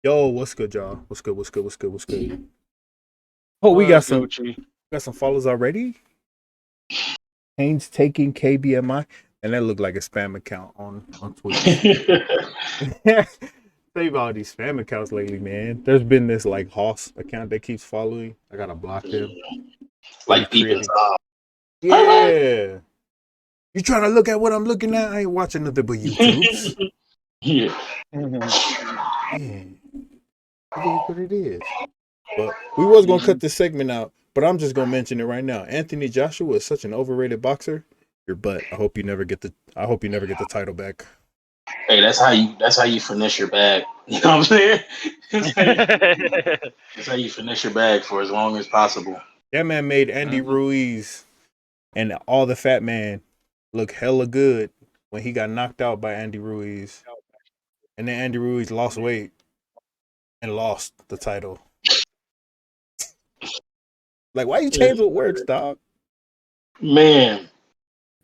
Yo, what's good, y'all? What's good? What's good? What's good? What's good? Oh, we got some follows already. Painstaking KBMI, and that looked like a spam account on Twitch. Save all these spam accounts lately, man. There's been this like Hoss account that keeps following. I gotta block them. Like people. Yeah. You trying to look at what I'm looking at? I ain't watching nothing but YouTube's. Yeah. Man, it is what it is. But we was gonna cut this segment out, but I'm just gonna mention it right now. Anthony Joshua is such an overrated boxer. Your butt. I hope you never get the title back. Hey, that's how you finish your bag. You know what I'm saying? That's how you finish your bag for as long as possible. That man made Andy Ruiz and all the fat man look hella good when he got knocked out by Andy Ruiz. And then Andy Ruiz lost weight and lost the title. Like, why you change with words, dog? Man.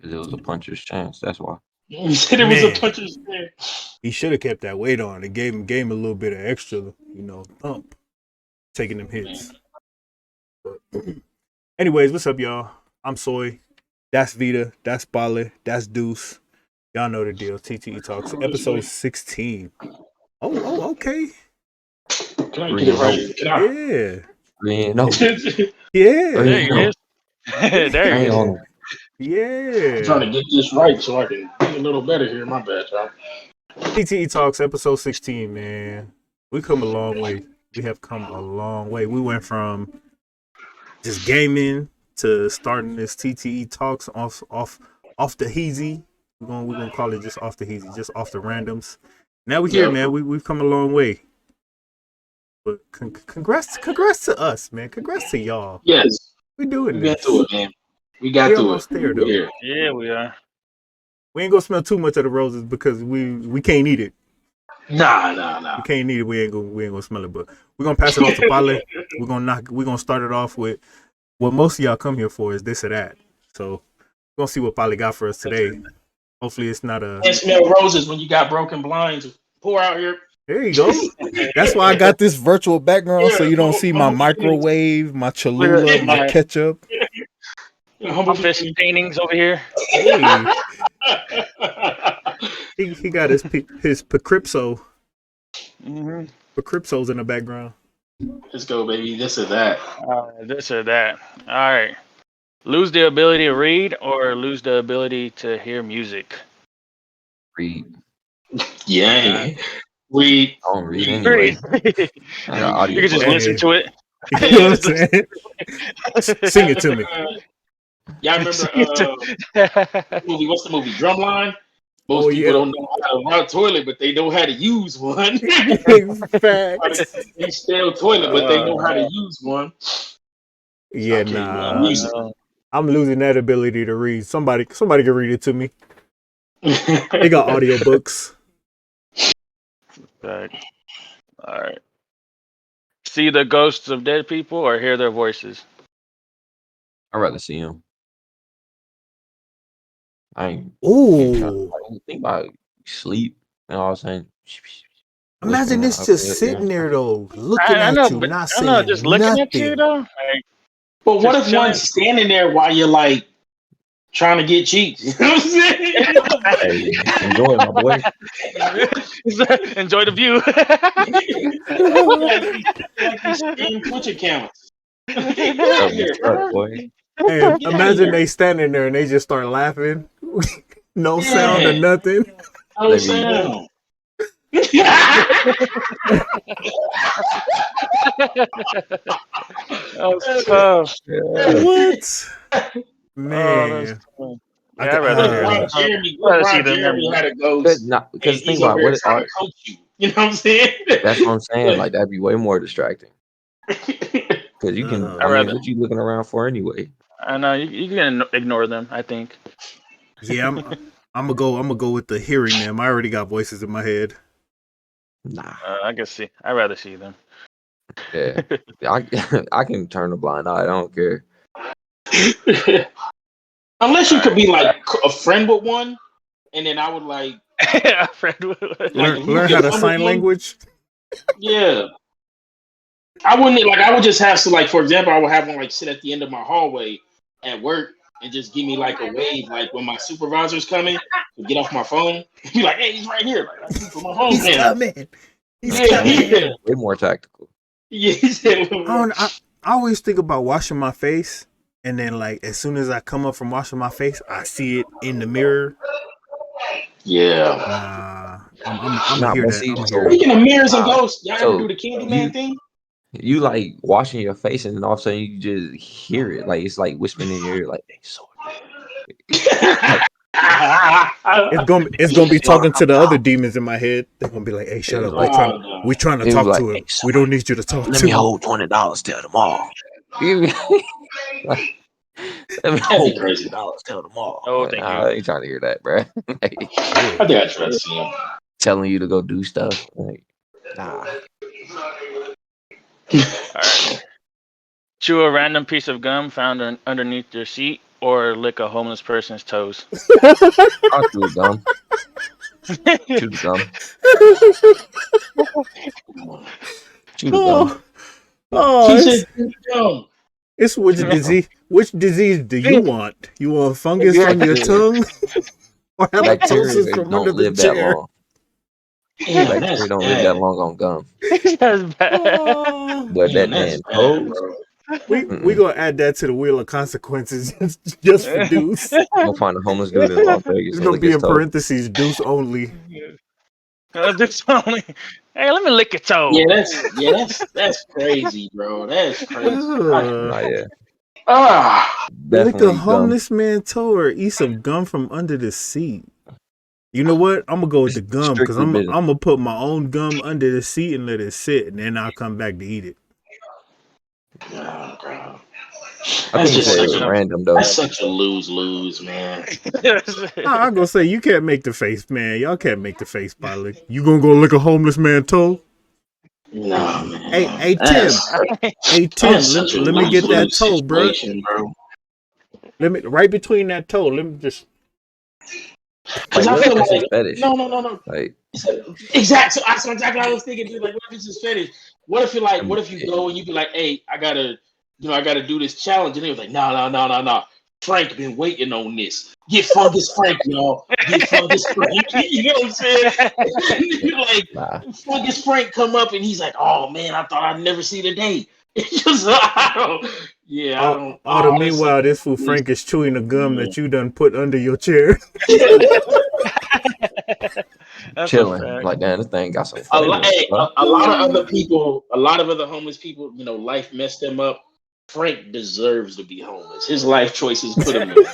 It was a puncher's chance, that's why. He said it was a puncher's chance. He should have kept that weight on. It gave him a little bit of extra, thump. Taking them hits. But, anyways, what's up, y'all? I'm Soy. That's Vita. That's Bale. That's Deuce. Y'all know the deal. TTE Talks, episode 16. Oh, okay. Can I get it right? Yeah. Man, no. Yeah. There he is. There he is. Yeah. I'm trying to get this right so I can be a little better here. My bad, y'all. TTE Talks, episode 16, man. We come a long way. We have come a long way. We went from just gaming to starting this TTE Talks off the heezy. We're gonna call it just off the heezy, just off the randoms. Now we're here, man. We've come a long way. But congrats to us, man. Congrats to y'all. Yes. We doing this. We got to it, man. We got to it. There, though. Yeah, we are. We ain't gonna smell too much of the roses because we can't eat it. Nah. We can't eat it. We ain't gonna smell it. But we're gonna pass it off to Pale. We're gonna start it off with what most of y'all come here for is this or that. So we're gonna see what Pale got for us today. Hopefully it's not a. Can't smell roses when you got broken blinds. Pour out here. There you go. That's why I got this virtual background so you don't see my microwave, my Cholula, my ketchup. Office paintings over here. Hey. He got his Pacrypso. Pacrypso's in the background. Let's go, baby. This or that. This or that. All right. Lose the ability to read or lose the ability to hear music? Read. Yeah. Read. I don't read anyway. You can just listen to it. You know what I'm saying? Sing it to me. Y'all remember movie? What's the movie? Drumline? Most people don't know how to run a toilet, but they know how to use one. Facts. They steal toilet, but they know how to use one. Yeah, nah. I'm losing that ability to read. Somebody can read it to me. They got audiobooks. All right. See the ghosts of dead people or hear their voices? I'd rather see them. I ain't. Think about sleep and all of a sudden. Imagine this just sitting there though, looking at you, not saying nothing. Just looking at you though. Like, but what if one's standing there while you're like trying to get cheeks? You know what I'm saying? Hey, enjoy it, my boy. Enjoy the view. like these Twitch accounts. Boy. Hey, imagine they standing there and they just start laughing. No sound or nothing. No sound. That's tough. What? Man. I'd rather see Jeremy had a ghost. Because think about what coach you. You know what I'm saying? That's what I'm saying. Like that'd be way more distracting. Because you can. What you looking around for anyway? I know you can ignore them. I think. Yeah, I'm gonna go with the hearing them. I already got voices in my head. Nah, I can see. I'd rather see them. Yeah, I can turn a blind eye. I don't care. Unless you could be like a friend with one, and then I would like a friend with learn how to sign language. Yeah. I wouldn't like. I would just have to like. For example, I would have one like sit at the end of my hallway at work and just give me like a wave, like when my supervisor's coming to get off my phone. Be like, "Hey, he's right here." Like, I can put my phone He's down. coming. He's Yeah, coming. yeah. Way more tactical. Yeah. I always think about washing my face, and then like as soon as I come up from washing my face, I see it in the mirror. Yeah. Nah, I'm Nah, gonna hear but that. see, I'm gonna so hear that. Speaking of mirrors and ghosts, y'all ever do so the Candyman you thing? you like washing your face, and then all of a sudden you just hear it, like it's like whispering in your ear, like, "Hey, so It's gonna be talking to the other demons in my head. They're gonna be like, "Hey, shut up. We trying to it was talk like, to him. hey, so We don't need you to talk let to me him." hold $20, tell them all. Like, let me That'd hold be crazy. $20, tell them all. Oh, Like, thank nah, you. I ain't trying to hear that, bro. Like, I think I tried to see him. telling you to go do stuff. Like, nah. All right. Chew a random piece of gum found underneath your seat, or lick a homeless person's toes. I'll chew the gum. Chew the gum. Chew the gum. Oh, He said, "Yo, it's which disease? Which disease do you want? You want fungus on your tongue, or Bacteria halitosis from under don't the live that chair? long. damn, Bacteria that's don't live that bad. long on gum. That's bad. Oh, But Damn, that that's man bad, toes, bro." we gonna add that to the wheel of consequences just for Deuce. you gonna find a homeless dude in Las Vegas It's and gonna lick be his in toe. parentheses Deuce only. This only. Hey, let me lick your toe. That's crazy, bro. That's crazy. Nah, yeah. Lick a Definitely gum. homeless man toe or eat some gum from under the seat. You know what? I'm gonna go with the gum because Strictly I'm business. gonna put my own gum under the seat and let it sit, and then I'll come back to eat it. Oh, bro. I That's think just it's such a random though. that's such a lose, man. I'm gonna say you can't make the face, man. Y'all can't make the face by lick. You gonna go lick a homeless man toe? No, man. Hey Tim. Hey Tim, That's such a let me get that lose toe, bro. situation, bro. Let me right between that toe. Let me just. Because Like, I what if feel that's his like fetish? no. Like, Exactly. That's exactly what I was thinking. Dude. Like, what if it's his fetish? What if you like? I'm What if you go and you be like, "Hey, I gotta do this challenge," and they was like, "No. Frank been waiting on this. Get Fungus Frank, y'all. Get Fungus Frank." You know what I'm saying? Like nah. Fungus Frank come up and he's like, "Oh man, I thought I'd never see the day." It's just, I don't. Yeah, I don't. All the Oh, that's such meanwhile, this fool Frank is chewing the gum that you done put under your chair. That's Chilling. a fact. Like, damn, this thing got some a flavor. lot, hey, a lot of other people, a lot of other homeless people, life messed them up. Frank deserves to be homeless. His life choices put him there.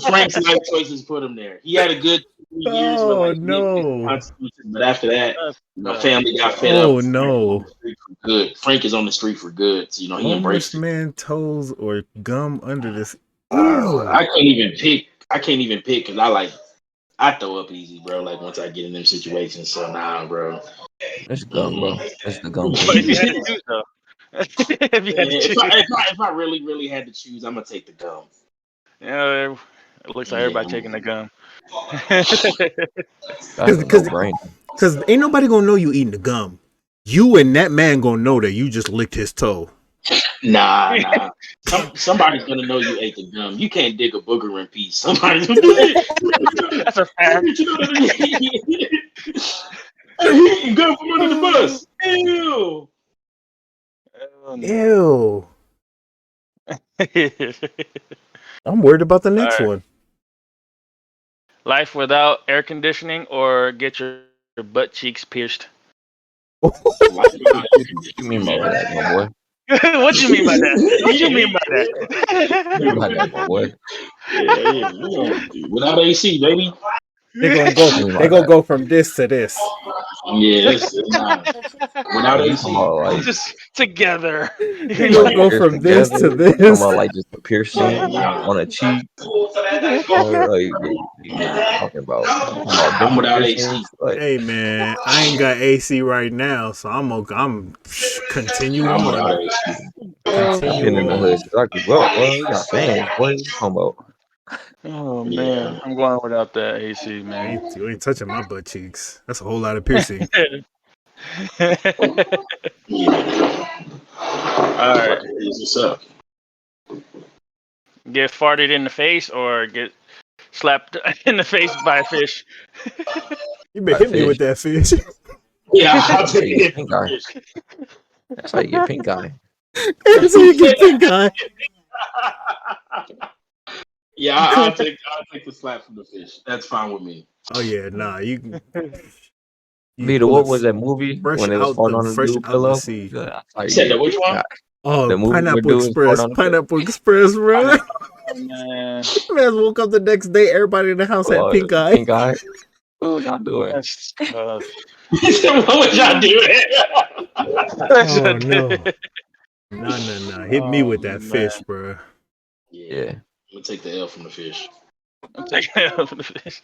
Frank's life choices put him there. He had a good 3 years where Oh like he didn't face the no! consequences, but after that, That's a fact. family got fed up. Oh Frank is on no! the street for good. Frank is on the street for good. So, he Homeless embraced it. man toes or gum under this. I can't even pick. Because I throw up easy, bro. Like once I get in them situations. So nah, bro. It's gum, bro. It's the gum. But if you had to choose, though, if you had to choose, If I really had to choose, I'm gonna take the gum. it looks like everybody taking the gum. That's a no-brainer. Because ain't nobody gonna know you eating the gum. You and that man gonna know that you just licked his toe. Nah. Somebody's gonna know you ate the gum. You can't dig a booger in peace. Somebody's gonna do it. That's a fact. He gum from under the bus. Ew. Ew. I'm worried about the next one. Life without air conditioning or get your butt cheeks pierced. What you mean by that, my boy? What you mean by that? What you mean by that? What you mean by that, my boy? Yeah. Without AC, baby. They're gonna go from this to this. Yeah, without Like, you AC. talking about, like, Just together. They're gonna go from this to you this. talking about like just a piercing on a cheek, or like what you talking about? I'm without AC. Piercings? Like, Hey man, I ain't got AC right now, so I'm continuing I'm without on. AC. I've been in the hood since I grew up. Well, we got fans. What are you talking about? Oh man, I'm going without that AC, man. You ain't touching my butt cheeks. That's a whole lot of piercing. Yeah. All right. Fucking is what's up. Get farted in the face or get slapped in the face by a fish. You been hit me with that fish. Yeah, I'll That's how take you get it. pink eye. That's how you get pink eye. That's how you get pink eye. Yeah, I'll take the slap from the fish. That's fine with me. Oh yeah, nah. You Vita, pull what it was that movie fresh when it was out falling the on the fresh dude out the pillow? sea. That's how You you said that get which pink one? eye. Oh, The movie where Pineapple dude was falling Express, on the pillow. Pineapple Express, bro. Oh, man, Man woke up the next day, everybody in the house had pink eye. Pink eye. What y'all doing? that's tough. He said, what was y'all doing? That's Oh a- no, nah. Hit me Oh with that man, fish, bro. Yeah, Yeah. I'm gonna take the L from the fish. I'm taking it over the fish.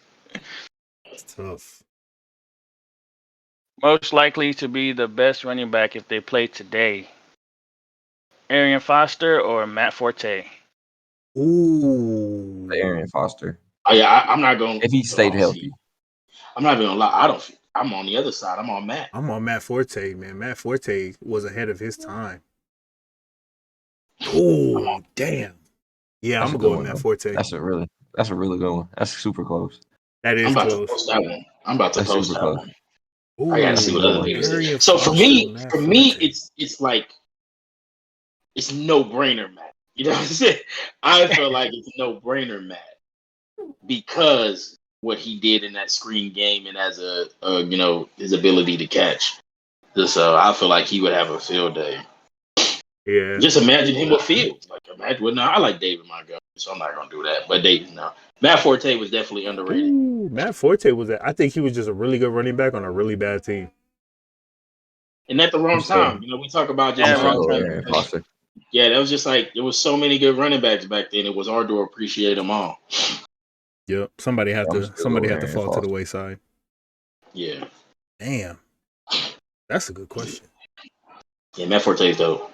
It's tough. Most likely to be the best running back if they play today. Arian Foster or Matt Forte? Ooh, Arian Foster. Oh yeah, I'm not going. If he stayed healthy. I'm not even gonna lie. I don't. I'm on the other side. I'm on Matt. I'm on Matt Forte, man. Matt Forte was ahead of his time. Oh damn. Yeah, I'm That's a gonna good go with one Matt though. Forte. That's a really good one. That's super close. That I'm is about to close. post that one. I'm about to That's post super that close. one. I gotta That's a see what good other one. people say. Arian So for Foster, me, Matt Forte. it's like it's no brainer, Matt. You know what I'm saying? I feel like it's no brainer, Matt, because what he did in that screen game and as a his ability to catch. So I feel like he would have a field day. Yeah. Just imagine him with Fields. Like imagine. Well, no, I like David Montgomery, so I'm not gonna do that. But David, no, Matt Forte was definitely underrated. Ooh, Matt Forte I think he was just a really good running back on a really bad team. And at the I'm wrong still, time, we talk about I'm just Yeah, still wrong go with time. Arian Foster. yeah, that was just like there was so many good running backs back then. It was hard to appreciate them all. Yep. Somebody I'm still go somebody with had to Arian fall to the Foster. wayside. Yeah, Damn. That's a good question. yeah, Matt Forte is dope.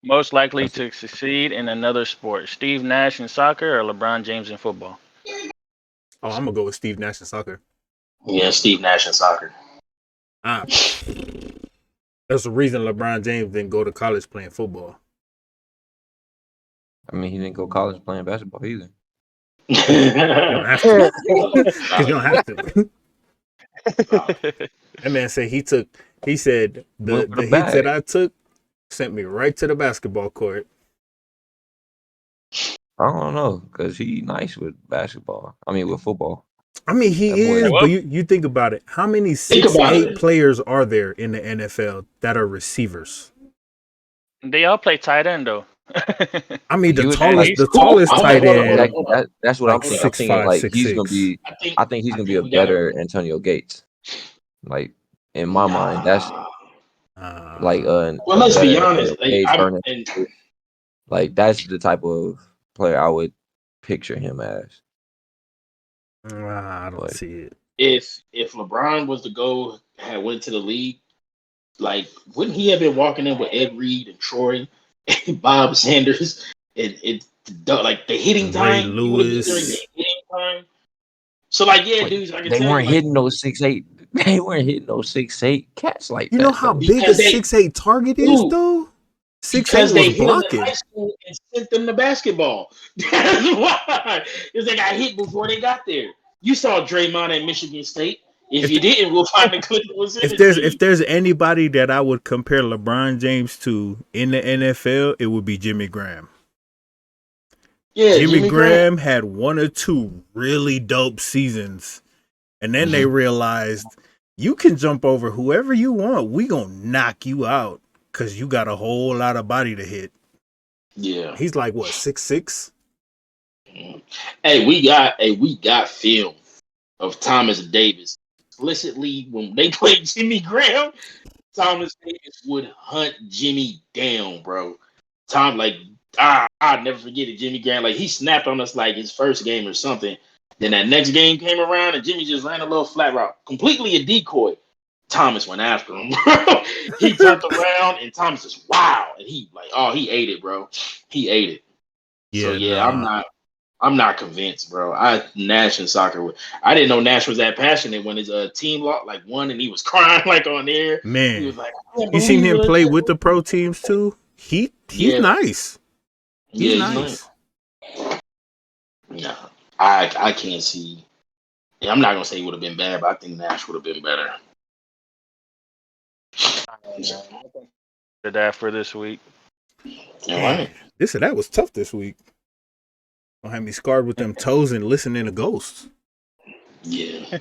Most likely That's to succeed in another sport. Steve Nash in soccer or LeBron James in football? Oh, I'm gonna go with Steve Nash in soccer. Yeah, Steve Nash in soccer. Ah, that's the reason LeBron James didn't go to college playing football. I mean, he didn't go to college playing basketball either. You don't have to. Because you don't have to. That man said he said Went for the the hits that bag. I took sent me right to the basketball court. I don't know, because he nice with basketball. I mean, with football. I mean, That he boy, is, Well, but you think about it. How many Think about 6'8" it. players are there in the NFL that are receivers? they all play tight end though. I mean, you would And like he's the Cool. tallest Hold on, tight hold on, hold on, end, exactly hold on. that's what I'm like thinking. I'm thinking 6'5", like he's gonna 6'6". be. I think he's gonna be a we gotta. better Antonio Gates. Like in my mind, that's Nah. like Well, a let's be better honest. Antonio Gates. Ernest, And like that's the type of player I would picture him as. I don't But see it. if LeBron was to go had went to the league, like wouldn't he have been walking in with Ed Reed and Troy and Bob Sanders and like the hitting Ray time? He would have been during the Lewis. hitting time. So like, yeah, wait, dudes, I can they tell you, weren't like hitting those 6'8". They weren't hitting those 6'8" cats like You know that how though. big a because they 6'8" target is, dude, though? 6'8" because was they hit them in high blocking. school and sent them to basketball. That's why. Because they got hit before they got there. You saw Draymond at Michigan State. If If you didn't, we'll find the clip that was in it to if you. there's anybody that I would compare LeBron James to in the NFL, it would be Jimmy Graham. Yeah, Jimmy Jimmy Graham. Graham had one or two really dope seasons, and then they realized you can jump over whoever you want. We gonna knock you out because you got a whole lot of body to hit. Yeah. He's like what 6'6". Hey, we got film of Thomas Davis explicitly when they played Jimmy Graham. Thomas Davis would hunt Jimmy down, bro. I'll never forget it. Jimmy Graham, like he snapped on us like his first game or something. Then that next game came around and Jimmy just ran a little flat route, completely a decoy. Thomas went after him, bro. He turned around and Thomas just wow, and he ate it, bro. He ate it. So Yeah, yeah, I'm nah. not. I'm not convinced, bro. Nash in soccer. I didn't know Nash was that passionate when his team won and he was crying like on air. He Man, was like, I can't you seen believe him it. play with the pro teams too? He's Yeah, nice. He's yeah, he's nice. nice. Yeah, I can't see. Yeah, I'm not gonna say he would have been bad, but I think Nash would have been better. Did that for this week. All Man, right. that was tough this week. Don't have me scarred with them toes and listening to ghosts. Yeah.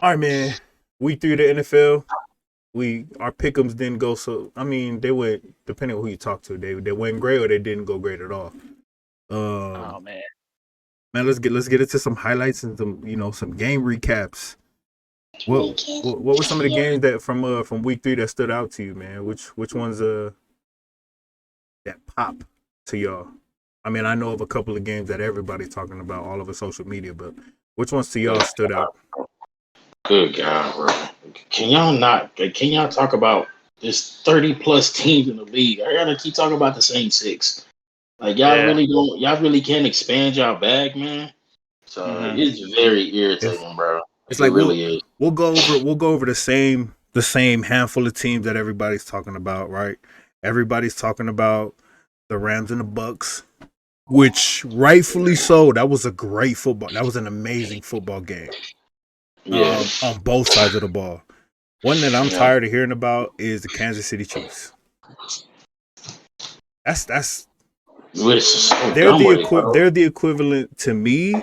All right, man. Week 3 of the NFL. Our pick'ems didn't go so. I mean, they went depending on who you talk to. They went great or they didn't go great at all. Oh man. Man, let's get into some highlights and some game recaps. What were some of the games that from week 3 that stood out to you, man? Which ones that pop to y'all? I mean, I know of a couple of games that everybody's talking about all over social media, but which ones to y'all stood out? Good God, bro. Can y'all talk about this 30 plus teams in the league? I gotta keep talking about the same 6. Like y'all really can't expand y'all bag, man. So it's very irritating, bro. It's It like really is. we'll go over the same handful of teams that everybody's talking about, right? Everybody's talking about the Rams and the Bucks, which rightfully so. That was a great football. That was an amazing football game. Yeah. On both sides of the ball. One that I'm Yeah. tired of hearing about is the Kansas City Chiefs. That's they're the equivalent to me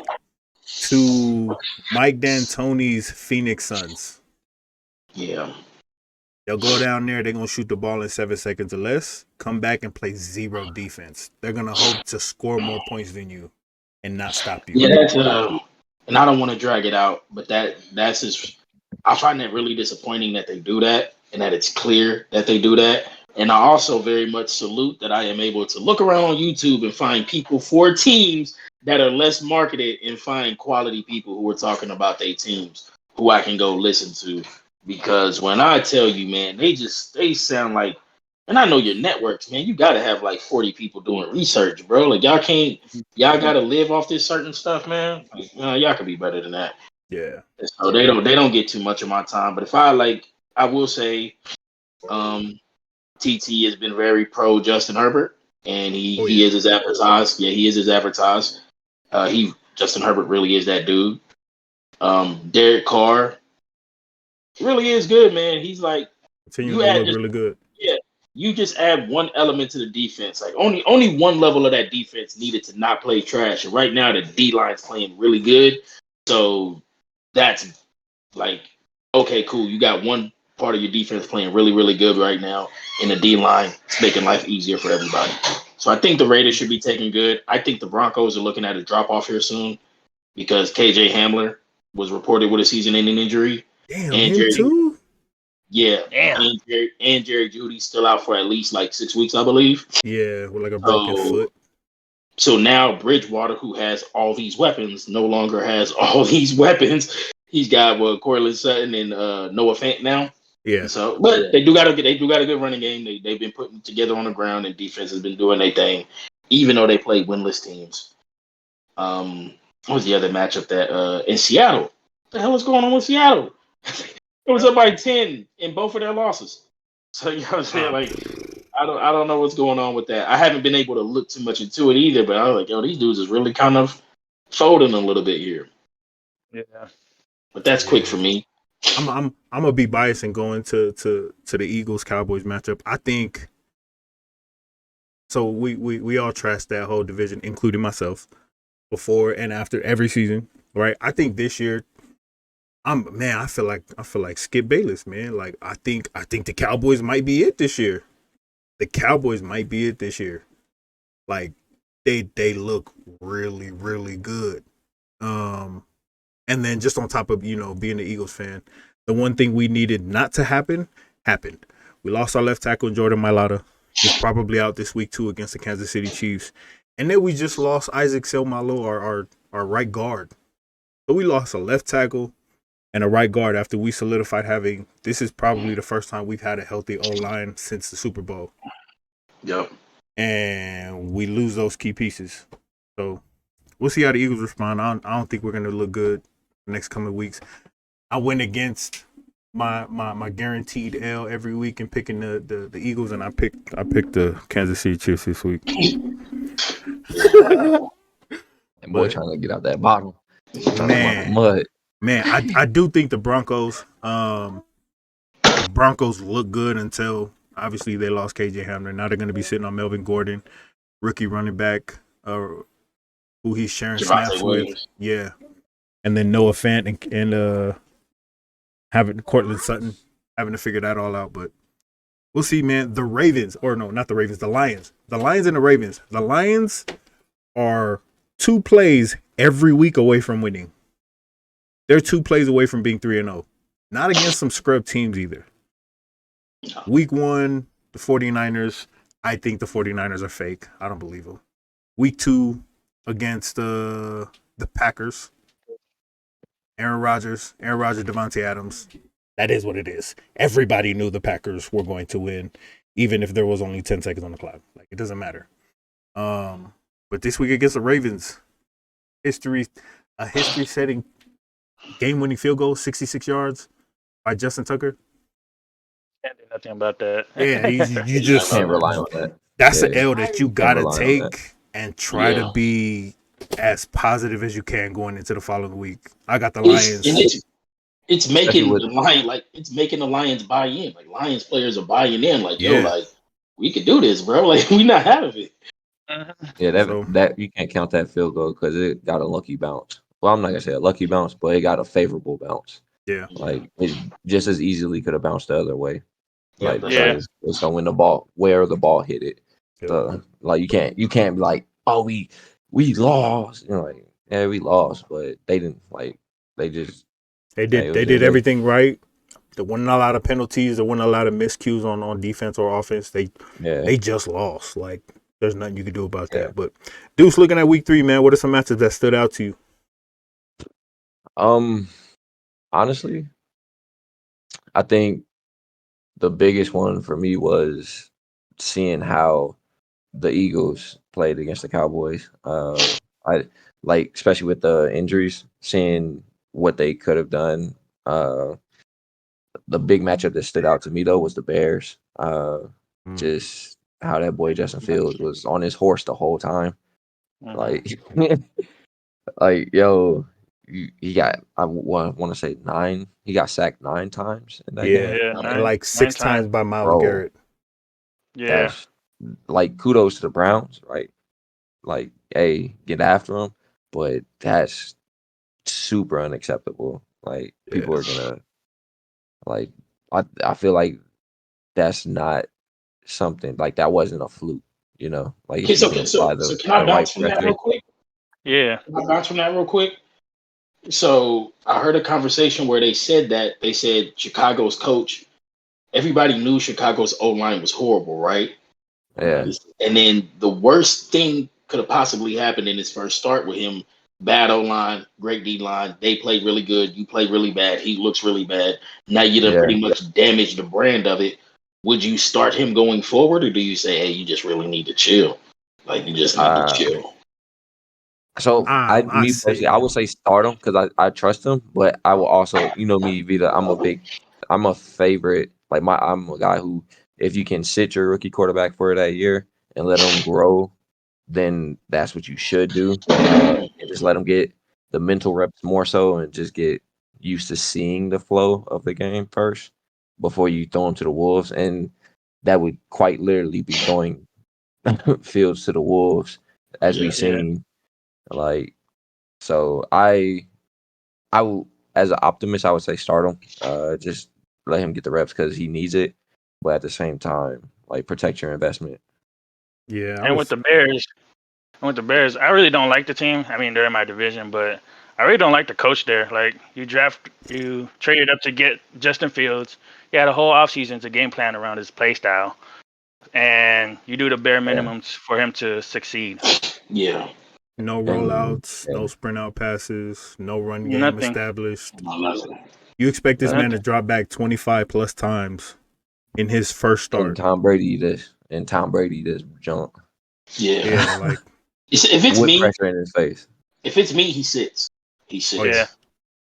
to Mike D'Antoni's Phoenix Suns. Yeah. They'll go down there, they're gonna shoot the ball in 7 seconds or less, come back and play zero defense. They're gonna hope to score more points than you and not stop you. Yeah, that's and I don't want to drag it out, but that's just I find that really disappointing that they do that and that it's clear that they do that. And I also very much salute that I am able to look around on YouTube and find people for teams that are less marketed and find quality people who are talking about their teams who I can go listen to. Because when I tell you, man, they sound like, and I know your networks, man, you got to have like 40 people doing research, bro. Like y'all got to live off this certain stuff, man. Like, y'all can be better than that. Yeah. So they don't get too much of my time. But if I will say, TT has been very pro Justin Herbert, and he is as advertised. Yeah, he is as advertised. Justin Herbert really is that dude. Derek Carr really is good, man. He's like Continuing to look really good. Yeah, you just add one element to the defense. Like only one level of that defense needed to not play trash. And right now the D line's playing really good. So that's like, okay, cool. You got one part of your defense playing really, really good right now, and the D line is making life easier for everybody. So I think the Raiders should be taking good. I think the Broncos are looking at a drop off here soon because KJ Hamler was reported with a season-ending injury. Damn, and him too? Yeah, Damn. and Jerry Judy's still out for at least like 6 weeks, I believe. Yeah, with like a broken foot. So now Bridgewater, who has all these weapons, no longer has all these weapons. He's got Cortland Sutton and Noah Fant now. Yeah. And so, but they do got a good running game. They've been putting together on the ground, and defense has been doing their thing, even though they play winless teams. What was the other matchup that in Seattle? What the hell is going on with Seattle? It was up by 10 in both of their losses. So you know what I'm saying? Like, I don't know what's going on with that. I haven't been able to look too much into it either, but I was like, yo, these dudes is really kind of folding a little bit here. Yeah. But that's quick for me. I'm gonna be biased and going to the Eagles Cowboys matchup. I think so. We all trashed that whole division, including myself, before and after every season, right? I think this year, I feel like Skip Bayless, man. Like I think the Cowboys might be it this year. The Cowboys might be it this year. Like they look really, really good. And then just on top of, being an Eagles fan, the one thing we needed not to happen happened. We lost our left tackle, Jordan Mailata. He's probably out this week too against the Kansas City Chiefs. And then we just lost Isaac Seumalo, our right guard. So we lost a left tackle and a right guard after we solidified having, this is probably the first time we've had a healthy O-line since the Super Bowl. Yep. And we lose those key pieces. So We'll see how the Eagles respond. I don't think we're gonna look good the next coming weeks. I went against my guaranteed L every week in picking the Eagles, and I picked the Kansas City Chiefs this week. And boy, But trying to get out that bottom. Trying to come out the man, mud. I do think the Broncos look good until obviously they lost KJ Hamler. Now they're going to be sitting on Melvin Gordon, rookie running back, who he's sharing snaps Javonte with. Williams. Yeah, and then Noah Fant and having Cortland Sutton having to figure that all out. But we'll see, man. The Ravens, or no, not the Ravens, the Lions. The Lions and the Ravens. The Lions are 2 plays every week away from winning. They're 2 plays away from being 3-0. Not against some scrub teams either. Week 1, the 49ers. I think the 49ers are fake. I don't believe them. Week 2 against the Packers. Aaron Rodgers, Devontae Adams. That is what it is. Everybody knew the Packers were going to win, even if there was only 10 seconds on the clock. Like, it doesn't matter. But this week against the Ravens, a history-setting game-winning field goal, 66 yards by Justin Tucker. Can't do nothing about that. Yeah, you just Can't rely on that. That's an L that you gotta rely on take and try to be as positive as you can going into the following week. I got the Lions. It's making the Lions buy in. Like, Lions players are buying in. Like, yo, like, we could do this, bro. Like, we not out of it. Yeah, that you can't count that field goal because it got a lucky bounce. Well, I'm not gonna say a lucky bounce, but it got a favorable bounce. Yeah, like it just as easily could have bounced the other way. Like, it's gonna win the ball where the ball hit it. So, like, you can't be like, oh, we lost. You know, like, yeah, we lost, but they didn't. Like, they did everything right. There wasn't a lot of penalties. There wasn't a lot of miscues on defense or offense. They just lost. Like, there's nothing you can do about that. But Deuce, looking at week 3, man, what are some matches that stood out to you? Honestly, I think the biggest one for me was seeing how the Eagles played against the Cowboys. I like, especially with the injuries, seeing what they could have done. The big matchup that stood out to me though was the Bears. Just how that boy Justin Fields was on his horse the whole time. Like, yo, he got, I want to say 9. He got sacked 9 times in that game. And like 6 times by Myles Garrett. Yeah, that's, like, kudos to the Browns, right? Like, hey, get after him, but that's super unacceptable. Like, people are gonna, like, I feel like that's not something, like, that wasn't a fluke, you know? Like, Okay, so can I bounce from that real quick? Yeah. Can I bounce from that real quick? So I heard a conversation where they said Chicago's coach, everybody knew Chicago's O-line was horrible, right? Yeah. And then the worst thing could have possibly happened in his first start with him: bad O-line, great D-line. They played really good. You play really bad. He looks really bad. Now you done pretty much damaged the brand of it. Would you start him going forward, or do you say, hey, you just really need to chill? Like, you just need to chill. So I would say start him because I trust him, but I will also, you know me, Vita, I'm a favorite. Like, I'm a guy who, if you can sit your rookie quarterback for that year and let him grow, then that's what you should do. And just let him get the mental reps more so, and just get used to seeing the flow of the game first before you throw him to the Wolves. And that would quite literally be throwing Fields to the Wolves, as we've seen. Like, so I will, as an optimist, I would say start him. Just let him get the reps because he needs it, but at the same time, like, protect your investment. Yeah, with the Bears, I really don't like the team. I mean, they're in my division, but I really don't like the coach there. Like, you traded up to get Justin Fields. You had a whole offseason to game plan around his play style, and you do the bare minimums for him to succeed. Yeah. No rollouts, no sprint out passes, no run game established. You expect this man to drop back 25 plus times in his first start. And Tom Brady this junk. Yeah. Like, if it's with me, pressure in his face. If it's me, he sits. He sits. Oh, yeah.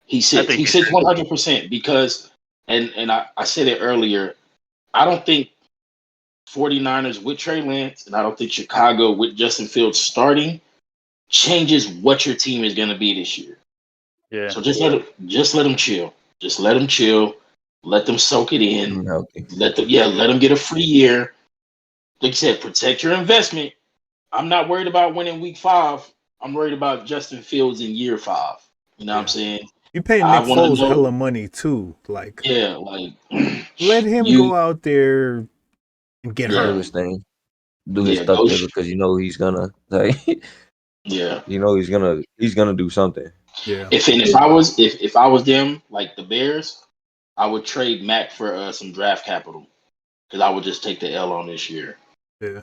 He sits. He sits 100% because, and I said it earlier, I don't think 49ers with Trey Lance, and I don't think Chicago with Justin Fields starting changes what your team is going to be this year. Yeah. So just let them chill. Just let them chill. Let them soak it in. Let them get a free year. Like you said, protect your investment. I'm not worried about winning week 5. I'm worried about Justin Fields in year 5. You know what I'm saying? You paying Nick Foles hella money too. Like, let him go out there and get hurt. Do his thing. Do his stuff because you know he's gonna you know he's gonna do something. Yeah. If I was them, like the Bears, I would trade Mac for some draft capital because I would just take the L on this year. Yeah.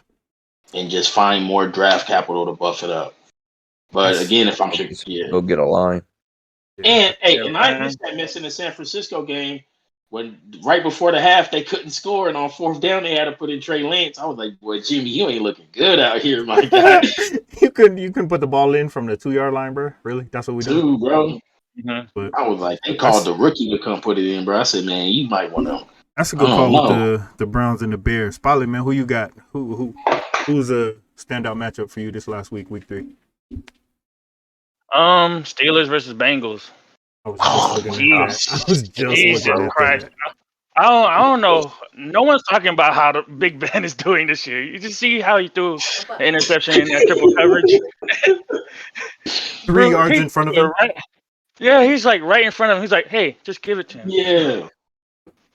And just find more draft capital to buff it up. But again, if I'm go get a line. And I missed that miss in the San Francisco game when right before the half they couldn't score, and on 4th down they had to put in Trey Lance. I was like, boy, Jimmy, you ain't looking good out here, my guy. you couldn't put the ball in from the 2-yard line, bro. Really? That's what we do, bro. Mm-hmm. But I was like, they called the rookie to come put it in, bro. I said, man, you might want to. That's a good call with the Browns and the Bears. Spotlight, man, who you got? Who's a standout matchup for you this last week, week 3? Steelers versus Bengals. I was just looking at that. I don't know. No one's talking about how the Big Ben is doing this year. You just see how he threw an interception in that triple coverage. 3 yards in front of him. Yeah, he's like right in front of him. He's like, "Hey, just give it to him." Yeah.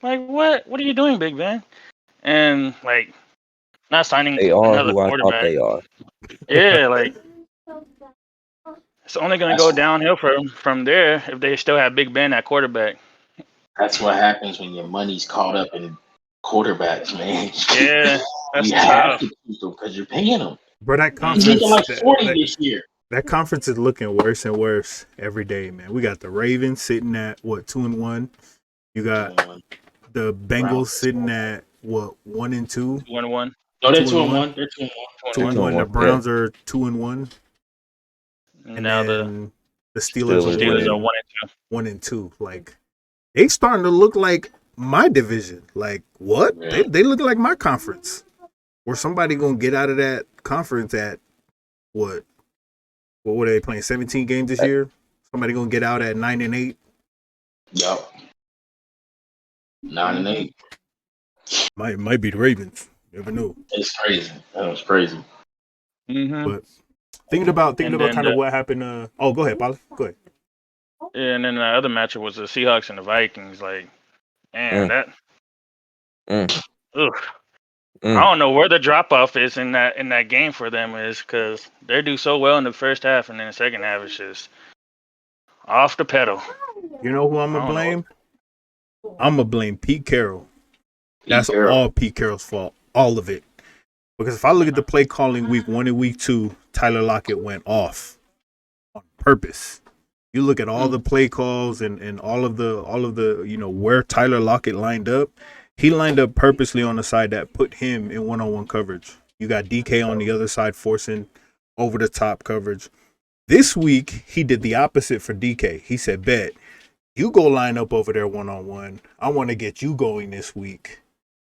Like, what are you doing, Big Ben? And like, not signing another quarterback. They are. Yeah, like it's only going to go downhill from there if they still have Big Ben at quarterback. That's what happens when your money's caught up in quarterbacks, man. Yeah, that's you have to keep them because you're paying them. But that conference, he's like 40 this year. That conference is looking worse and worse every day, man. We got the Ravens sitting at 2-1. You got the Bengals sitting at 1-2. 1-1. No, they're 2-1. They're 2-1. The Browns are 2-1. And now then the Steelers are 1-2. Like, they starting to look like my division. Like, what? Yeah. They look like my conference. Or somebody gonna get out of that conference at what? What were they playing? 17 games this year? Somebody gonna get out at 9-8? Yup. 9-8. Might be the Ravens. Never know. It's crazy. That was crazy. Mm-hmm. But thinking about kind of what happened. Go ahead, Polly. Go ahead. Yeah, and then the other matchup was the Seahawks and the Vikings. Like, man, I don't know where the drop off is in that game for them is because they do so well in the first half, and then the second half is just off the pedal. You know who I'm gonna blame? I'm gonna blame Pete Carroll. That's all Pete Carroll's fault, all of it. Because if I look at the play calling week 1 and week 2, Tyler Lockett went off on purpose. You look at all the play calls and all of the where Tyler Lockett lined up. He lined up purposely on the side that put him in one-on-one coverage. You got DK on the other side forcing over the top coverage. This week, he did the opposite for DK. He said, bet, you go line up over there one-on-one. I want to get you going this week.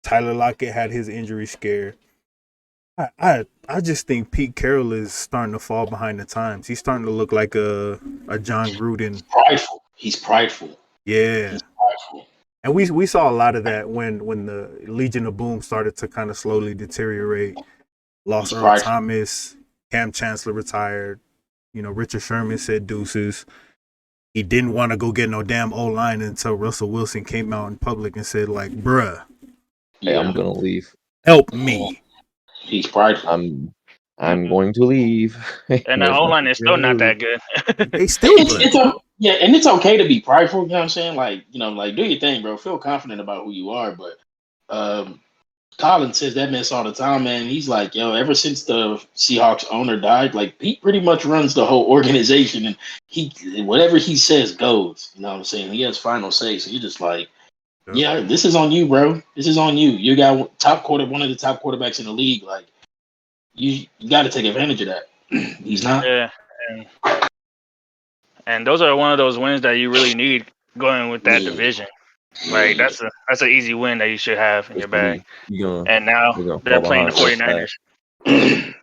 Tyler Lockett had his injury scare. I just think Pete Carroll is starting to fall behind the times. He's starting to look like a John Gruden. He's prideful. Yeah. He's prideful. And we saw a lot of that when the Legion of Boom started to kind of slowly deteriorate. Lost Earl Thomas, Cam Chancellor retired. Richard Sherman said deuces. He didn't want to go get no damn O-line until Russell Wilson came out in public and said, like, bruh. Hey, I'm going to leave. Help me. He's prideful. I'm going to leave. And the O-line is still not that good. They still good. And it's okay to be prideful, you know what I'm saying? Like, do your thing, bro. Feel confident about who you are. But Colin says that mess all the time, man. He's like, ever since the Seahawks owner died, like, Pete pretty much runs the whole organization, and whatever he says goes. You know what I'm saying? He has final say. So you're just like, yeah, this is on you, bro. This is on you. You got one of the top quarterbacks in the league. Like, you got to take advantage of that. He's not. Yeah. and those are one of those wins that you really need going with that division. Like that's an easy win that you should have in your bag. And now they're playing the 49ers.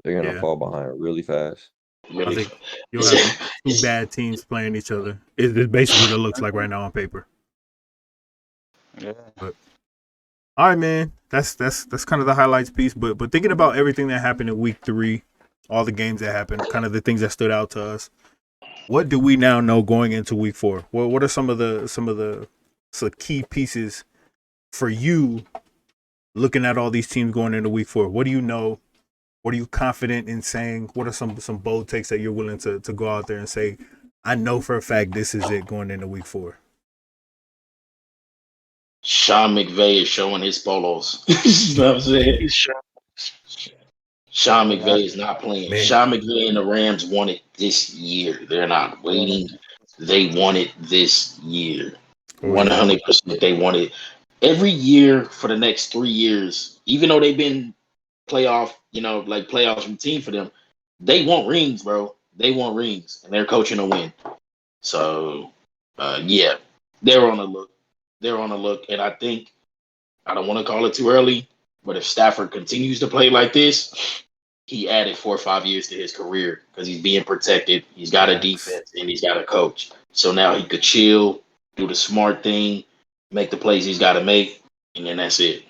They're gonna fall behind really fast. I think you'll have two bad teams playing each other. It's basically what it looks like right now on paper. Yeah. But, all right, man. That's kind of the highlights piece. But thinking about everything that happened in week 3, all the games that happened, kind of the things that stood out to us. What do we now know going into week 4? What are some of the key pieces for you looking at all these teams going into week 4? What do you know? What are you confident in saying? What are some bold takes that you're willing to go out there and say, I know for a fact this is it going into week 4? Sean McVay is showing his polos. You know what I'm saying? Sean McVay is not playing. Man. Sean McVay and the Rams want it this year. They're not waiting. They want it this year. 100% they want it. Every year for the next 3 years, even though they've been playoff routine for them, they want rings, bro. They want rings, and they're coaching to win. So, yeah, they're on the look. And I think, I don't want to call it too early, but if Stafford continues to play like this, he added 4 or 5 years to his career because he's being protected. He's got a defense, and he's got a coach. So now he could chill, do the smart thing, make the plays he's got to make, and then that's it.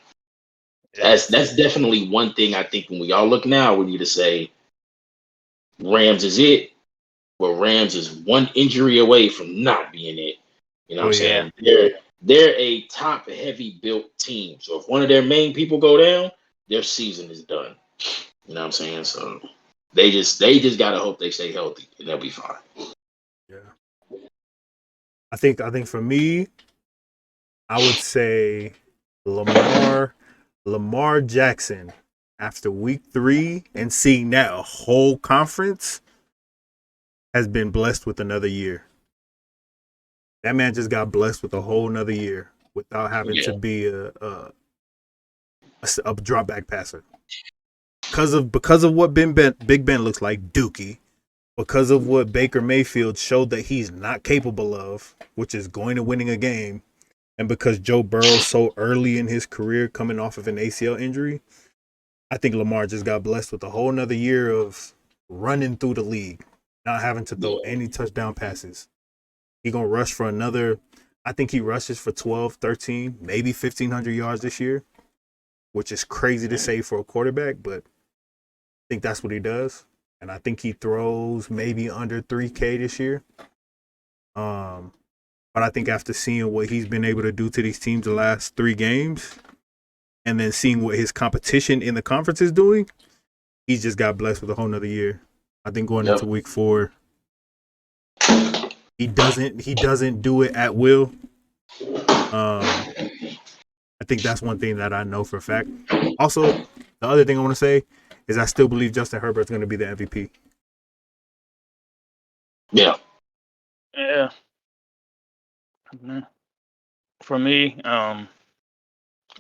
That's definitely one thing I think when we all look now, we need to say Rams is it, but Rams is one injury away from not being it. You know what I'm saying? They're a top heavy built team. So if one of their main people go down, their season is done. You know what I'm saying? So they just gotta hope they stay healthy and they'll be fine. Yeah. I think for me, I would say Lamar Jackson, after week 3 and seeing that whole conference, has been blessed with another year. That man just got blessed with a whole nother year without having to be a drop back passer. Because of what Big Ben looks like, Dookie, because of what Baker Mayfield showed that he's not capable of, which is going to winning a game, and because Joe Burrow's so early in his career coming off of an ACL injury, I think Lamar just got blessed with a whole nother year of running through the league, not having to throw any touchdown passes. He going to rush for another, I think he rushes for 12, 13, maybe 1,500 yards this year, which is crazy to say for a quarterback, but I think that's what he does. And I think he throws maybe under 3K this year. But I think after seeing what he's been able to do to these teams the last 3 games, and then seeing what his competition in the conference is doing, he's just got blessed with a whole nother year. I think going into week 4, he doesn't do it at will. I think that's one thing that I know for a fact. Also, the other thing I want to say is I still believe Justin Herbert's going to be the MVP. Yeah. Yeah. For me, I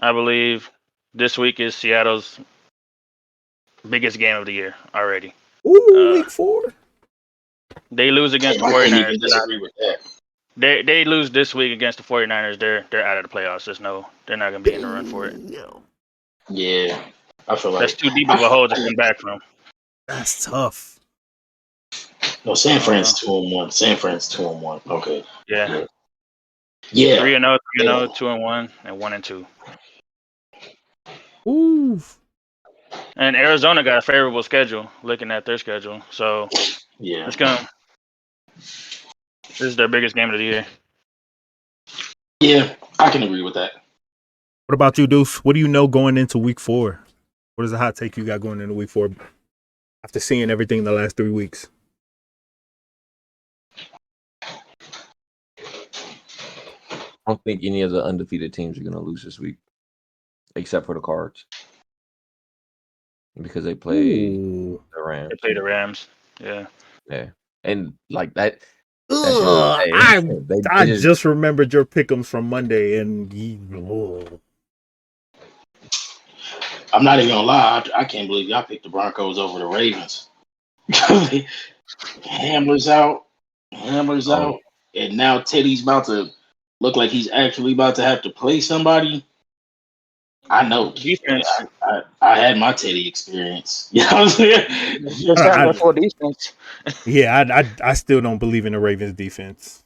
believe this week is Seattle's biggest game of the year already. Ooh, week 4. They lose against the 49ers. Disagree with that. They lose this week against the 49ers. They're out of the playoffs. They're not going to be in the run for it. Yeah. I feel like that's too deep of a hole to come back from. That's tough. No, San Fran's 2-1. San Fran's 2-1. Okay. Yeah. 3-0, 2-1, and 1-2. Ooh. And Arizona got a favorable schedule, looking at their schedule. So this is their biggest game of the year. Yeah, I can agree with that. What about you, Deuce? What do you know going into week 4? What is the hot take you got going into week 4 after seeing everything in the last 3 weeks? I don't think any of the undefeated teams are going to lose this week, except for the Cards, because they play the Rams. They play the Rams. Yeah. And like that. I just remembered your pick'ems from Monday, and I'm not even gonna lie. I can't believe y'all picked the Broncos over the Ravens. Hamler's out. Hamler's out, and now Teddy's about to look like he's actually about to have to play somebody. I know. Defense. I had my Teddy experience. You know what I'm saying? Just have a full defense. Yeah, I still don't believe in the Ravens defense.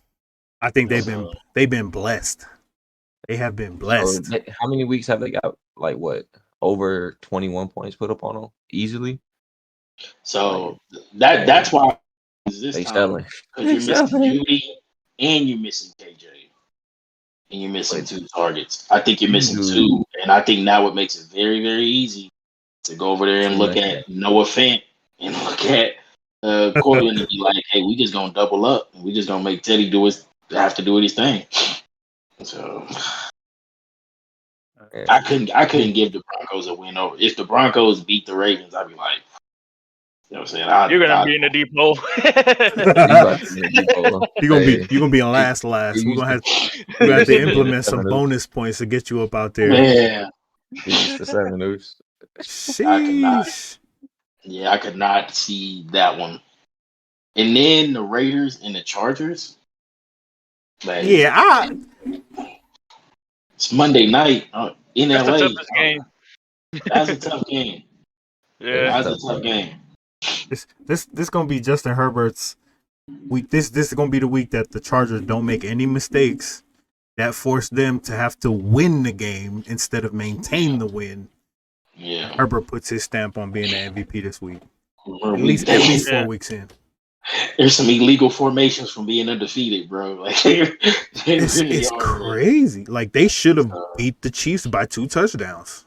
I think they've been blessed. They have been blessed. So how many weeks have they got? Like what? Over 21 points put up on them easily. So that's why this they time selling. because you're missing Judy and you're missing KJ and you're missing 2 targets. I think you're missing 2, and I think now it makes it very, very easy to go over there and look at Noah Fant and look at Cortland and be like, hey, we just gonna double up and we just gonna make Teddy have to do his thing. So I couldn't give the Broncos a win over. If the Broncos beat the Ravens, I'd be like, you know what I'm saying? You're gonna be in the deep hole. You're gonna be on last. We're gonna have to implement some bonus points to get you up out there. Yeah. It's the 7 news. I could not see that one. And then the Raiders and the Chargers. Like, it's Monday night in That's LA. the toughest game. That's a tough game. Yeah, that's a tough game. This gonna be Justin Herbert's week. This is gonna be the week that the Chargers don't make any mistakes that force them to have to win the game instead of maintain the win. Yeah, Herbert puts his stamp on being the MVP this week. At least 4 weeks in. There's some illegal formations from being undefeated, bro. Like it's crazy. Like they should have beat the Chiefs by 2 touchdowns.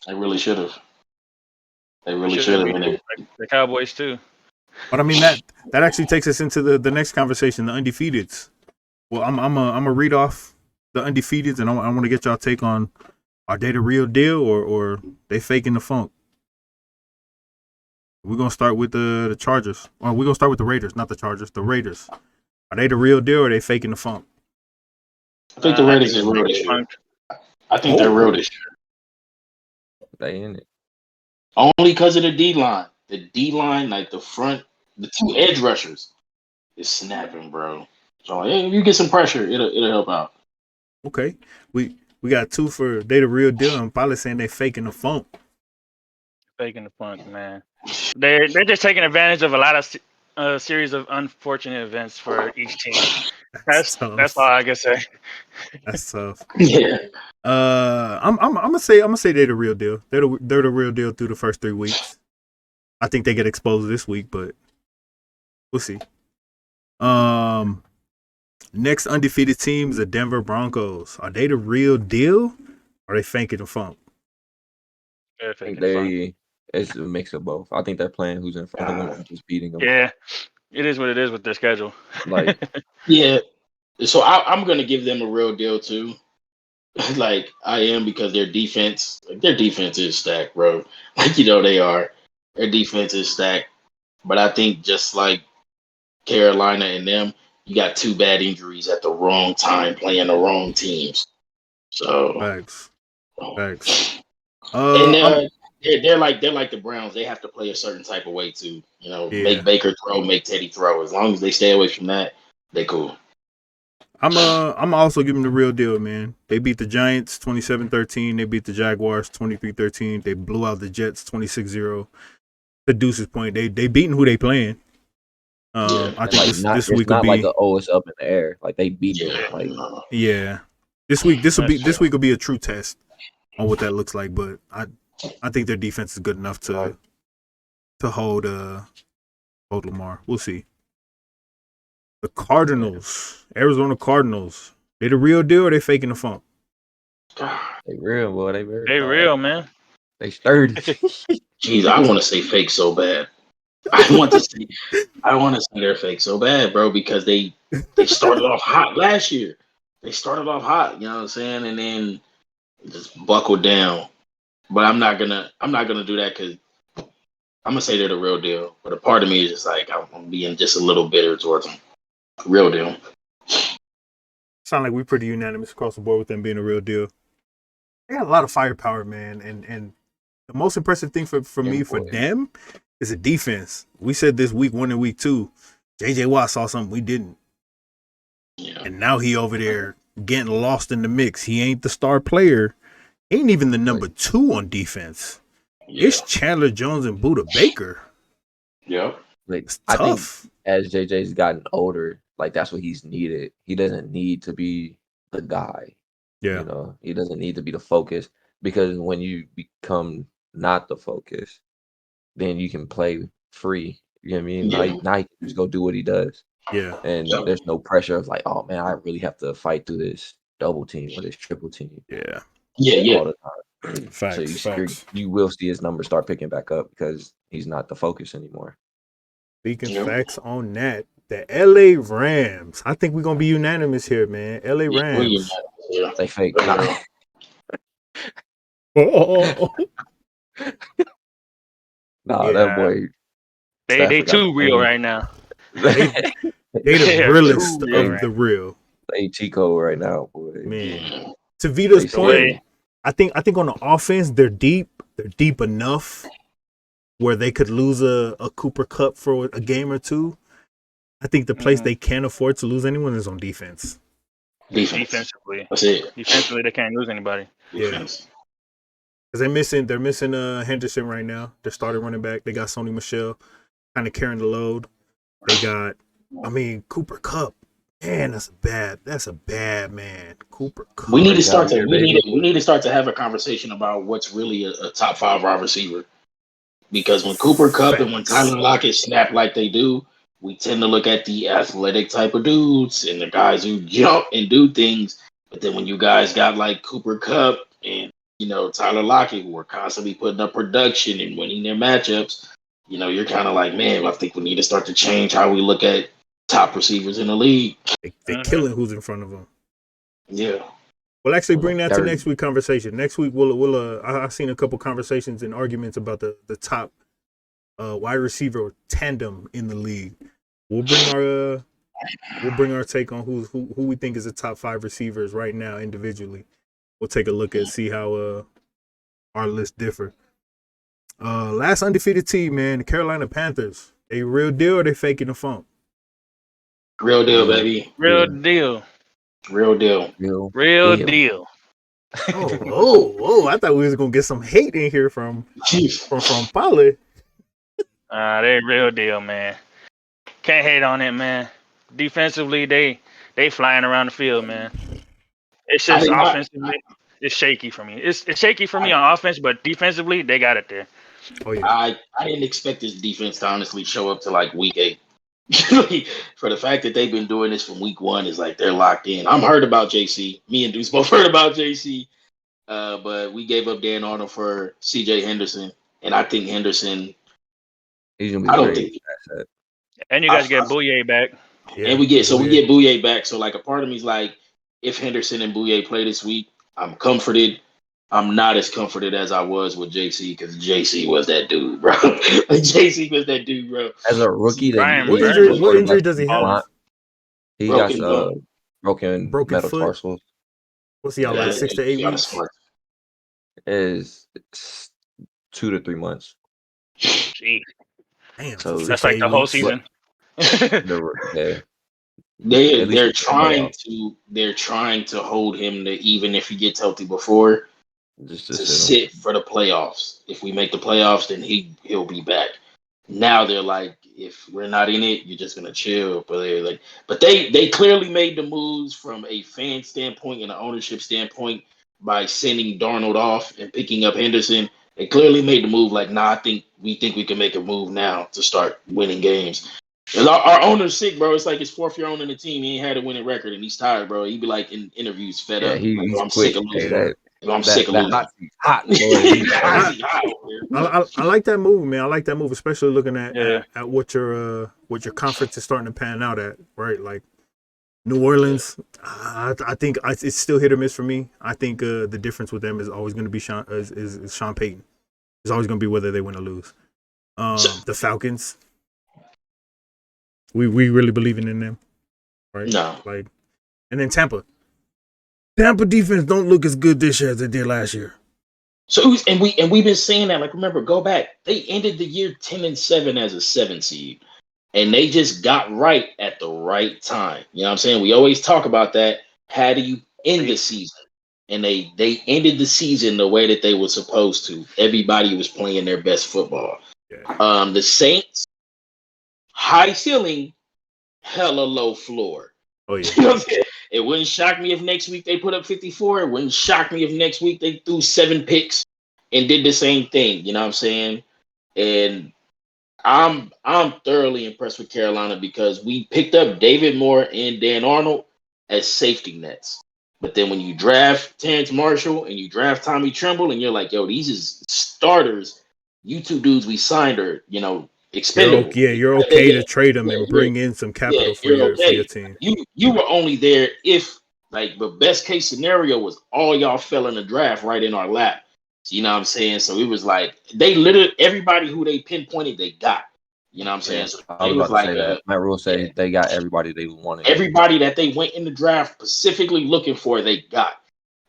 They really should have. They really should have. The Cowboys too. But I mean that actually takes us into the next conversation, the undefeateds. Well, I'm a read off the undefeateds, and I want to get y'all take on, are they the real deal or they faking the funk? We're gonna start with the Chargers, or we're gonna start with the Raiders, not the Chargers. The Raiders, are they the real deal or are they faking the funk? I think the Raiders are real this year. I think they're real this year. They in it. Only because of the D line. The D line, like the front, the 2 edge rushers, is snapping, bro. So if you get some pressure, it'll help out. Okay, we got 2 for they the real deal, and probably saying they faking the funk. Faking the funk, man. They're just taking advantage of a lot of series of unfortunate events for each team. That's all I can say. That's tough. Yeah. I'm gonna say they're the real deal. They're the real deal through the first 3 weeks. I think they get exposed this week, but we'll see. Next undefeated team is the Denver Broncos. Are they the real deal? Or are they faking the funk? It's a mix of both. I think they're playing who's in front of them and just beating them. Yeah, it is what it is with their schedule. Like, yeah. So I'm gonna give them a real deal too. Like I am, because their defense is stacked, bro. Like they are. Their defense is stacked. But I think just like Carolina and them, you got 2 bad injuries at the wrong time playing the wrong teams. So Facts. And they're like the Browns. They have to play a certain type of way to, make Baker throw, make Teddy throw. As long as they stay away from that, they cool. I'm also giving the real deal, man. They beat the Giants 27-13. They beat the Jaguars 23-13. They blew out the Jets 26-0. To Deuce's point, they beating who they playing. I think this week will be like it's up in the air. Like they beat it. Like this week will be a true test on what that looks like. But I think their defense is good enough to hold Lamar. We'll see. The Cardinals, Arizona Cardinals. They the real deal or they faking the funk? They real, boy. They real, man. They sturdy. Jeez, I want to say fake so bad. I want to say they're fake so bad, bro, because they started off hot last year. They started off hot, you know what I'm saying, and then just buckled down. But I'm not gonna do that because I'm gonna say they're the real deal. But a part of me is just like I'm being just a little bitter towards them. Real deal. Sound like we're pretty unanimous across the board with them being a real deal. They got a lot of firepower, man, and the most impressive thing for them is a defense. We said this week 1 and week 2, JJ Watt saw something we didn't. Yeah. And now he over there getting lost in the mix. He ain't the star player. Ain't even the number 2 on defense. Yeah. It's Chandler Jones and Buda Baker. Yep. Like, It's I think tough. as JJ's gotten older, like that's what he's needed. He doesn't need to be the guy. Yeah. You know, he doesn't need to be the focus, because when you become not the focus, then you can play free. You know what I mean? Yeah. Now he can just go do what he does. Yeah. And Yep. there's no pressure of like, oh man, I really have to fight through this double team or this triple team Yeah. Yeah. all the time. Facts. You will see his numbers start picking back up because he's not the focus anymore. Speaking Yep. facts on that, the LA Rams. I think we're gonna be unanimous here, man. LA Rams. Yeah. They fake. Oh. Nah, Yeah. that boy. They Stafford got too the real thing. right now. They the Yeah, realest too real, of right? the real. They Chico right now, boy. Man. Yeah. To Vito's They point, scary. I think on the offense, they're deep. They're deep enough where they could lose a Cooper Cup for a game or two. I think the place they can't afford to lose anyone is on defense. Defensively. That's it. Defensively, they can't lose anybody. Defense. Because they're missing Henderson right now. Their starting running back. They got Sony Michel kind of carrying the load. They got, Cooper Cup. Man, that's a bad man. Cooper Cup. We need to start to have a conversation about what's really a top 5 wide receiver. Because when Cooper Cup and when Tyler Lockett snap like they do, we tend to look at the athletic type of dudes and the guys who jump and do things. But then when you guys got like Cooper Cup and Tyler Lockett, who are constantly putting up production and winning their matchups, you're kind of like, man, I think we need to start to change how we look at top receivers in the league. They're killing who's in front of them. Yeah. We'll actually bring that to next week's conversation. Next week, I've seen a couple conversations and arguments about the top wide receiver tandem in the league. We'll bring our take on who we think is the top 5 receivers right now individually. We'll take a look and see how our lists differ. Last undefeated team, man, the Carolina Panthers. They real deal or they faking the funk? Real deal, baby. Real deal. Real deal. Real deal. Oh! I thought we was gonna get some hate in here from Polly. They real deal, man. Can't hate on it, man. Defensively, they flying around the field, man. It's just offensively, it's shaky for me. It's shaky for me on offense, but defensively, they got it there. Oh yeah. I didn't expect this defense to honestly show up to like week 8. For the fact that they've been doing this from week 1 is like they're locked in. I'm heard about JC. Me and Deuce both heard about JC. But we gave up Dan Arnold for CJ Henderson. And I think Henderson, he's gonna be I don't think asset. And you guys get Bouye back. Yeah, and we get Bouye back. So like a part of me is like, if Henderson and Bouye play this week, I'm comforted. I'm not as comforted as I was with JC because JC was that dude, bro. JC was that dude, bro. As a rookie, what injury does he have? He got broken metatarsals. What's he out like 6 to 8 weeks? Is 2 to 3 months. Jeez. Damn, so that's like the whole season. They're trying to hold him to, even if he gets healthy before, just to sit for the playoffs. If we make the playoffs, then he'll be back. Now they're like, if we're not in it, you're just gonna chill. But they clearly made the moves from a fan standpoint and an ownership standpoint by sending Darnold off and picking up Henderson. They clearly made the move like, nah, we think we can make a move now to start winning games. Our owner's sick, bro. It's like his 4th year owning the team. He ain't had a winning record, and he's tired, bro. He'd be like in interviews, fed up. He's I'm sick of losing. I'm sick of losing. Hot. I like that move, man. I like that move, especially looking at what your conference is starting to pan out at, right? Like New Orleans, I think it's still hit or miss for me. I think the difference with them is always going to be Sean Payton. It's always going to be whether they win or lose. The Falcons, we really believing in them, right? No. And then Tampa defense don't look as good this year as they did last year. So we've been saying that. Like, remember, go back. They ended the year 10-7 as a 7 seed. And they just got right at the right time. You know what I'm saying? We always talk about that. How do you end the season? And they ended the season the way that they were supposed to. Everybody was playing their best football. Yeah. The Saints, high ceiling, hella low floor. Oh yeah. You know what I'm saying? It wouldn't shock me if next week they put up 54. It wouldn't shock me if next week they threw 7 picks and did the same thing. You know what I'm saying? And I'm thoroughly impressed with Carolina because we picked up David Moore and Dan Arnold as safety nets. But then when you draft Terrence Marshall and you draft Tommy Tremble and you're like, yo, these is starters. You two dudes we signed are, expendable. You're okay to trade them and bring in some capital for you're your okay. team. You were only there if the best case scenario was all y'all fell in the draft right in our lap. You know what I'm saying? So it was like they literally everybody who they pinpointed they got. You know what I'm saying? So I was about to say that. Matt Rule said they got everybody they wanted. Everybody that they went in the draft specifically looking for, they got.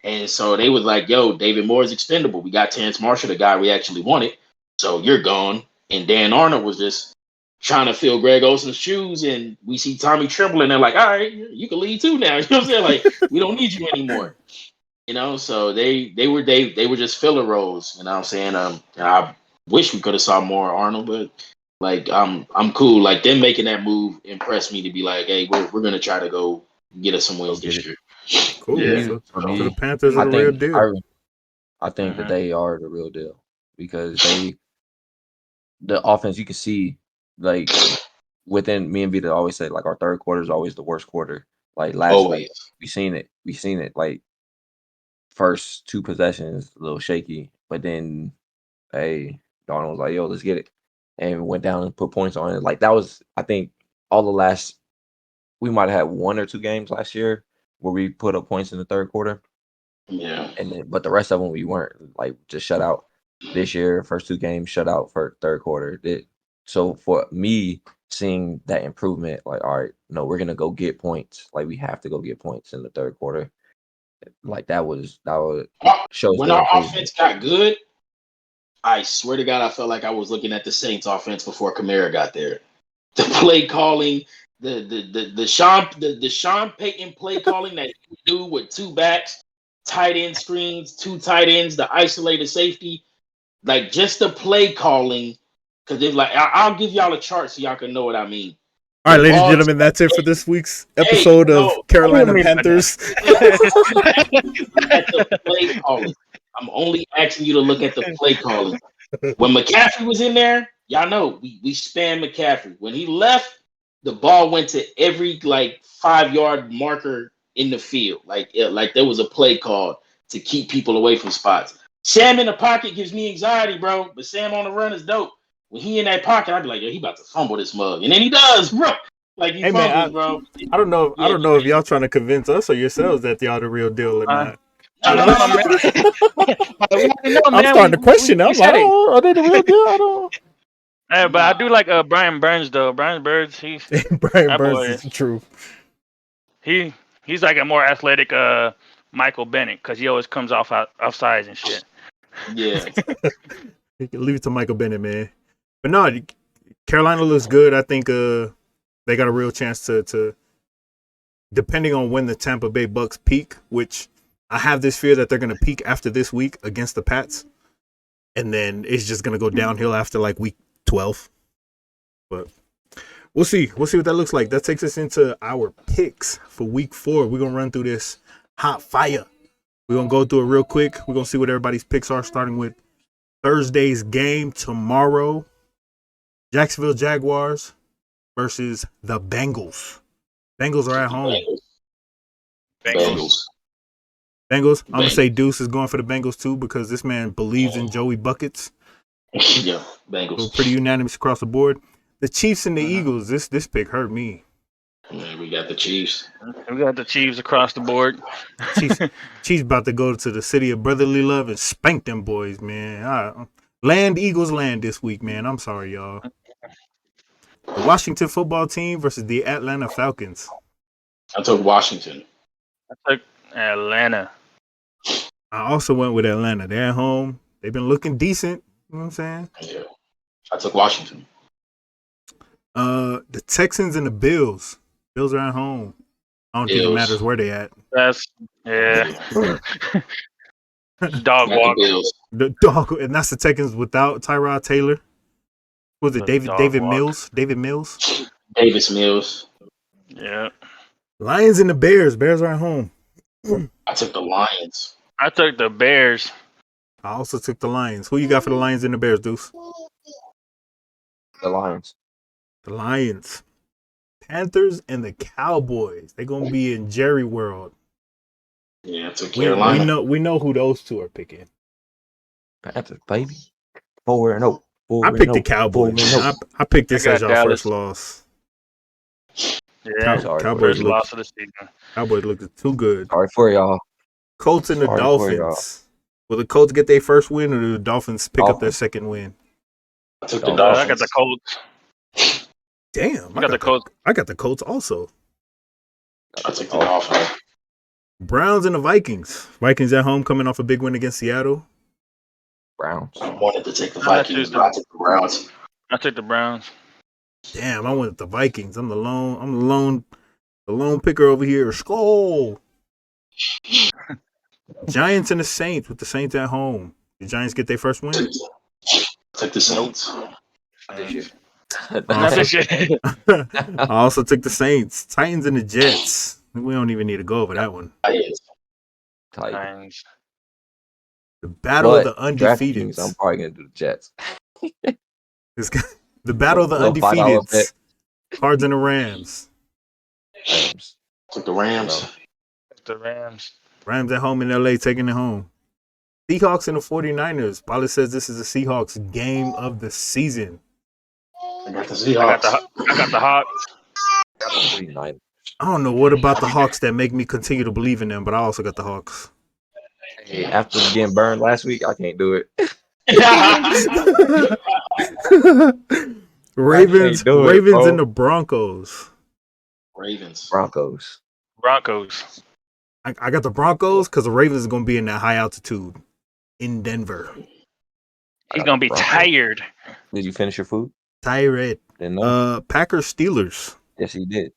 And so they was like, yo, David Moore is expendable. We got Terrence Marshall, the guy we actually wanted. So you're gone. And Dan Arnold was just trying to fill Greg Olson's shoes. And we see Tommy Tremble, and they're like, all right, you can leave too now. You know what I'm saying? Like, we don't need you anymore. So they were just filler roles. You know what I'm saying? I wish we could have saw more Arnold, but I'm cool. Like them making that move impressed me to be like, hey, we're gonna try to go get us some wins this year. Cool. Yeah. For me, the Panthers are the real deal. I think that they are the real deal because the offense you can see like within me and Vita always say like our third quarter is always the worst quarter. Like last week we seen it like first 2 possessions a little shaky, but then hey, Darnold was like, yo, let's get it. And went down and put points on it. Like that was, I think, we might have had 1 or 2 games last year where we put up points in the third quarter. Yeah. But the rest of them we weren't, like just shut out. This year, first 2 games shut out for third quarter. So for me seeing that improvement, like, all right, no, we're gonna go get points. Like we have to go get points in the third quarter. Like that shows when our offense got good. I swear to God, I felt like I was looking at the Saints offense before Kamara got there. The play calling, the Sean Payton play calling that you do with 2 backs, tight end screens, 2 tight ends, the isolated safety, like just the play calling. Because it's like I'll give y'all a chart so y'all can know what I mean. All right, ladies and gentlemen, that's it for this week's episode of Carolina Panthers. At the play calling. I'm only asking you to look at the play calling. When McCaffrey was in there, y'all know we spammed McCaffrey. When he left, the ball went to every 5-yard marker in the field. Like there was a play called to keep people away from spots. Sam in the pocket gives me anxiety, bro. But Sam on the run is dope. When he in that pocket, I'd be like, yo, he about to fumble this mug. And then he does, bro. Like he fumbles, bro. I don't know if y'all trying to convince us or yourselves that y'all the real deal or not. I'm starting to question. I'm like, are they the real deal? I don't. Yeah, but I do like Brian Burns though. Brian Burns, Brian Burns is the truth. He's like a more athletic Michael Bennett because he always comes off size and shit. Yeah. Leave it to Michael Bennett, man. But no, Carolina looks good. I think they got a real chance to depending on when the Tampa Bay Bucks peak, which I have this fear that they're going to peak after this week against the Pats. And then it's just going to go downhill after week 12. But we'll see. We'll see what that looks like. That takes us into our picks for week 4. We're going to run through this hot fire. We're going to go through it real quick. We're going to see what everybody's picks are, starting with Thursday's game tomorrow. Jacksonville Jaguars versus the Bengals. Bengals are at home. Bengals. I'm going to say Deuce is going for the Bengals too because this man believes in Joey Buckets. Yeah, Bengals. So pretty unanimous across the board. The Chiefs and the Eagles, this pick hurt me. Yeah, we got the Chiefs. We got the Chiefs across the board. Chiefs about to go to the city of brotherly love and spank them boys, man. Eagles land this week, man. I'm sorry, y'all. The Washington football team versus the Atlanta Falcons. I took Washington. I took Atlanta. I also went with Atlanta. They're at home. They've been looking decent. You know what I'm saying? Yeah. I took Washington. The Texans and the Bills. Bills are at home. I don't think it matters where they at. That's dog Got walk. the Bills. The dog, and that's the Texans without Tyrod Taylor. Was it David Mills? David Mills. Davis Mills. Yeah. Lions and the Bears. Bears are at home. I took the Lions. I took the Bears. I also took the Lions. Who you got for the Lions and the Bears, Deuce? The Lions. The Lions. Panthers and the Cowboys. They're gonna be in Jerry World. Yeah, I took Carolina. We know who those two are picking. Panthers, baby. 4-0. I picked the Cowboys. I picked this as your first loss. Yeah, Cowboys loss of the season. Cowboys looked too good. Sorry for y'all. Colts and the Dolphins. Will the Colts get their first win, or do the Dolphins pick up their second win? I took the Dolphins. I got the Colts. Damn, I got the Colts. I got the Colts also. I took the Dolphins. Browns and the Vikings. Vikings at home, coming off a big win against Seattle. Browns. I wanted to take the Vikings, but I took the Browns. I took the Browns. Damn, I went the Vikings. I'm the lone picker over here. Skull. Giants and the Saints, with the Saints at home. The Giants get their first win? Took the Saints. I also took the Saints. Titans and the Jets. We don't even need to go over that one. Titans. The battle of the undefeated. I'm probably going to do the Jets. The battle of the undefeated. Cards and the Rams. Took the Rams. The Rams. Rams at home in LA, taking it home. Seahawks and the 49ers. Pilot says this is the Seahawks game of the season. I got the Seahawks. I got the Hawks. I got the 49ers. I don't know what about the Hawks that make me continue to believe in them, but I also got the Hawks. Hey, after getting burned last week, I can't do it. Ravens and the Broncos. Broncos. I got the Broncos because the Ravens are going to be in that high altitude in Denver. He's going to be tired. Did you finish your food? Tired. Packers Steelers. Yes, he did.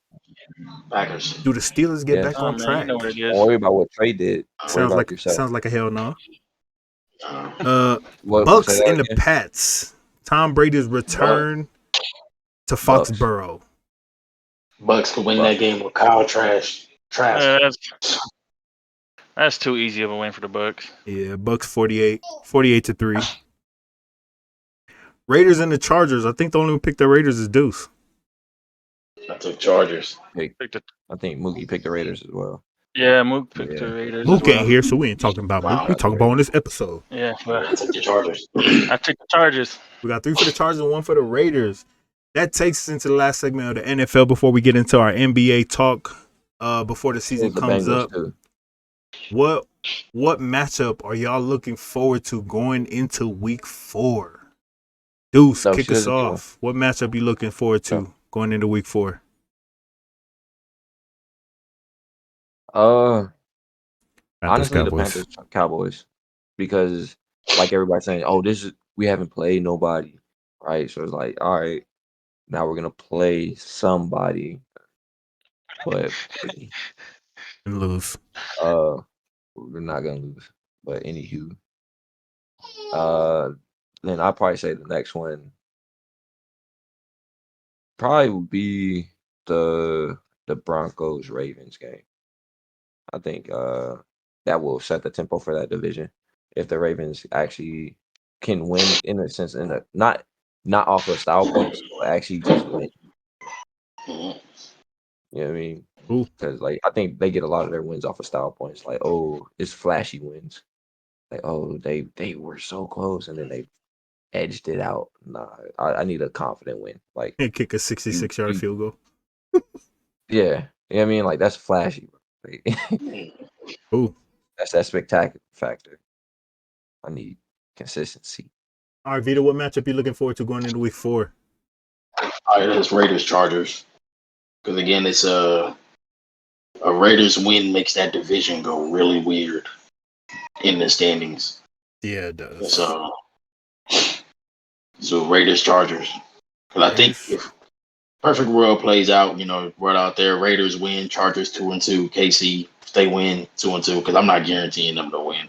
Packers. Do the Steelers get back on track? Don't worry about what Trey did. Sounds like a hell no. Bucks and the Pats. Tom Brady's return to Foxborough. Bucks can win that game with Kyle Trask. That's too easy of a win for the Bucks. Yeah, Bucks 48-3. Raiders and the Chargers. I think the only one who picked the Raiders is Deuce. I took Chargers. I think Mookie picked the Raiders as well. Yeah, Mook picked the Raiders. Mook ain't here, so we ain't talking about Mook. We talking about on this episode. Yeah, I took the Chargers. I took the Chargers. We got 3 for the Chargers and 1 for the Raiders. That takes us into the last segment of the NFL before we get into our NBA talk. Before the season comes up. Too. What matchup are y'all looking forward to going into week 4? Deuce, kick us off. What matchup you looking forward to going into week 4? Honestly, the Panthers Cowboys. Because like everybody's saying, we haven't played nobody. Right? So it's like, all right, now we're gonna play somebody. But and lose. We're not gonna lose. But anywho. Then I'll probably say the next one probably would be the Broncos Ravens game. I think that will set the tempo for that division. If the Ravens actually can win in a sense, not off of style points, but actually just win. You know what I mean? Because I think they get a lot of their wins off of style points. Like, it's flashy wins. Like, they were so close and then they edged it out. Nah, I need a confident win. Like, and kick a 66-yard field goal. Yeah, you know what I mean? Like, that's flashy. That's that spectacular factor. I need consistency. All right, Vito, what matchup you looking forward to going into week 4? All right, it's Raiders Chargers. Because again, it's a Raiders win makes that division go really weird in the standings. Yeah, it does. So Raiders Chargers. Because I think perfect world plays out. Right out there. Raiders win. Chargers 2-2. KC, if they win 2-2, because I'm not guaranteeing them to win.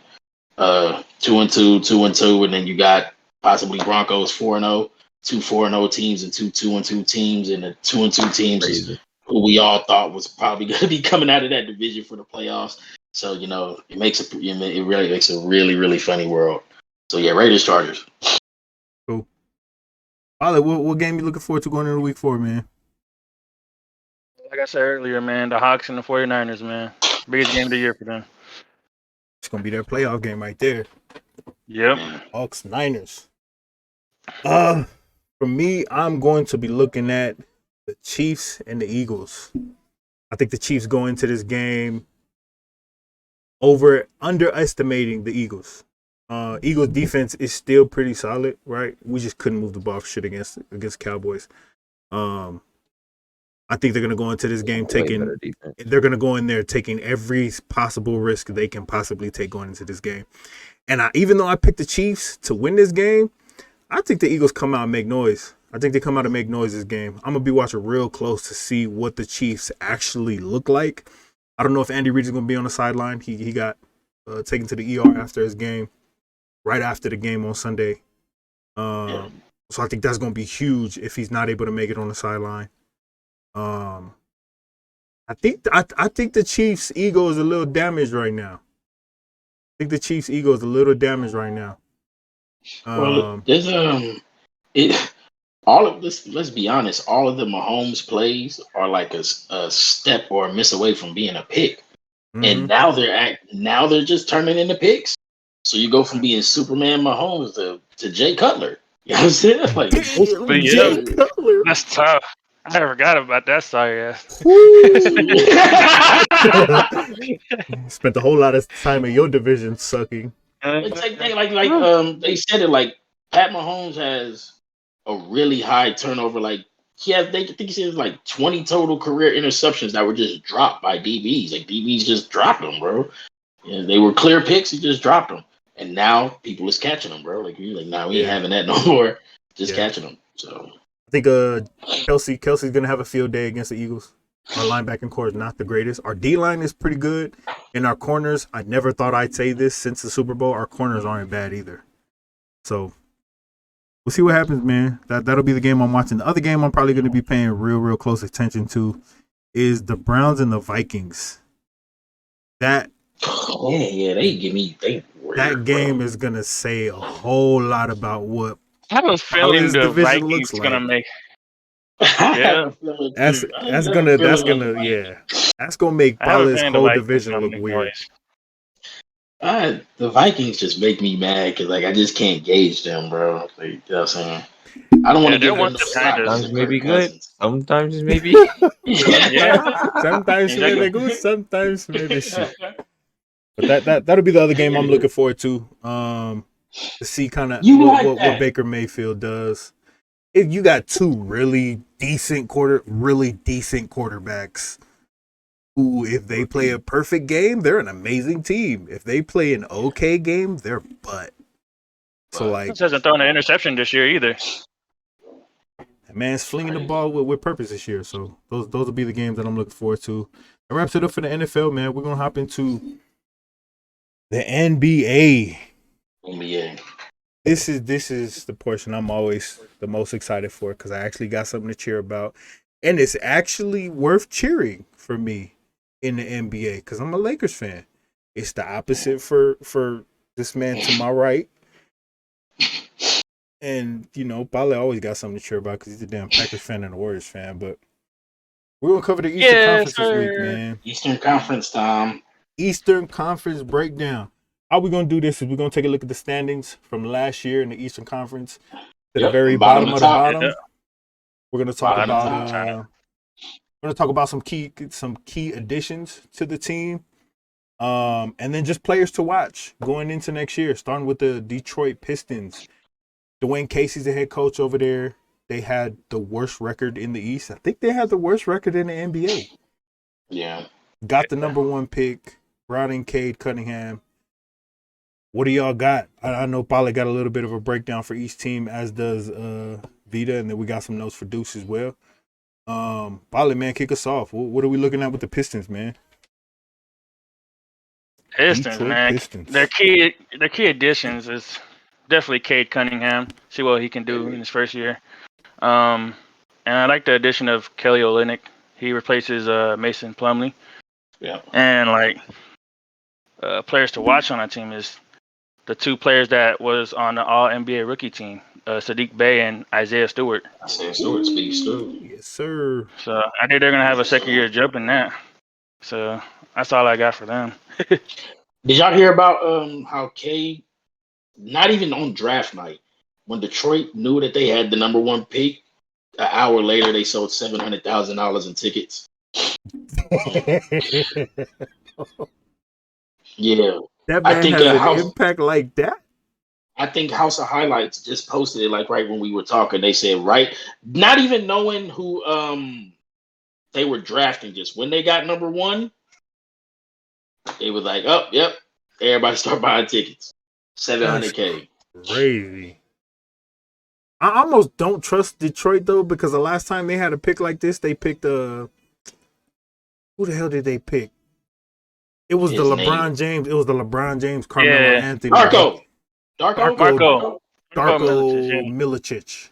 2-2, 2-2, and then you got possibly Broncos 4-0, two 4-0 teams and two 2-2 teams, and the 2-2 teams is who we all thought was probably going to be coming out of that division for the playoffs. So it really makes a really, really funny world. So yeah, Raiders Chargers. Cool. Ollie, what game you looking forward to going into week 4, man? Like I said earlier, man, the Hawks and the 49ers, man. Biggest game of the year for them. It's going to be their playoff game right there. Yep. Hawks, Niners. For me, I'm going to be looking at the Chiefs and the Eagles. I think the Chiefs go into this game underestimating the Eagles. Eagles defense is still pretty solid, right? We just couldn't move the ball for shit against Cowboys. I think they're going to go into this game they're going to go in there taking every possible risk they can possibly take going into this game. And even though I picked the Chiefs to win this game, I think the Eagles come out and make noise. I think they come out and make noise this game. I'm going to be watching real close to see what the Chiefs actually look like. I don't know if Andy Reid is going to be on the sideline. He got taken to the ER after his game, right after the game on Sunday. So I think that's going to be huge if he's not able to make it on the sideline. I think the Chiefs' ego is a little damaged right now. Well, there's all of this. Let's be honest. All of the Mahomes plays are like a step or a miss away from being a pick, and now they're just turning into picks. So you go from being Superman Mahomes to Jay Cutler. You know what I'm saying? Like, Jay Cutler. That's tough. I forgot about that. Sorry, Spent a whole lot of time in your division sucking. It's like they said it, like Pat Mahomes has a really high turnover. Like I think he said like 20 total career interceptions that were just dropped by DBs. Like DBs just dropped them, bro. And they were clear picks. He just dropped them, and now people is catching them, bro. Like we ain't having that no more. Just catching them. So I think Kelsey's gonna have a field day against the Eagles. Our linebacking core is not the greatest. Our D-line is pretty good. In our corners, I never thought I'd say this since the Super Bowl. Our corners aren't bad either. So we'll see what happens, man. That'll be the game I'm watching. The other game I'm probably gonna be paying real close attention to is the Browns and the Vikings. That game is gonna say a whole lot about what I have a feeling the Vikings gonna make. Yeah, that's gonna make Paula's whole division look weird. The Vikings just make me mad because I just can't gauge them, bro. Like, you know what I'm saying? I don't want to give them the sometimes maybe good, sometimes maybe sometimes maybe good, sometimes maybe shit. But that'll be the other game I'm looking forward to. To see kind of what Baker Mayfield does. If you got two really decent quarterbacks who, if they play a perfect game, they're an amazing team. If they play an okay game, they're butt. So he hasn't thrown an interception this year either. That man's flinging the ball with purpose this year. So those will be the games that I'm looking forward to. That wraps it up for the NFL, man. We're gonna hop into the NBA. This is the portion I'm always the most excited for because I actually got something to cheer about, and it's actually worth cheering for me in the NBA because I'm a Lakers fan. It's the opposite for this man to my right, and Bale always got something to cheer about because he's a damn Packers fan and a Warriors fan. But we're gonna cover the Eastern Conference this week, man. Eastern Conference time. Eastern Conference breakdown. How we going to do this is we're going to take a look at the standings from last year in the Eastern Conference to the very bottom of the bottom. Yeah. We're going to talk about some key additions to the team. And then just players to watch going into next year, starting with the Detroit Pistons. Dwayne Casey's the head coach over there. They had the worst record in the East. I think they had the worst record in the NBA. Yeah. Got the number 1 pick, brought in Cade Cunningham. What do y'all got? I know Paulie got a little bit of a breakdown for each team, as does Vita, and then we got some notes for Deuce as well. Bali, man, kick us off. What are we looking at with the Pistons, man? Pistons, Detroit man. Pistons. Their key additions is definitely Cade Cunningham. See what he can do in his first year. And I like the addition of Kelly Olynyk. He replaces Mason Plumlee. Yeah. And players to watch on that team is the two players that was on the All NBA rookie team, Sadiq Bey and Isaiah Stewart. Isaiah Stewart, Speedy Stewart. Yes, sir. So I think they're gonna have a second year jump in that. So that's all I got for them. Did y'all hear about how Cade, not even on draft night, when Detroit knew that they had the number 1 pick, an hour later they sold $700,000 in tickets. Yeah, that man has an impact like that. I think House of Highlights just posted it like right when we were talking. They said not even knowing who they were drafting, just when they got number 1, it was like, oh, yep, everybody start buying tickets. $700K. Crazy. I almost don't trust Detroit though, because the last time they had a pick like this, they picked who the hell did they pick? It was the LeBron James. It was the LeBron James, Carmelo Anthony. Darko Milicic.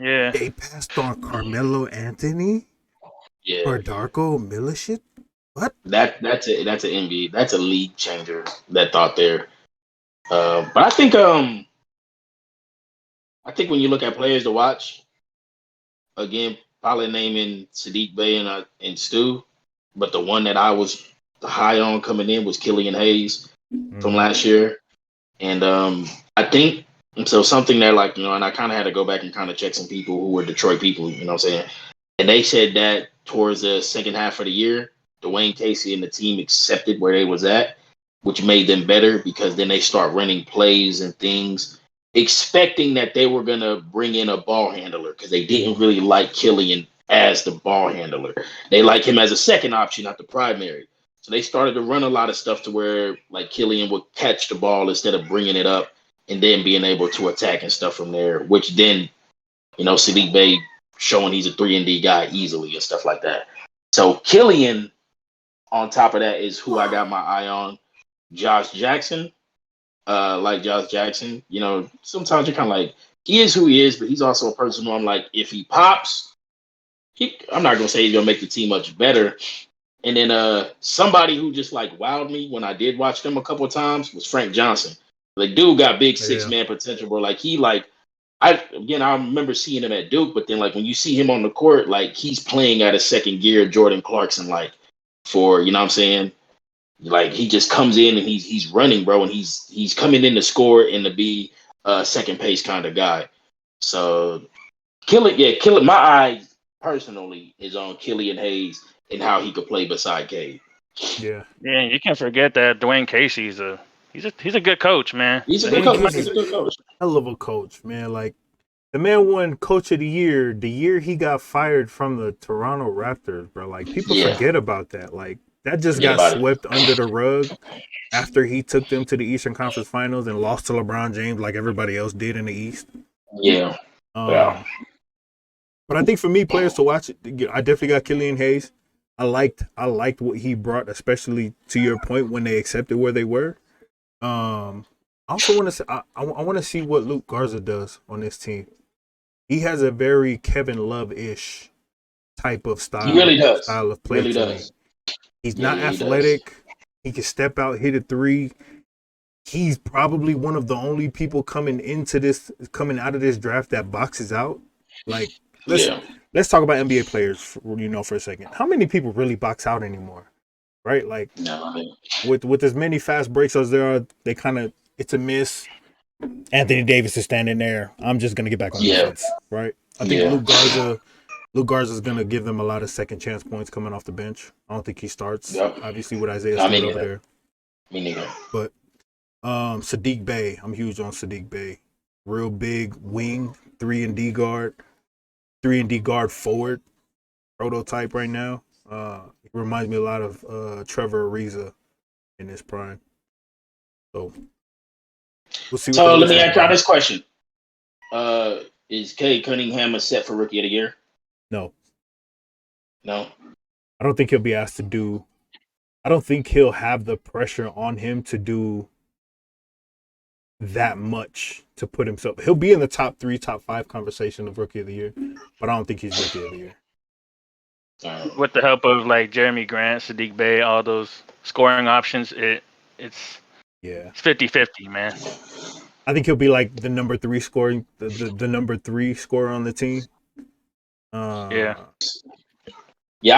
Yeah. They passed on Carmelo Anthony. Yeah. Or Darko Milicic. What? That's an NBA. That's a league changer. That thought there. But I think when you look at players to watch, again, probably naming Sadiq Bey and Stu, but the one that I was high on coming in was Killian Hayes from last year. And I think so something that and I kind of had to go back and kind of check some people who were Detroit people, you know what I'm saying? And they said that towards the second half of the year, Dwayne Casey and the team accepted where they was at, which made them better because then they start running plays and things, expecting that they were going to bring in a ball handler because they didn't really like Killian as the ball handler. They like him as a second option, not the primary. So they started to run a lot of stuff to where Killian would catch the ball instead of bringing it up and then being able to attack and stuff from there, which then, Sadiq Bey showing he's a 3-and-D guy easily and stuff like that. So Killian, on top of that, is who I got my eye on. Josh Jackson. Josh Jackson, sometimes you're kind of he is who he is, but he's also a person who I'm if he pops, I'm not going to say he's going to make the team much better. And then somebody who just wowed me when I did watch them a couple of times was Frank Johnson. Dude got big 6-man potential, bro. I remember seeing him at Duke, but then when you see him on the court, he's playing at a second gear Jordan Clarkson, for, you know what I'm saying? He just comes in and he's running, bro, and he's coming in to score and to be a second pace kind of guy. So Killian, my eye personally is on Killian Hayes and how he could play beside Cade. Yeah. Yeah, you can't forget that Dwayne Casey's he's a good coach, man. He's a good coach. He's a good coach. Hell of a coach, man. The man won Coach of the year he got fired from the Toronto Raptors, bro. People forget about that. That just got swept under the rug after he took them to the Eastern Conference Finals and lost to LeBron James like everybody else did in the East. Yeah. But I think for me, players to watch, I definitely got Killian Hayes. I liked what he brought, especially to your point when they accepted where they were. I also want to say I want to see what Luke Garza does on this team. He has a very Kevin Love-ish type of style. He really does. Style of play. Really does. He's not athletic. He can step out, hit a three. He's probably one of the only people coming out of this draft that boxes out. Let's talk about NBA players, for a second. How many people really box out anymore? Right? With as many fast breaks as there are, it's a miss. Anthony Davis is standing there. I'm just gonna get back on defense, right? I think Luke Garza is gonna give them a lot of second chance points coming off the bench. I don't think he starts. Yep. Obviously, with Isaiah Stewart over there. Me neither. But Sadiq Bey, I'm huge on Sadiq Bey. Real big wing, 3-and-D guard forward prototype right now. It reminds me a lot of Trevor Ariza in his prime. So we'll see. So let me ask y'all this question: is Cade Cunningham a set for Rookie of the Year? No. No. I don't think he'll be asked to do. I don't think he'll have the pressure on him to do that much to put himself. He'll be in the top 3, top 5 conversation of Rookie of the Year, but I don't think he's Rookie of the Year. With the help of like Jeremy Grant, Sadiq Bey, all those scoring options, it's 50-50, man. I think he'll be like the number 3 scoring, the number 3 scorer on the team. Yeah,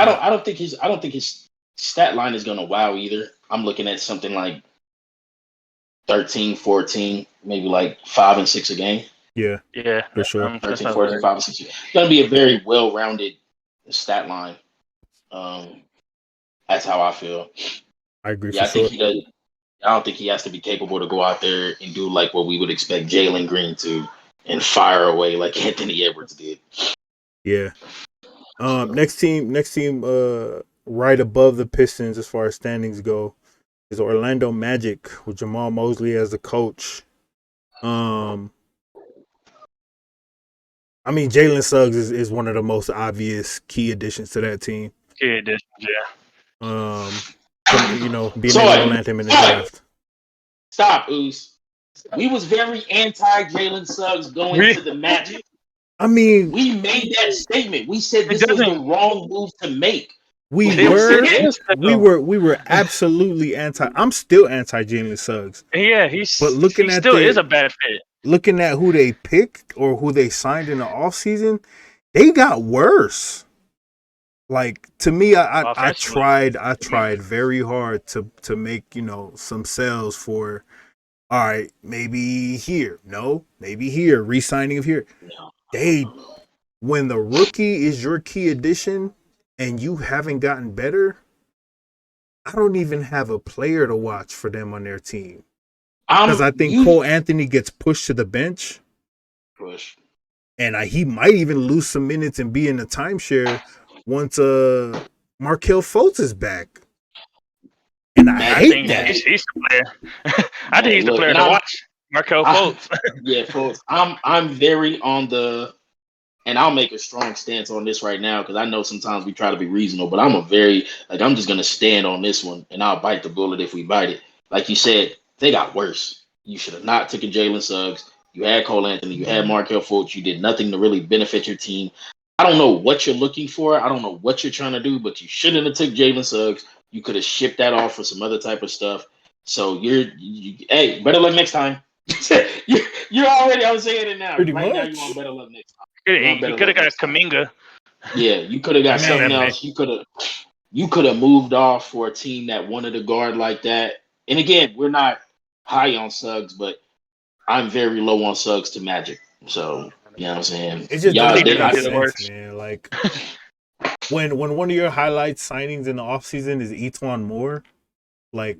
I don't think his stat line is gonna wow either. I'm looking at something like 13, 14, maybe like 5 and 6 a game. Yeah, for sure. 13, 14, 5 and 6. It's gonna be a very well-rounded stat line. That's how I feel. I agree. Yeah, I think he does. I don't think he has to be capable to go out there and do like what we would expect Jalen Green to and fire away like Anthony Edwards did. Yeah. Next team, right above the Pistons as far as standings go, is Orlando Magic with Jamal Mosley as the coach. I mean, Jalen Suggs is one of the most obvious key additions to that team. Key additions, yeah. Being able to land him in the draft. Stop, Oos. We was very anti Jalen Suggs going to the Magic. I mean, we made that statement. We said this was the wrong move to make. We were absolutely anti. I'm still anti Jalen Suggs. Yeah, he still is a bad fit. Looking at who they picked or who they signed in the offseason, they got worse. Like, to me, I tried very hard to make, some sales for, all right, maybe here. No, maybe here. Re-signing of here. When the rookie is your key addition and you haven't gotten better, I don't even have a player to watch for them on their team. Because I think Cole Anthony gets pushed to the bench. And he might even lose some minutes and be in a timeshare once Markelle Fultz is back. And I hate that. He's the player. I think he's the player to watch. Markelle Fultz. Yeah, Fultz. I'm very on the, and I'll make a strong stance on this right now because I know sometimes we try to be reasonable, but I'm I'm just gonna stand on this one and I'll bite the bullet if we bite it. Like you said, they got worse. You should have not taken Jalen Suggs. You had Cole Anthony. You had Markelle Fultz. You did nothing to really benefit your team. I don't know what you're looking for. I don't know what you're trying to do, but you shouldn't have took Jalen Suggs. You could have shipped that off for some other type of stuff. So hey, better luck next time. you're already, I'm saying it now. Pretty right much. Now you want better luck next time. You could have got Kuminga. Yeah, you could have got something else. You could have moved off for a team that wanted a guard like that. And again, we're not high on Suggs, but I'm very low on Suggs to Magic. So, you know what I'm saying? It just doesn't make sense, man. Like, when one of your highlight signings in the offseason is Etuan Moore, like,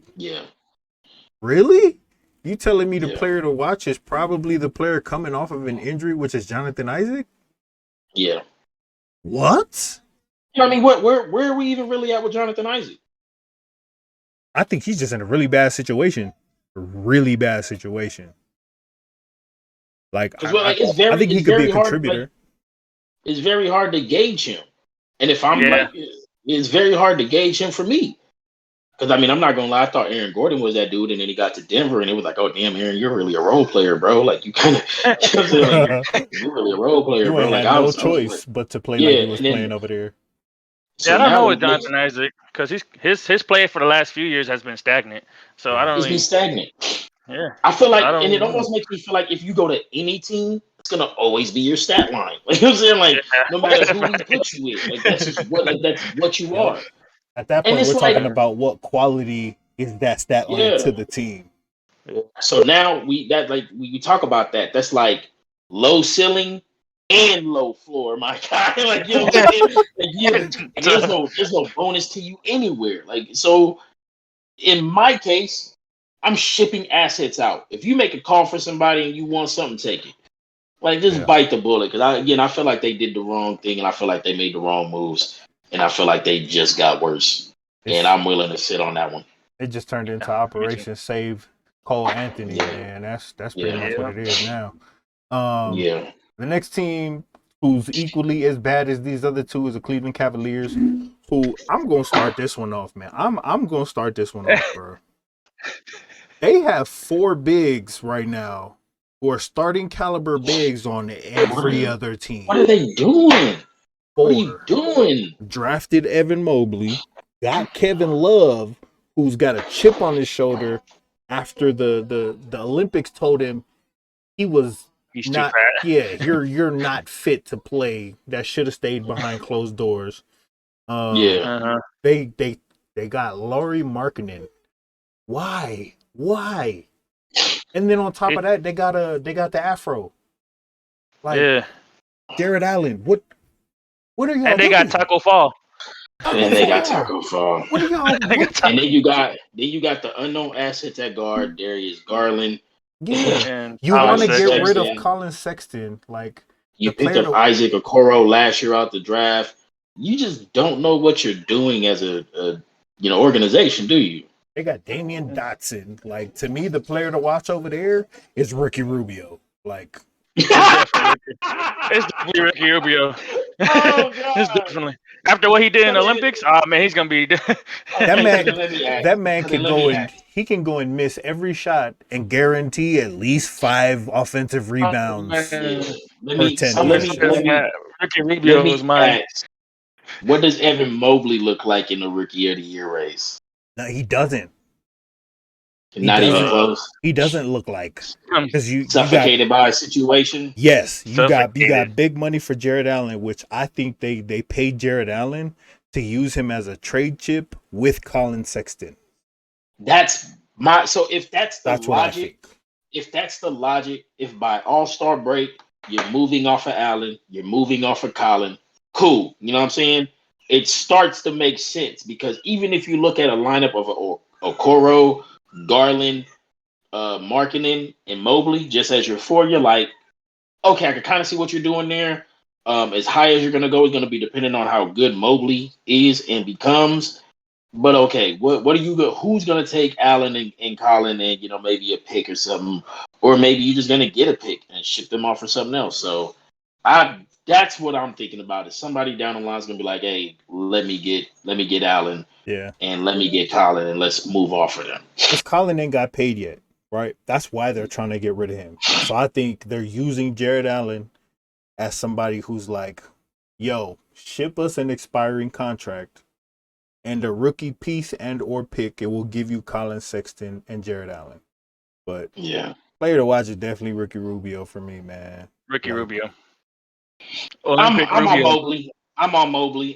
really? You telling me the player to watch is probably the player coming off of an injury, which is Jonathan Isaac? Yeah. What? I mean, where are we even really at with Jonathan Isaac? I think he's just in a really bad situation. Like, I think he could be a contributor. It's very hard to gauge him. And if I'm it's very hard to gauge him for me. Because, I mean, I'm not going to lie. I thought Aaron Gordon was that dude. And then he got to Denver and it was like, oh, damn, Aaron, you're really a role player, bro. Like, you kind of, you're really a role player, you bro. Like, no choice but to play like he was playing over there. So I don't know with Jonathan Isaac because his play for the last few years has been stagnant. So I don't. It's been stagnant. Yeah, I feel like, and it almost makes me feel like if you go to any team, it's gonna always be your stat line. Like, you know what I'm saying? Like, no matter who he puts you with, like that's just that's what you are. At that point, we're talking about what quality is that stat line to the team. So now we talk about that. That's like low ceiling and low floor, my guy. Like, you know what I'm saying? Like, there's no bonus to you anywhere. Like, so in my case, I'm shipping assets out. If you make a call for somebody and you want something, take it. Like, just bite the bullet. Because I feel like they did the wrong thing and I feel like they made the wrong moves. And I feel like they just got worse. And I'm willing to sit on that one. It just turned into Operation Save Cole Anthony, man. That's pretty much what it is now. The next team, who's equally as bad as these other two is the Cleveland Cavaliers. Who I'm gonna start this one off, man. I'm gonna start this one off, bro. They have 4 bigs right now who are starting caliber bigs on every other team. What are they doing? 4. What are you doing? Drafted Evan Mobley, got Kevin Love, who's got a chip on his shoulder after the Olympics told him he was He's not. too fat. Yeah, you're not fit to play. That should have stayed behind closed doors. Yeah. They got Laurie Markkinen. Why? And then on top of that, they got the Afro. Like, Jared Allen. What are y'all? And they got Taco Fall. And they got Taco Fall. What are y'all? And then you got the unknown assets at guard, Darius Garland. Yeah, And you want to Sexton. get rid of Colin Sexton, like you picked up Isaac Okoro last year out the draft. You just don't know what you're doing as a organization, do you? They got Damian Dotson. Like, to me, the player to watch over there is Ricky Rubio. Like, it's definitely Ricky Rubio. Oh, God. It's definitely after what he did in the Olympics. Oh man, he's gonna be that man can go and he can go and miss every shot and guarantee at least 5 offensive rebounds per 10. Ricky Rubio was mine. What does Evan Mobley look like in the Rookie of the Year race? No, he doesn't. Not even close. He doesn't look like, because you suffocated by a situation. Yes, you got big money for Jared Allen, which I think they paid Jared Allen to use him as a trade chip with Colin Sexton. So if that's the logic, if by All-Star break you're moving off of Allen, you're moving off of Colin, cool. You know what I'm saying? It starts to make sense, because even if you look at a lineup of Okoro, Garland, Markkinen, and Mobley just as your 4, you're like, okay, I can kind of see what you're doing there. As high as you're going to go is going to be dependent on how good Mobley is and becomes. But okay, what do you go? Who's going to take Allen and Colin and maybe a pick or something, or maybe you're just going to get a pick and ship them off for something else. So that's what I'm thinking about. Is somebody down the line is going to be like, hey, let me get Allen, and let me get Colin, and let's move off of them. Because Colin ain't got paid yet, right? That's why they're trying to get rid of him. So I think they're using Jared Allen as somebody who's like, yo, ship us an expiring contract and a rookie piece and or pick. It will give you Colin Sexton and Jared Allen. But player to watch is definitely Ricky Rubio for me, man. Rubio. I'm on Mobley.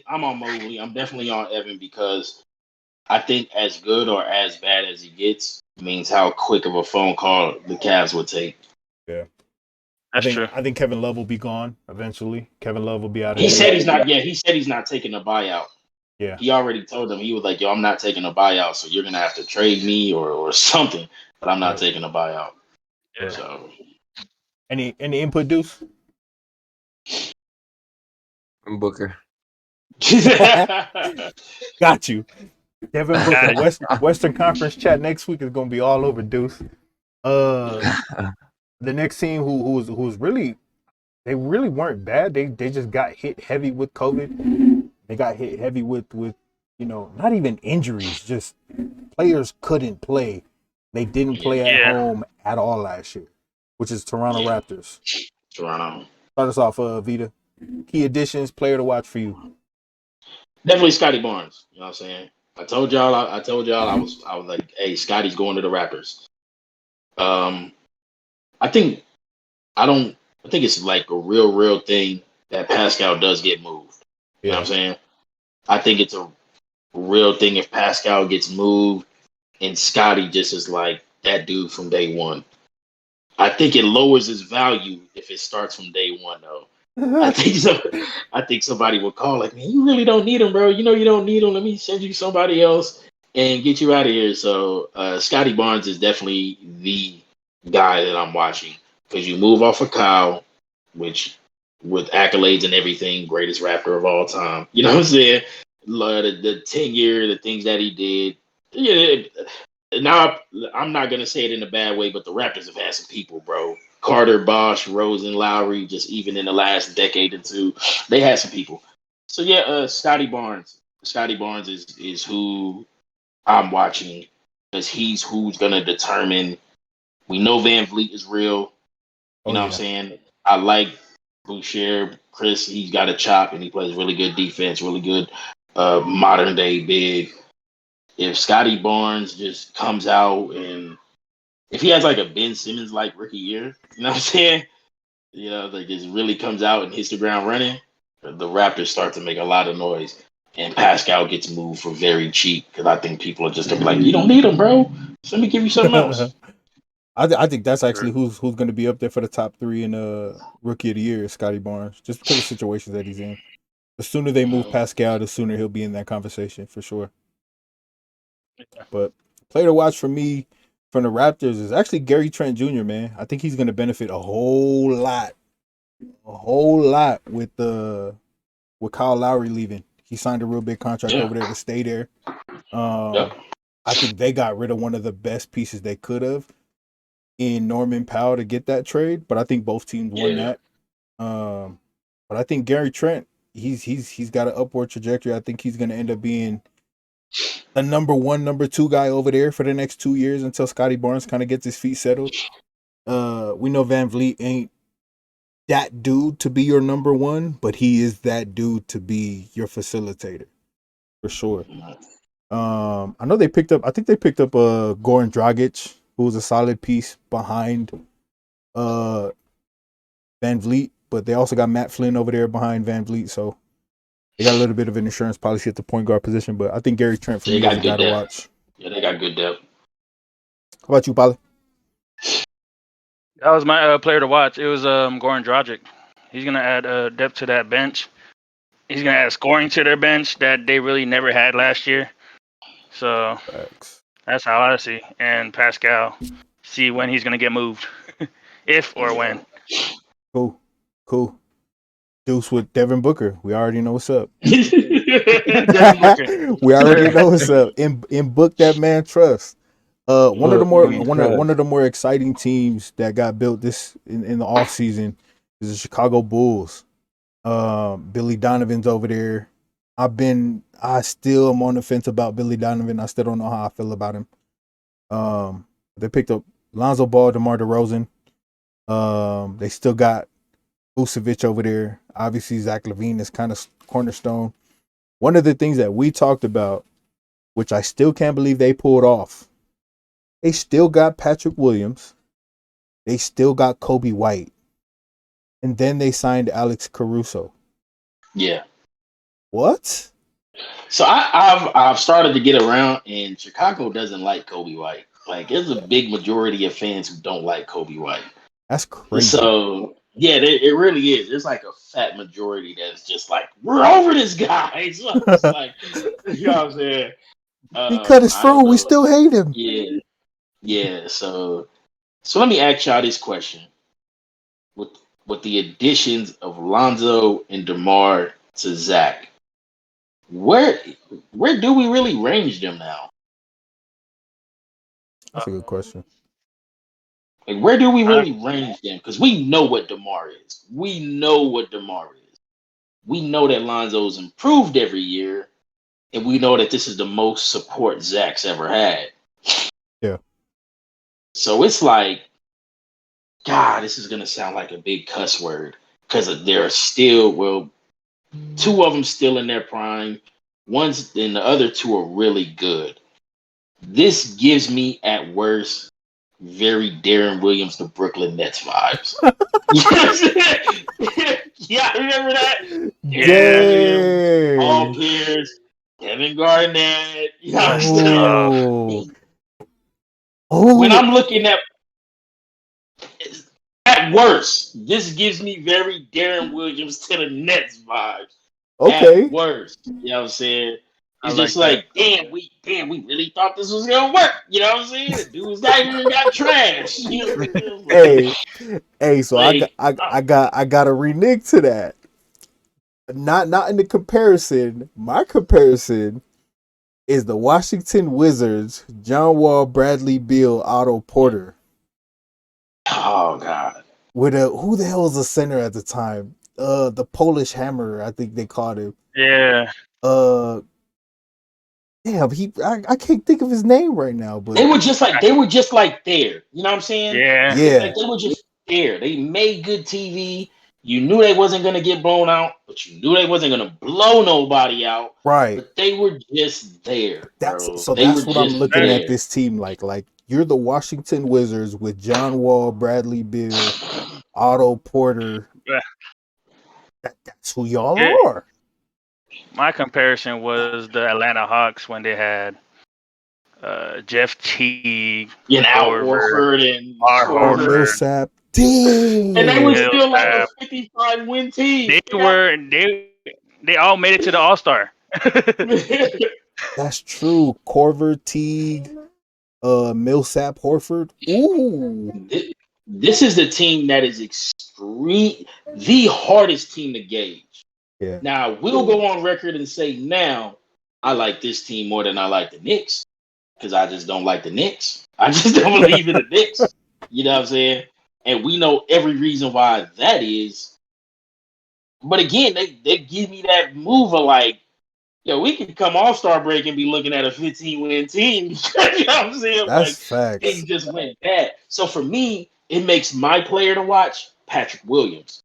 I'm definitely on Evan, because I think as good or as bad as he gets means how quick of a phone call the Cavs would take. Yeah. That's true. I think Kevin Love will be gone eventually. Kevin Love will be out of He said he's not. Yeah, he said he's not taking a buyout. Yeah. He already told them. He was like, yo, I'm not taking a buyout, so you're going to have to trade me or something, but I'm not taking a buyout. Yeah. So, Any input, Deuce? Booker. Got you. Devin Booker. Western Conference chat next week is going to be all over Deuce. The next team who's really, they really weren't bad. They just got hit heavy with COVID. They got hit heavy with not even injuries, just players couldn't play. They didn't play at home at all last year, which is Toronto Raptors. Toronto. Start us off, Vita. Key additions, player to watch for you. Definitely Scotty Barnes. You know what I'm saying? I told y'all I was like, hey, Scotty's going to the Raptors. I think it's like a real thing that Pascal does get moved. You know what I'm saying? I think it's a real thing if Pascal gets moved and Scotty just is like that dude from day one. I think it lowers his value if it starts from day one, though. I think somebody will call like, man, you really don't need him, bro. You know you don't need him. Let me send you somebody else and get you out of here. So Scotty Barnes is definitely the guy that I'm watching, because you move off of Kyle, which with accolades and everything, greatest rapper of all time. You know what I'm saying? The 10-year, the things that he did. Yeah. Now I'm not gonna say it in a bad way, but the Raptors have had some people, bro. Carter, Bosch, Rosen, Lowry, just even in the last decade or two, they had some people. So yeah, Scotty Barnes. Scotty Barnes is who I'm watching because he's who's gonna determine. We know Van Vliet is real. You Oh know what I'm yeah. saying? I like Boucher, Chris. He's got a chop and he plays really good defense, really good modern day big. If Scotty Barnes just comes out and if he has like a Ben Simmons like rookie year, you know what I'm saying? You know, like just really comes out and hits the ground running, the Raptors start to make a lot of noise. And Pascal gets moved for very cheap because I think people are just gonna be like, you don't need him, bro. So let me give you something else. I think that's actually Sure. who's going to be up there for the top 3 in rookie of the year, Scotty Barnes, just because of the situations that he's in. The sooner they move Pascal, the sooner he'll be in that conversation for sure. But player to watch for me from the Raptors is actually Gary Trent Jr., man. I think he's going to benefit a whole lot with Kyle Lowry leaving. He signed a real big contract over there to stay there. I think they got rid of one of the best pieces they could have in Norman Powell to get that trade, but I think both teams won that. But I think Gary Trent, he's got an upward trajectory. I think he's going to end up being the number 1, number 2 guy over there for the next 2 years until Scotty Barnes kind of gets his feet settled. We know Van Vliet ain't that dude to be your number 1, but he is that dude to be your facilitator for sure. I know they picked up. I think they picked up Goran Dragic, who was a solid piece behind Van Vliet, but they also got Matt Flynn over there behind Van Vliet, so they got a little bit of an insurance policy at the point guard position. But I think Gary Trent for me is a guy to watch. Yeah, they got good depth. How about you, Polly? That was my player to watch. It was Goran Dragic. He's gonna add depth to that bench. He's gonna add scoring to their bench that they really never had last year. So that's how I see. And Pascal, see when he's gonna get moved, if or when. Cool. Deuce with Devin Booker. We already know what's up. Devin Booker. We already know what's up. In book that man trust. One of the more exciting teams that got built this in the offseason is the Chicago Bulls. Billy Donovan's over there. I still am on the fence about Billy Donovan. I still don't know how I feel about him. They picked up Lonzo Ball, DeMar DeRozan. They still got Vucevic over there. Obviously, Zach LaVine is kind of cornerstone. One of the things that we talked about, which I still can't believe they pulled off, they still got Patrick Williams. They still got Kobe White. And then they signed Alex Caruso. Yeah. What? So I've started to get around, and Chicago doesn't like Kobe White. Like, there's a big majority of fans who don't like Kobe White. That's crazy. So yeah, it really is. It's like a fat majority that's just like, we're over this guy. So it's like, you know what I'm saying? He cut his throat. We still hate him. Yeah. So let me ask y'all this question: with the additions of Lonzo and DeMar to Zach, where do we really range them now? That's a good question. Like, where do we really range them? Because we know what DeMar is. We know that Lonzo's improved every year, and we know that this is the most support Zach's ever had. Yeah. So it's like, God, this is gonna sound like a big cuss word because there are still, two of them still in their prime. One's and the other two are really good. This gives me, at worst, very Darren Williams, the Brooklyn Nets vibes. Yeah, remember that? Yeah. All players, Kevin Garnett. You know, when I'm looking at worst, this gives me very Darren Williams to the Nets vibes. Okay. At worst, you know what I'm saying? It's just like, damn, we really thought this was gonna work. You know what I'm saying? The dude's not even got trash. You know? Hey. So like, I got a renege to that. Not in the comparison. My comparison is the Washington Wizards, John Wall, Bradley Beal, Otto Porter. Oh God. with who the hell was the center at the time? The Polish Hammer, I think they called him. Yeah. Damn, I can't think of his name right now, but they were just like there. You know what I'm saying? Yeah. yeah, They were just there. They made good TV. You knew they wasn't gonna get blown out, but you knew they wasn't gonna blow nobody out. right. But they were just there, That's bro. so. They were That's what I'm just looking at there. this team like. Like you're the Washington Wizards with John Wall, Bradley Beal, Otto Porter. That's who y'all Yeah. are. My comparison was the Atlanta Hawks when they had Jeff Teague, And Al Korver, Horford and R. Oh, Horford, Millsap. and they were Damn. still like a Millsap. 55 win team. They all made it to the All-Star. That's true. Corver, Teague, Millsap, Horford. Ooh. This is the team that is the hardest team to gauge. Yeah. Now, we'll go on record and say now, I like this team more than I like the Knicks because I just don't like the Knicks. I just don't believe in the Knicks. You know what I'm saying? And we know every reason why that is. But again, they give me that move of like, yo, we can come All-Star break and be looking at a 15-win team. You know what I'm saying? That's Like, facts. things just went bad. So for me, it makes my player to watch Patrick Williams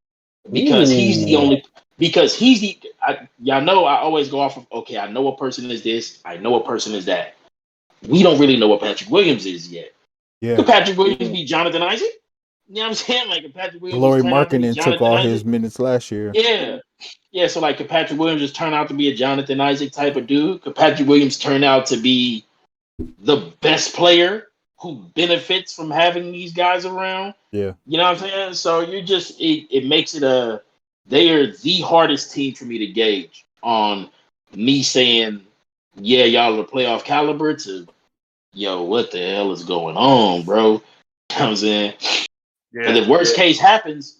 because he's the Ooh. only. Y'all know I always go off of, okay, I know a person is this, I know a person is that. We don't really know what Patrick Williams is yet. Yeah. Could Patrick Williams be Jonathan Isaac? You know what I'm saying? Like, if Patrick Williams Laurie turn out to be Markkinen took Jonathan all Isaac, his minutes last year. yeah. So like, could Patrick Williams just turn out to be a Jonathan Isaac type of dude? Could Patrick Williams turn out to be the best player who benefits from having these guys around? Yeah. You know what I'm saying? So it makes it they are the hardest team for me to gauge on me saying, yeah, y'all are playoff caliber to, yo, what the hell is going on, bro? You know what I'm saying? Because if worst case happens,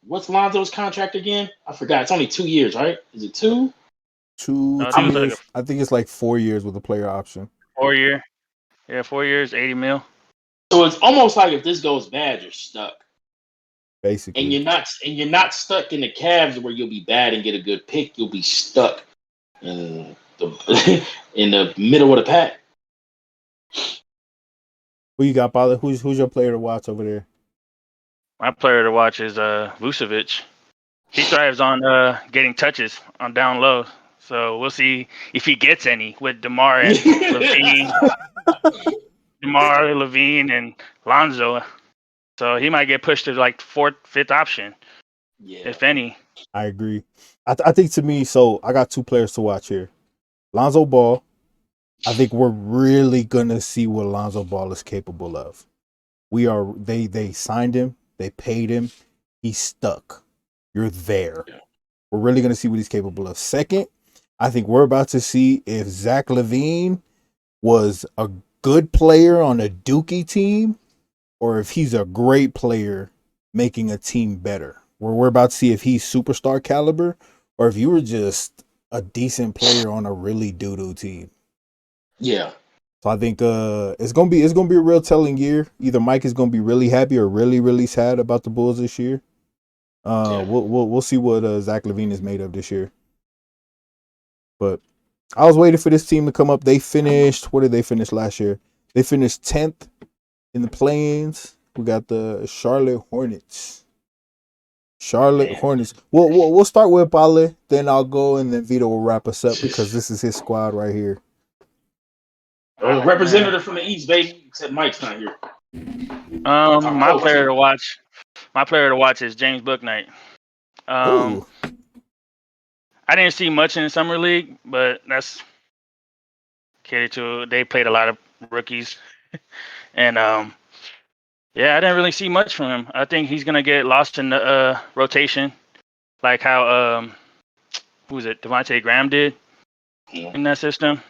what's Lonzo's contract again? I forgot. It's only 2 years, right? Is it 2? Two I think it was years. like I think it's like 4 years with a player option. 4 year. Yeah, 4 years, 80 mil. So it's almost like if this goes bad, you're stuck. Basically. And you're not stuck in the Cavs where you'll be bad and get a good pick. You'll be stuck in the in the middle of the pack. Who you got, Bala? Who's your player to watch over there? My player to watch is Vucevic. He thrives on getting touches on down low. So we'll see if he gets any with DeMar and Levine and Lonzo. So he might get pushed to like fourth, fifth option, if any. I agree. I think to me, so I got two players to watch here. Lonzo Ball. I think we're really gonna see what Lonzo Ball is capable of. They signed him, they paid him, he's stuck. You're there. We're really gonna see what he's capable of. Second, I think we're about to see if Zach LaVine was a good player on a Dookie team or if he's a great player making a team better. We're about to see if he's superstar caliber or if you were just a decent player on a really doo-doo team. Yeah. So I think it's gonna be a real telling year. Either Mike is gonna be really happy or really, really sad about the Bulls this year. We'll see what Zach LaVine is made of this year. But I was waiting for this team to come up. They finished. What did they finish last year? They finished 10th in the play-ins. We got the Charlotte Hornets. We'll start with Bale, then I'll go, and then Vito will wrap us up because this is his squad right here. Representative from the East, baby. Except Mike's not here. My player to watch is James Bouknight. I didn't see much in the summer league, but that's catered to. They played a lot of rookies, and I didn't really see much from him. I think he's gonna get lost in the rotation, like how who was it, Devontae Graham did in that system.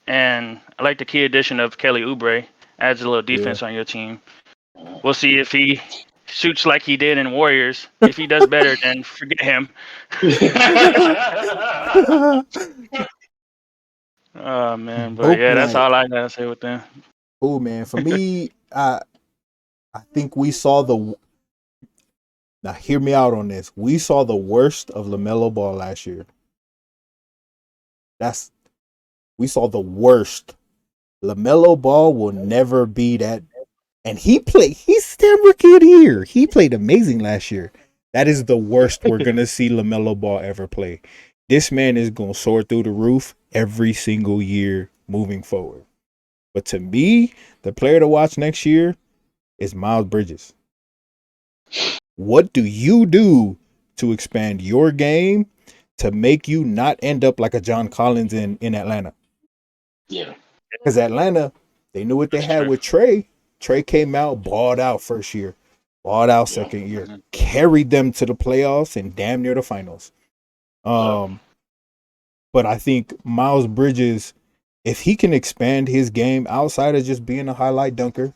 And I like the key addition of Kelly Oubre. Adds a little defense on your team. We'll see if he shoots like he did in Warriors. If he does better, then forget him. Oh man, but yeah, that's all I gotta say with them. Oh man, for me, I think we saw the. Now, hear me out on this. We saw the worst of LaMelo Ball last year. We saw the worst. LaMelo Ball will never be that. And he's damn rookie of the year. He played amazing last year. That is the worst we're going to see LaMelo Ball ever play. This man is going to soar through the roof every single year moving forward. But to me, the player to watch next year is Miles Bridges. What do you do to expand your game to make you not end up like a John Collins in Atlanta? Yeah. Because Atlanta, they knew what they had with Trey. Trey came out, balled out first year, balled out second year, carried them to the playoffs and damn near the finals. But I think Miles Bridges, if he can expand his game outside of just being a highlight dunker,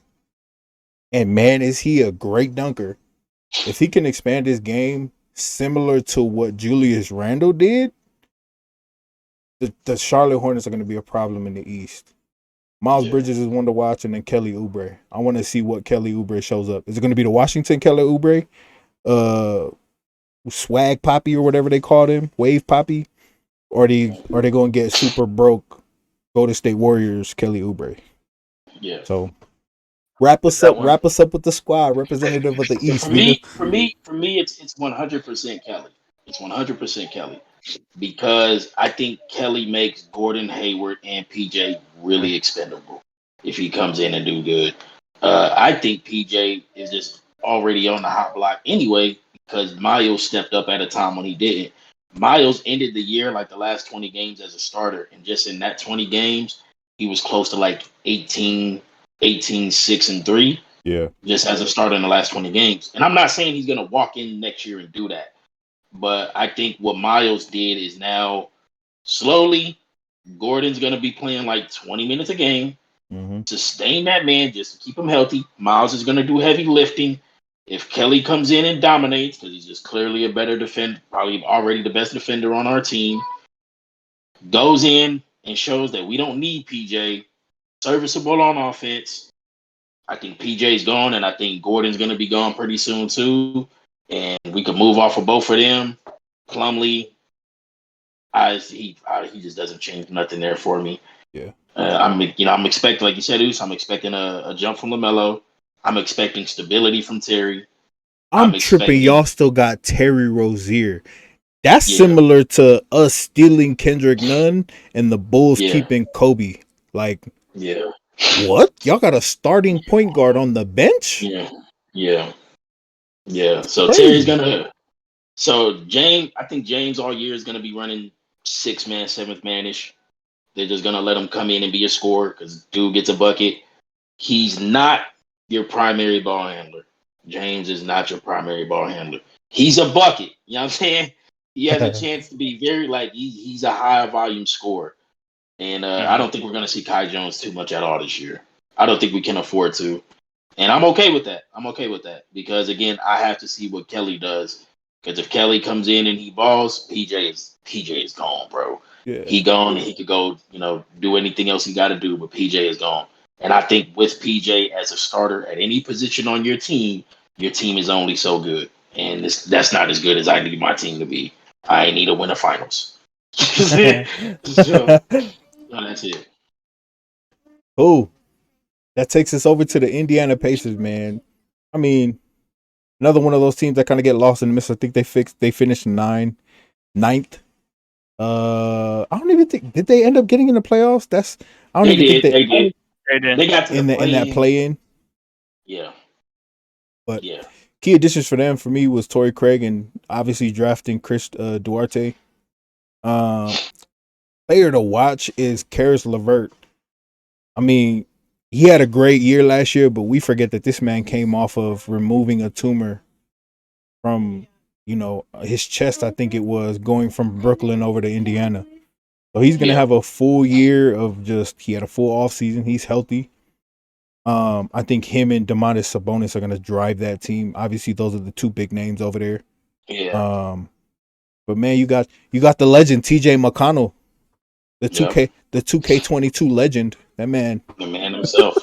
and man, is he a great dunker. If he can expand his game similar to what Julius Randle did, the Charlotte Hornets are going to be a problem in the East. Miles Bridges is one to watch, and then Kelly Oubre. I want to see what Kelly Oubre shows up. Is it going to be the Washington Kelly Oubre? Swag Poppy or whatever they called him? Wave Poppy? Or are they going to get super broke Golden State Warriors Kelly Oubre? Yeah. So wrap us up with the squad, representative of the East. For me, it's 100% Kelly. It's 100% Kelly. Because I think Kelly makes Gordon Hayward and PJ really expendable if he comes in and do good. I think PJ is just already on the hot block anyway because Miles stepped up at a time when he didn't. Miles ended the year like the last 20 games as a starter, and just in that 20 games, he was close to like 18, 6 and 3. Yeah. Just as a starter in the last 20 games. And I'm not saying he's going to walk in next year and do that. But I think what Miles did is now slowly Gordon's going to be playing like 20 minutes a game. Sustain that man just to keep him healthy. Miles is going to do heavy lifting. If Kelly comes in and dominates, because he's just clearly a better defender, probably already the best defender on our team, goes in and shows that we don't need PJ, serviceable on offense. I think PJ's gone, and I think Gordon's going to be gone pretty soon too. And we could move off of both of them. Plumlee, he just doesn't change nothing there for me. Yeah. I'm expecting, like you said, Oos, I'm expecting a jump from LaMelo. I'm expecting stability from Terry. I'm tripping. Y'all still got Terry Rozier. That's similar to us stealing Kendrick Nunn and the Bulls keeping Kobe. Like, what? Y'all got a starting point guard on the bench? Yeah. So Terry's gonna. So James, I think James all year is gonna be running 6-man, 7th-man-ish. They're just gonna let him come in and be a scorer because dude gets a bucket. He's not your primary ball handler. James is not your primary ball handler. He's a bucket. You know what I'm saying? He has a chance to be very he's a high volume scorer. And I don't think we're gonna see Kai Jones too much at all this year. I don't think we can afford to. And I'm okay with that. Because again, I have to see what Kelly does. Because if Kelly comes in and he balls, PJ is gone, bro. Yeah. He gone and he could go, do anything else he got to do, but PJ is gone. And I think with PJ as a starter at any position on your team is only so good. And that's not as good as I need my team to be. I need to win the finals. So, that's it. Oh, that takes us over to the Indiana Pacers, man. I mean, another one of those teams that kind of get lost in the mist. I think they finished ninth. I don't even think did they end up getting in the playoffs. They did. They got to in that play-in. Yeah. But key additions for them for me was Torrey Craig and obviously drafting Chris Duarte. Player to watch is Karis LeVert. I mean, he had a great year last year, but we forget that this man came off of removing a tumor from, his chest, I think it was, going from Brooklyn over to Indiana. So he's going to have a full year of he had a full off season. He's healthy. I think him and Domantas Sabonis are going to drive that team. Obviously, those are the two big names over there. Yeah. But man, you got the legend, TJ McConnell, the 2K22 legend. That man. The man himself.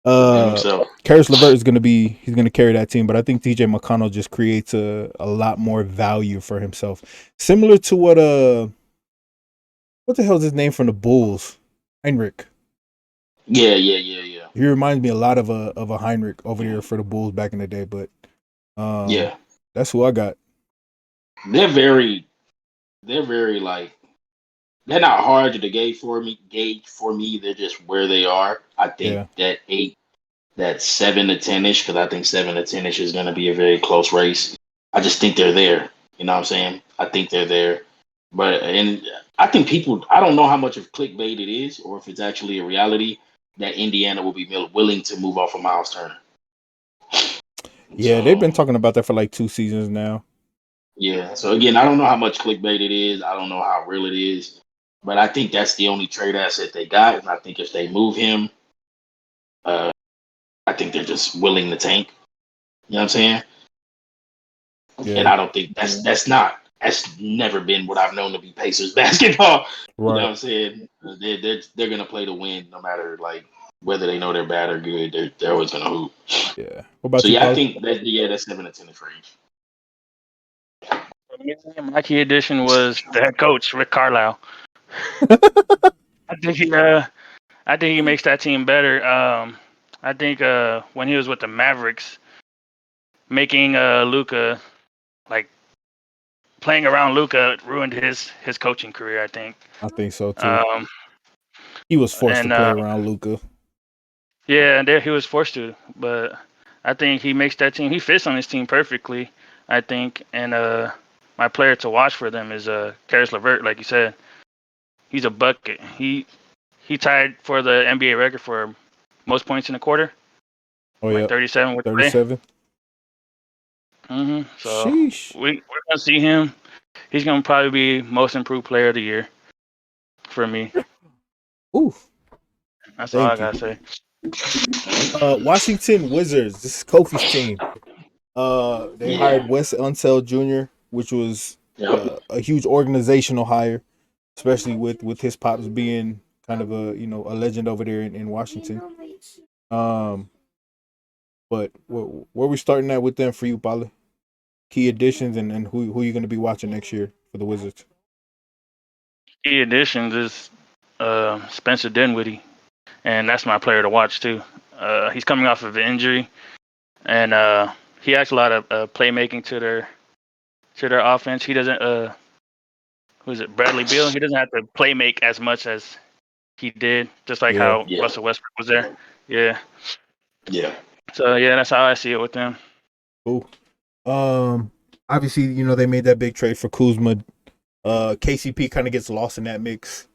I think so. Karis LeVert is he's gonna carry that team, but I think TJ McConnell just creates a lot more value for himself. Similar to what the hell is his name from the Bulls? Heinrich. Yeah. He reminds me a lot of a Heinrich over there for the Bulls back in the day, but yeah. That's who I got. They're very like, they're not hard to gauge for me. They're just where they are. I think that 7 to 10ish, because I think 7 to 10ish is going to be a very close race. I just think they're there. You know what I'm saying? I think they're there. But and I think I don't know how much of clickbait it is, or if it's actually a reality that Indiana will be willing to move off of Miles Turner. Yeah, they've been talking about that for like 2 seasons now. Yeah. So again, I don't know how much clickbait it is. I don't know how real it is. But I think that's the only trade asset they got. And I think if they move him, I think they're just willing to tank. You know what I'm saying? Yeah. And I don't think that's never been what I've known to be Pacers basketball. Right. You know what I'm saying? They're gonna play to win no matter like whether they know they're bad or good. They're always gonna hoop. Yeah. What about you, I think that's 7 to 10 range. My key addition was the head coach, Rick Carlisle. I think he makes that team better. I think when he was with the Mavericks, making Luka, like playing around Luka, ruined his coaching career. I think so too. He was forced to play around Luka. Yeah, and he was forced to, but I think he makes that team. He fits on his team perfectly, I think. And my player to watch for them is Karis LeVert, like you said. He's a bucket. He tied for the NBA record for most points in a quarter. Oh yeah, 37 with 37. So we're gonna see him. He's gonna probably be most improved player of the year for me. Ooh, that's all I gotta say. Washington Wizards. This is Kofi's team. They hired Wes Unseld Jr., which was a huge organizational hire, especially with his pops being kind of a legend over there in Washington. But where we starting at with them for you, Paula? Key additions and who you're going to be watching next year for the Wizards? Key additions is Spencer Dinwiddie, and that's my player to watch too. He's coming off of an injury, and he adds a lot of playmaking to their offense. He doesn't. Who is it? Bradley Beal. He doesn't have to play make as much as he did, just like how Russell Westbrook was there. Yeah. Yeah. So yeah, that's how I see it with them. Cool. Obviously, they made that big trade for Kuzma. KCP kind of gets lost in that mix.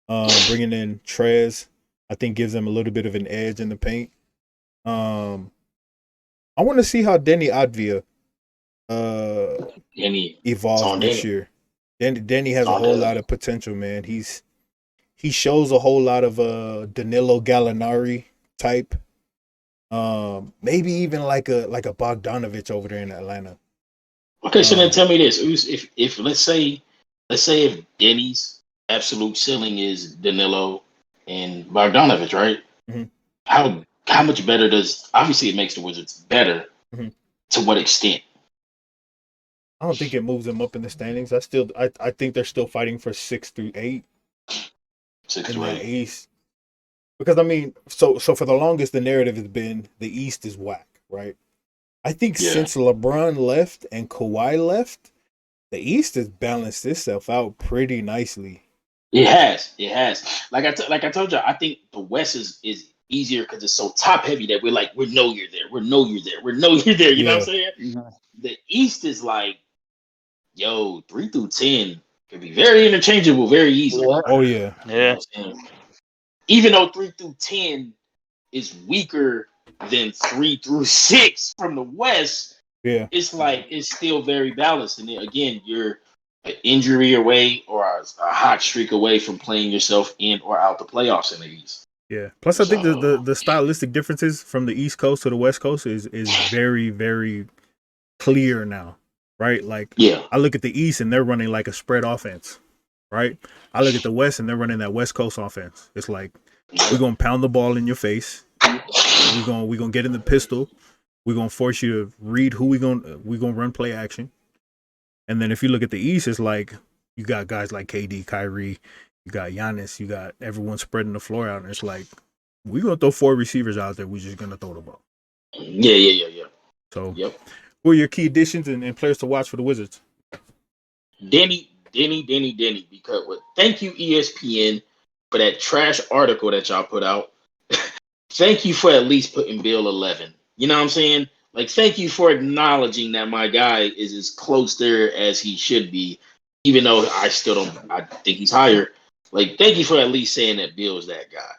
Bringing in Trez, I think, gives them a little bit of an edge in the paint. I want to see how Denny Advia evolves this year. Denny has a whole lot of potential, man. He shows a whole lot of Danilo Gallinari type. Maybe even like a Bogdanovich over there in Atlanta. Okay, so then tell me this: if let's say if Denny's absolute ceiling is Danilo and Bogdanovich, right? Mm-hmm. How much better obviously it makes the Wizards better? Mm-hmm. To what extent? I don't think it moves them up in the standings. I think they're still fighting for 6 through 8. 6 through 8 East. Because I mean, so for the longest, the narrative has been the East is whack, right? I think since LeBron left and Kawhi left, the East has balanced itself out pretty nicely. It has. Like I told you, I think the West is easier because it's so top heavy that we know you're there. We know you're there. You know what I'm saying? Mm-hmm. The East is like, 3 through 10 can be very interchangeable, very easily. Oh yeah. You know even though 3 through 10 is weaker than 3 through 6 from the West, it's still very balanced. And then again, you're an injury away or a hot streak away from playing yourself in or out the playoffs in the East. Yeah. Plus, I think the stylistic differences from the East Coast to the West Coast is very, very clear now, right? Like, I look at the East and they're running like a spread offense, right? I look at the West and they're running that West Coast offense. It's like, we're going to pound the ball in your face We're gonna get in the pistol. We're gonna force you to read who we're gonna run play action. And then if you look at the East, it's like you got guys like KD, Kyrie, you got Giannis, you got everyone spreading the floor out, and it's like we're gonna throw 4 receivers out there. We're just gonna throw the ball. Yeah. So, who are your key additions and players to watch for the Wizards? Denny. Because thank you ESPN for that trash article that y'all put out. Thank you for at least putting Bill 11. You know what I'm saying? Like, thank you for acknowledging that my guy is as close there as he should be, even though I think he's higher. Like, thank you for at least saying that Bill's that guy.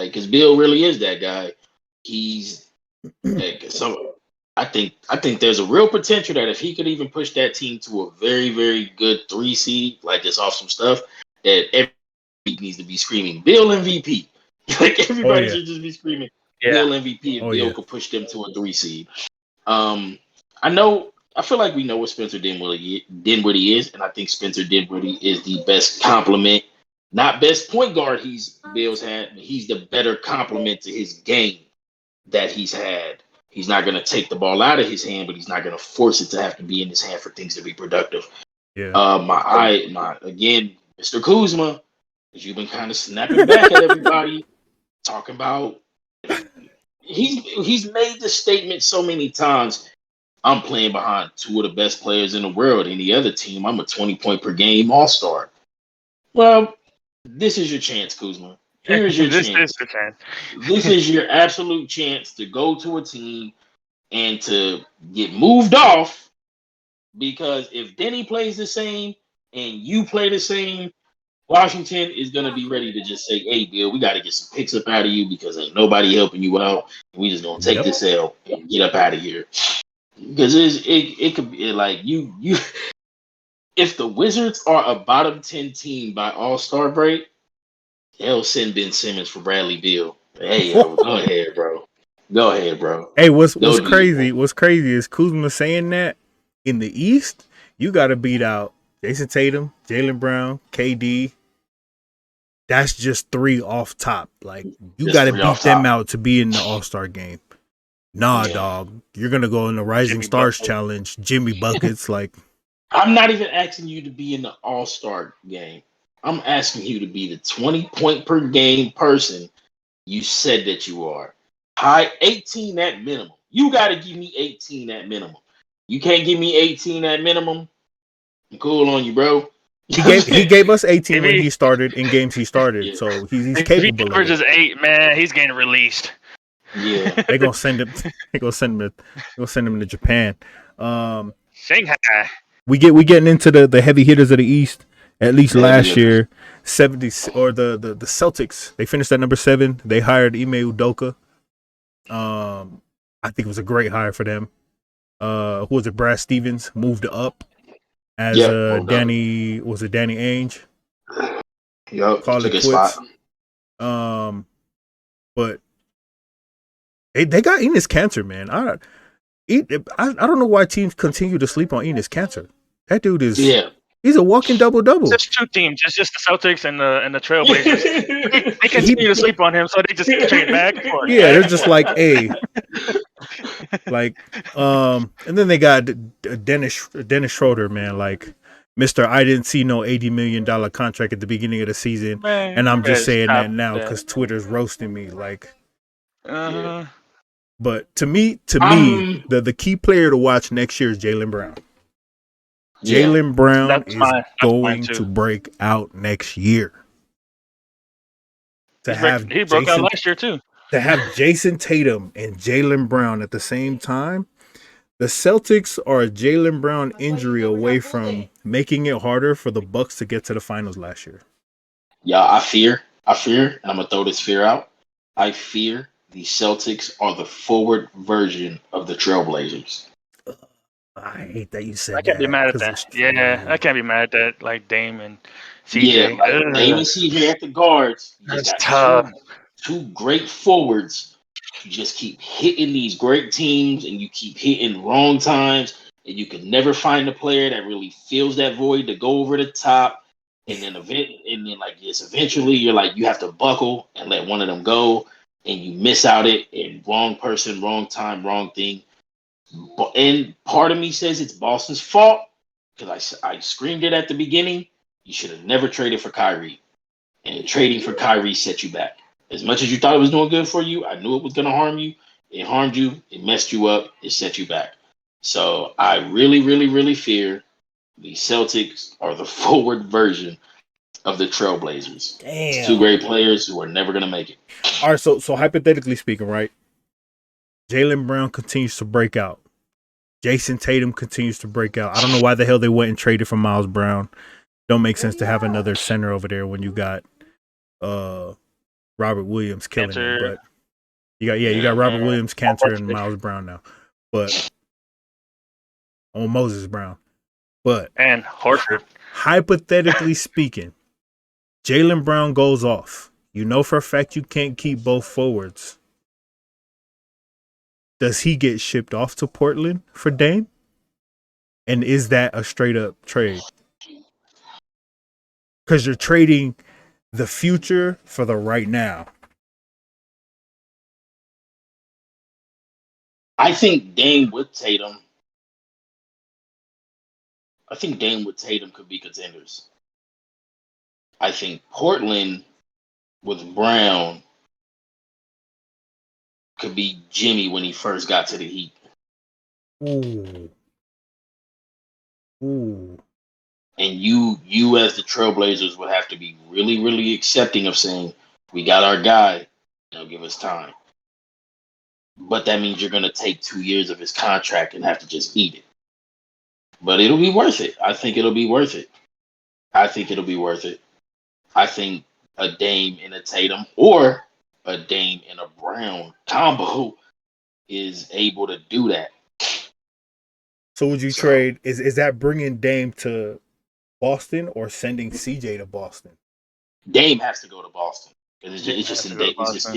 Because Bill really is that guy. He's like, so I think there's a real potential that if he could even push that team to a very, very good 3 seed, like just off some stuff, that everybody needs to be screaming Bill MVP. Like everybody should just be screaming Bill MVP if Bill could push them to a 3 seed. I feel like we know what Spencer Dinwiddie is, and I think Spencer Dinwiddie is the best complement, not best point guard Bill's had, but he's the better complement to his game that he's had. He's not going to take the ball out of his hand, but he's not going to force it to have to be in his hand for things to be productive. Yeah. Again, Mr. Kuzma, as you've been kind of snapping back at everybody, talking about he's made the statement so many times. I'm playing behind 2 of the best players in the world. Any other team, I'm a 20-point per game all-star. Well, this is your chance, Kuzma. Here's your chance. This is your absolute chance to go to a team and to get moved off, because if Denny plays the same and you play the same, Washington is going to be ready to just say, hey, Bill, we got to get some picks up out of you because ain't nobody helping you out. We just going to take this L and get up out of here. Because it could be like you if the Wizards are a bottom 10 team by All-Star break, they'll send Ben Simmons for Bradley Beal. Hey, go ahead, bro. Go ahead, bro. Hey, what's crazy? What's crazy is Kuzma saying that in the East, you got to beat out Jason Tatum, Jaylen Brown, KD. That's just 3 off top. Like you got to beat them out to be in the All-Star game. Nah, dog. You're gonna go in the Rising Stars Challenge. Jimmy buckets. Like I'm not even asking you to be in the All-Star game. I'm asking you to be the 20-point per game person you said that you are. High 18 at minimum. You got to give me 18 at minimum. You can't give me 18 at minimum. I'm cool on you, bro. He gave us 18 when he started in games he started. Yeah. So he's capable. If he averages 8, man, he's getting released. Yeah, they're gonna send him. They're gonna send him to Japan. Shanghai. We getting into the heavy hitters of the East. At least last year, 70 or the Celtics. They finished at number 7. They hired Ime Udoka. I think it was a great hire for them. Who was it? Brad Stevens moved up as Danny. Was it Danny Ainge? Yep. Call it quits. But they got Enes Kanter, man. I don't know why teams continue to sleep on Enes Kanter. That dude is he's a walking double-double. It's just 2 teams. It's just the Celtics and the Trailblazers. they continue to sleep on him, so they just trade back and forth. Yeah, they're just like, hey. And then they got Dennis Schroeder, man, like Mr. I didn't see no $80 million contract at the beginning of the season, man, and I'm just saying that now because Twitter's roasting me, like. But to me, the key player to watch next year is Jaylen Brown. Jaylen Brown is going to break out next year. He broke out last year too. To have Jason Tatum and Jaylen Brown at the same time, the Celtics are a Jaylen Brown injury away from making it harder for the Bucks to get to the finals last year. Yeah, I fear, and I'm gonna throw this fear out. I fear the Celtics are the forward version of the Trailblazers. I hate that you said that. I can't be mad at that. Yeah, I can't be mad at that. Like Dame and CJ. Yeah, like Dame and CJ at the guards. That's tough. Two great forwards. You just keep hitting these great teams, and you keep hitting wrong times, and you can never find a player that really fills that void to go over the top. And then eventually, you're like, you have to buckle and let one of them go. and you miss out it, and wrong person, wrong time, wrong thing. And part of me says it's Boston's fault because I screamed it at the beginning. You should have never traded for Kyrie, and trading for Kyrie set you back. As much as you thought it was doing good for you, I knew it was going to harm you. It harmed you. It messed you up. It set you back. So I really, really, really fear the Celtics are the forward version of the Trailblazers. Damn. It's two great players who are never going to make it. All right, so hypothetically speaking, right? Jaylen Brown continues to break out. Jason Tatum continues to break out. I don't know why the hell they went and traded for Miles Brown. Don't make sense to have another center over there when you got Robert Williams killing Cantor. him. But you got Robert Williams, Cantor, and Miles Brown now. But Moses Brown. But and Horford. Hypothetically speaking, Jaylen Brown goes off. You know for a fact you can't keep both forwards. Does he get shipped off to Portland for Dame? And is that a straight up trade? Because you're trading the future for the right now. I think Dame with Tatum. I think Dame with Tatum could be contenders. I think Portland with Brown could be Jimmy when he first got to the Heat. Ooh. And you as the Trailblazers would have to be really, really accepting of saying, we got our guy, give us time. But that means you're going to take 2 years of his contract and have to just eat it. But it'll be worth it. I think it'll be worth it. I think a Dame and a Tatum or a Dame and a Brown combo is able to do that. So would you trade? Is that bringing Dame to Boston or sending CJ to Boston? Dame has to go to Boston because it's just in Boston's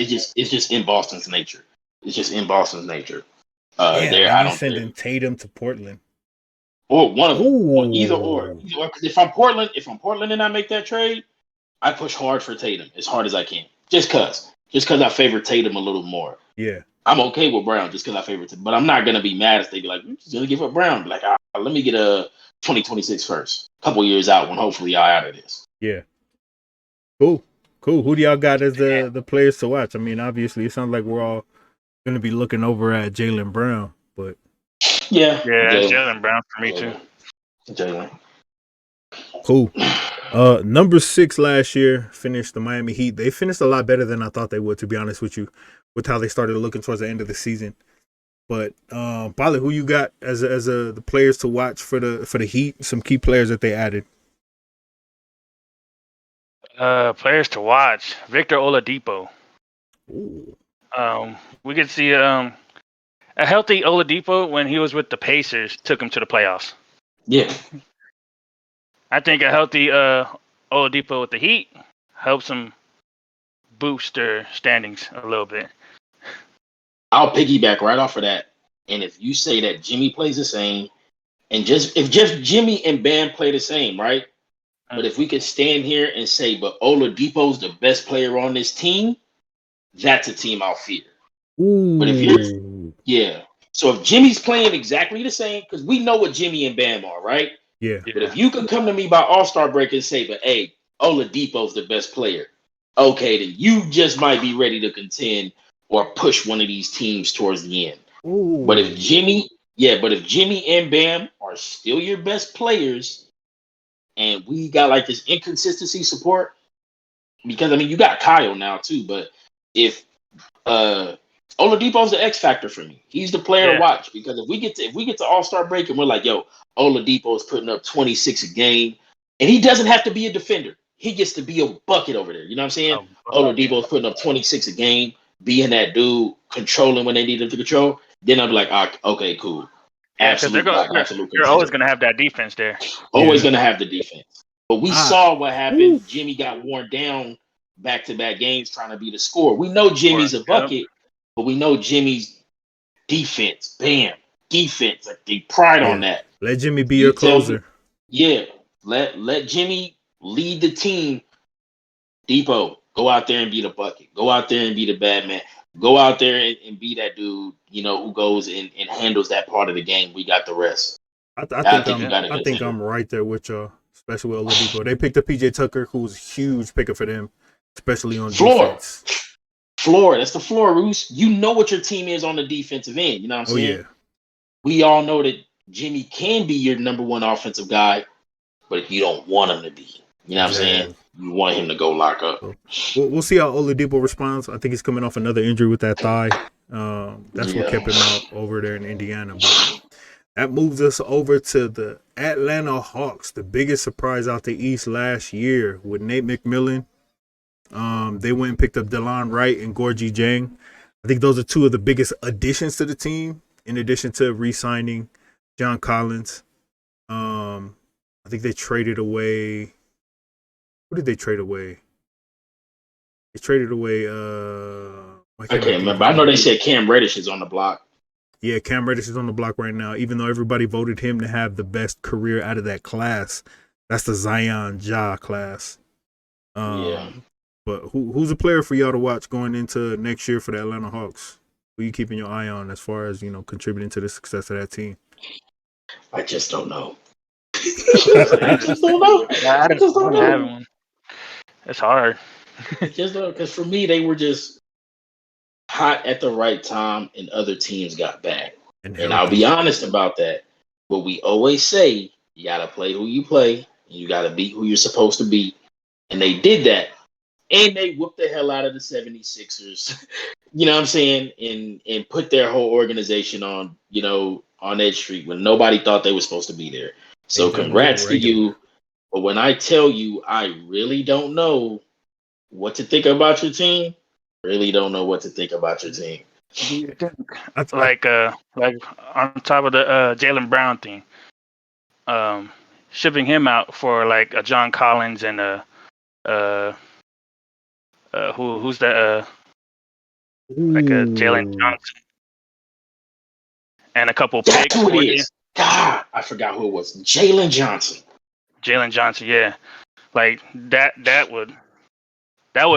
nature. It's just in Boston's nature. I don't sending Tatum to Portland. Or one of them. Or either or. Because if I'm Portland and I make that trade, I push hard for Tatum as hard as I can. Just cause I favor Tatum a little more. Yeah. I'm okay with Brown just because I favor Tatum. But I'm not gonna be mad if they be like, we're just gonna give up Brown. Be like, let me get a 2026 first. A couple years out when hopefully y'all out of this. Yeah. Cool. Who do y'all got as the players to watch? I mean, obviously it sounds like we're all gonna be looking over at Jaylen Brown, but yeah, Jaylen Brown for me too. Jaylen. Cool. Number 6 last year finished the Miami Heat. They finished a lot better than I thought they would, to be honest with you, with how they started looking towards the end of the season. But Bali, who you got as the players to watch for the Heat? Some key players that they added. Players to watch: Victor Oladipo. Ooh. We could see a healthy Oladipo when he was with the Pacers took him to the playoffs. Yeah. I think a healthy Oladipo with the Heat helps him boost their standings a little bit. I'll piggyback right off of that. And if you say that Jimmy plays the same, and if just Jimmy and Bam play the same, right? But if we could stand here and say, but Oladipo's the best player on this team, that's a team I'll fear. Ooh. But so if Jimmy's playing exactly the same, because we know what Jimmy and Bam are, right? Yeah. But if you could come to me by All-Star break and say, but hey, Oladipo's the best player, okay, then you just might be ready to contend or push one of these teams towards the end. Ooh. But if Jimmy and Bam are still your best players, and we got like this inconsistency support, because I mean you got Kyle now too, but if Oladipo's the X factor for me, he's the player to watch, because if we get to All-Star break and we're like, yo, Oladipo's putting up 26 a game, and he doesn't have to be a defender, he gets to be a bucket over there. You know what I'm saying? Oladipo's putting up 26 a game, being that dude, controlling when they need him to control. Then I'll be like, okay, cool. Yeah, because they're always going to have that defense there. Always going to have the defense. But we saw what happened. Ooh. Jimmy got worn down back-to-back games trying to be the scorer. We know Jimmy's a bucket, but we know Jimmy's defense. Bam. Defense. Like they pride on that. Let Jimmy be your closer. Let Jimmy lead the team. Depot, Go out there and be the bucket. Go out there and be the bad man. Go out there and be that dude, who goes and handles that part of the game. We got the rest. I think I'm right there with y'all, especially with Oladipo. They picked up PJ Tucker, who's a huge picker for them, especially on defense. Floor. That's the floor, Roos. You know what your team is on the defensive end. You know what I'm saying? Yeah. We all know that Jimmy can be your number one offensive guy, but you don't want him to be. You know what I'm saying? You want him to go lock up. So, we'll see how Oladipo responds. I think he's coming off another injury with that thigh. That's what kept him out over there in Indiana. But that moves us over to the Atlanta Hawks, the biggest surprise out the East last year with Nate McMillan. They went and picked up DeLon Wright and Gorgie Jang. I think those are two of the biggest additions to the team, in addition to re-signing John Collins. I think they traded away. Who did they trade away? They traded away. I can't remember. I know they said Cam Reddish is on the block. Yeah, Cam Reddish is on the block right now, even though everybody voted him to have the best career out of that class. That's the Zion Ja class. But who's a player for y'all to watch going into next year for the Atlanta Hawks? Who you keeping your eye on as far as, contributing to the success of that team? I just don't know. I just don't know. I don't have one. It's hard. Just because for me, they were just hot at the right time, and other teams got bad. And I'll be honest about that. What we always say, you got to play who you play, and you got to beat who you're supposed to beat. And they did that. And they whooped the hell out of the 76ers, you know what I'm saying? And put their whole organization on Edge Street when nobody thought they were supposed to be there. So congrats to you. But when I tell you, I really don't know what to think about your team. Really don't know what to think about your team. Like on top of the Jaylen Brown thing, shipping him out for like a John Collins and who's that? Like a Jalen Johnson and a couple picks. That's who it is. God, I forgot who it was. Jalen Johnson. Jalen Johnson, yeah. Like that would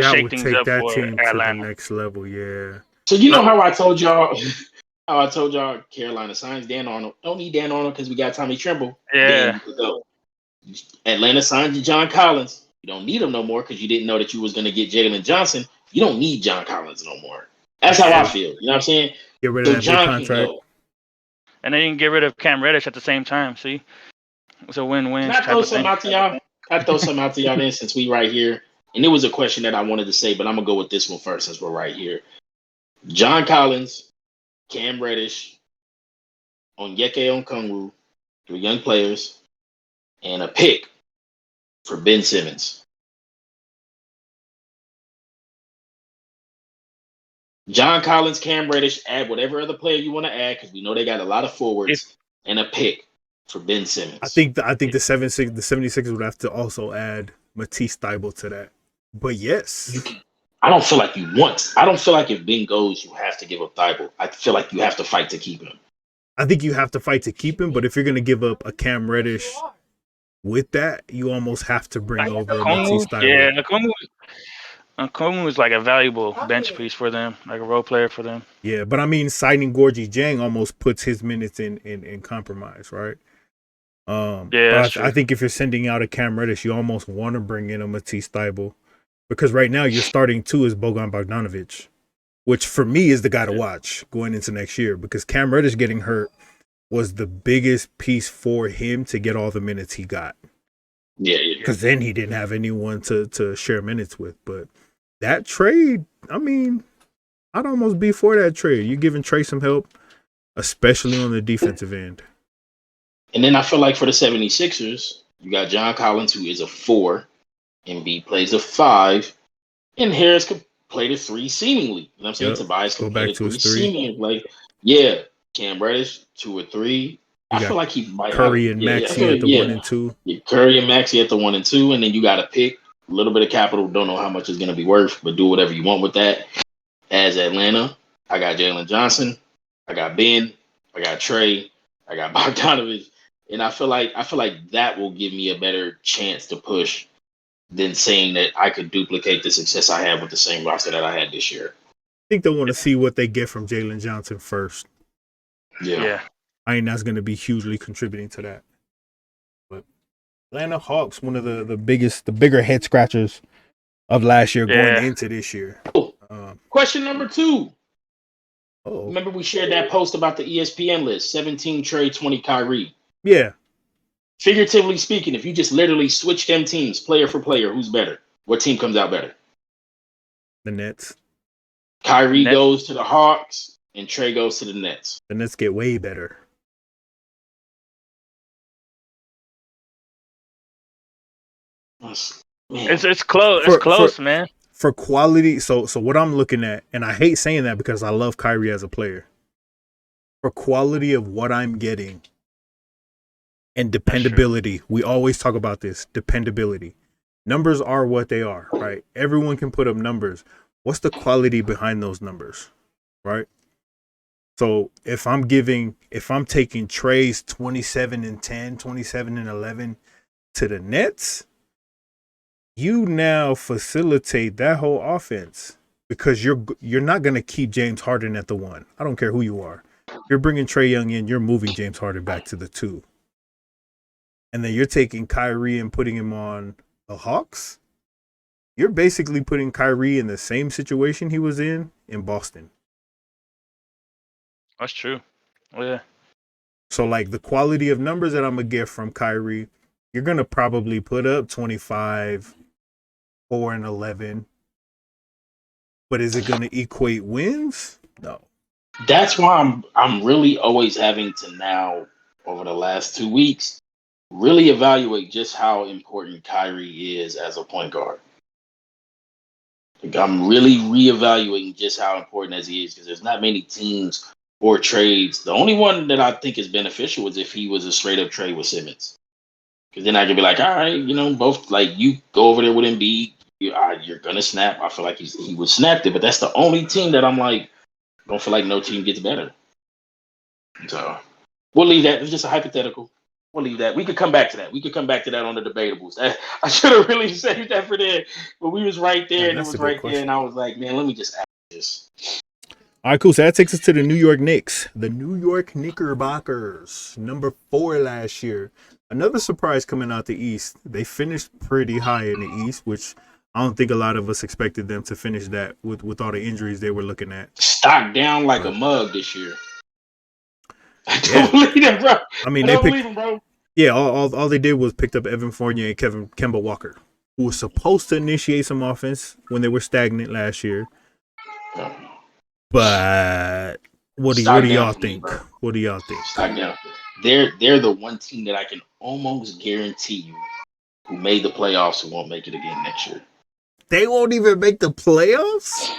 shake things up for Atlanta. To the next level, yeah. So how I told y'all Carolina signs Dan Arnold. Don't need Dan Arnold because we got Tommy Tremble. Yeah. Atlanta signed John Collins. You don't need him no more because you didn't know that you was gonna get Jalen Johnson. You don't need John Collins no more. That's how I feel. You know what I'm saying? Get rid of that John contract. And then you can get rid of Cam Reddish at the same time. See, it's a win-win. Can I throw something out to y'all? Then since we right here. And it was a question that I wanted to say, but I'm gonna go with this one first since we're right here. John Collins, Cam Reddish, Onyeka Okongwu, 3 young players, and a pick for Ben Simmons. John Collins, Cam Reddish, add whatever other player you want to add because we know they got a lot of forwards, and a pick for Ben Simmons. I think the 76ers would have to also add Matisse Thybulle to that. But yes. I don't feel like if Ben goes, you have to give up Thybulle. I feel like you have to fight to keep him. I think you have to fight to keep him, but if you're going to give up a Cam Reddish with that, you almost have to bring over Matisse Thybulle. Yeah, Okongwu is like a valuable bench piece for them, like a role player for them. Yeah, but I mean, signing Gorgie Jang almost puts his minutes in compromise, right? That's true. I think if you're sending out a Cam Reddish, you almost want to bring in a Matisse Thybulle because right now your starting 2 is Bogan Bogdanovic, which for me is the guy to watch going into next year because Cam Reddish getting hurt was the biggest piece for him to get all the minutes he got. Yeah. Because then he didn't have anyone to share minutes with, but. That trade, I mean, I'd almost be for that trade. You're giving Trey some help, especially on the defensive end. And then I feel like for the 76ers, you got John Collins, who is a 4, Embiid plays a 5, and Harris could play the 3 seemingly. You know what I'm saying? Tobias could play the 3 seemingly. Yeah. Cam Reddish, 2 or 3. I feel like he might Curry and Maxey at the 1 and 2. Yeah, Curry and Maxey at the 1 and 2, and then you got to pick. A little bit of capital, don't know how much it's going to be worth, but do whatever you want with that. As Atlanta, I got Jalen Johnson, I got Ben, I got Trey, I got Bogdanovic, and I feel like that will give me a better chance to push than saying that I could duplicate the success I had with the same roster that I had this year. I think they want to see what they get from Jalen Johnson first. Yeah. I think that's going to be hugely contributing to that. But Atlanta Hawks, one of the bigger head scratchers of last year going into this year. Question number 2. Oh, remember we shared that post about the ESPN list: 17 Trey, 20 Kyrie. Yeah. Figuratively speaking, if you just literally switch them teams, player for player, who's better? What team comes out better? The Nets. Kyrie goes to the Hawks, and Trey goes to the Nets. The Nets get way better. It's close. It's close, man. For quality, so what I'm looking at, and I hate saying that because I love Kyrie as a player. For quality of what I'm getting and dependability, we always talk about this, dependability. Numbers are what they are, right? Everyone can put up numbers. What's the quality behind those numbers, right? So if I'm taking Trey's 27 and 10, 27 and 11 to the Nets, you now facilitate that whole offense because you're not going to keep James Harden at the 1. I don't care who you are. You're bringing Trae Young in, you're moving James Harden back to the 2. And then you're taking Kyrie and putting him on the Hawks. You're basically putting Kyrie in the same situation he was in Boston. That's true. Oh, yeah. So, like, the quality of numbers that I'm going to get from Kyrie, you're going to probably put up 25, 4 and 11. But is it going to equate wins? No. That's why I'm really always having to now, over the last 2 weeks, really evaluate just how important Kyrie is as a point guard. Like, I'm really reevaluating just how important as he is because there's not many teams or trades. The only one that I think is beneficial is if he was a straight up trade with Simmons. Because then I could be like, all right, both, like, you go over there with Embiid, you're going to snap. I feel like he would snap it, but that's the only team that I'm like, don't feel like no team gets better. So we'll leave that. It's just a hypothetical. We'll leave that. We could come back to that. On the debatables. I should have really saved that for there, but we was right there, and it was right there, and I was like, man, let me just ask this. All right, cool. So that takes us to the New York Knicks. The New York Knickerbockers, number 4 last year. Another surprise coming out the East. They finished pretty high in the East, which I don't think a lot of us expected them to finish that with all the injuries they were looking at. Stock down like a mug this year. I don't believe them, bro. I mean, believe them, bro. Yeah, all they did was picked up Evan Fournier and Kemba Walker, who was supposed to initiate some offense when they were stagnant last year. But what do y'all think? What do y'all think? Stock down. They're the one team that I can almost guarantee you who made the playoffs who won't make it again next year. They won't even make the playoffs?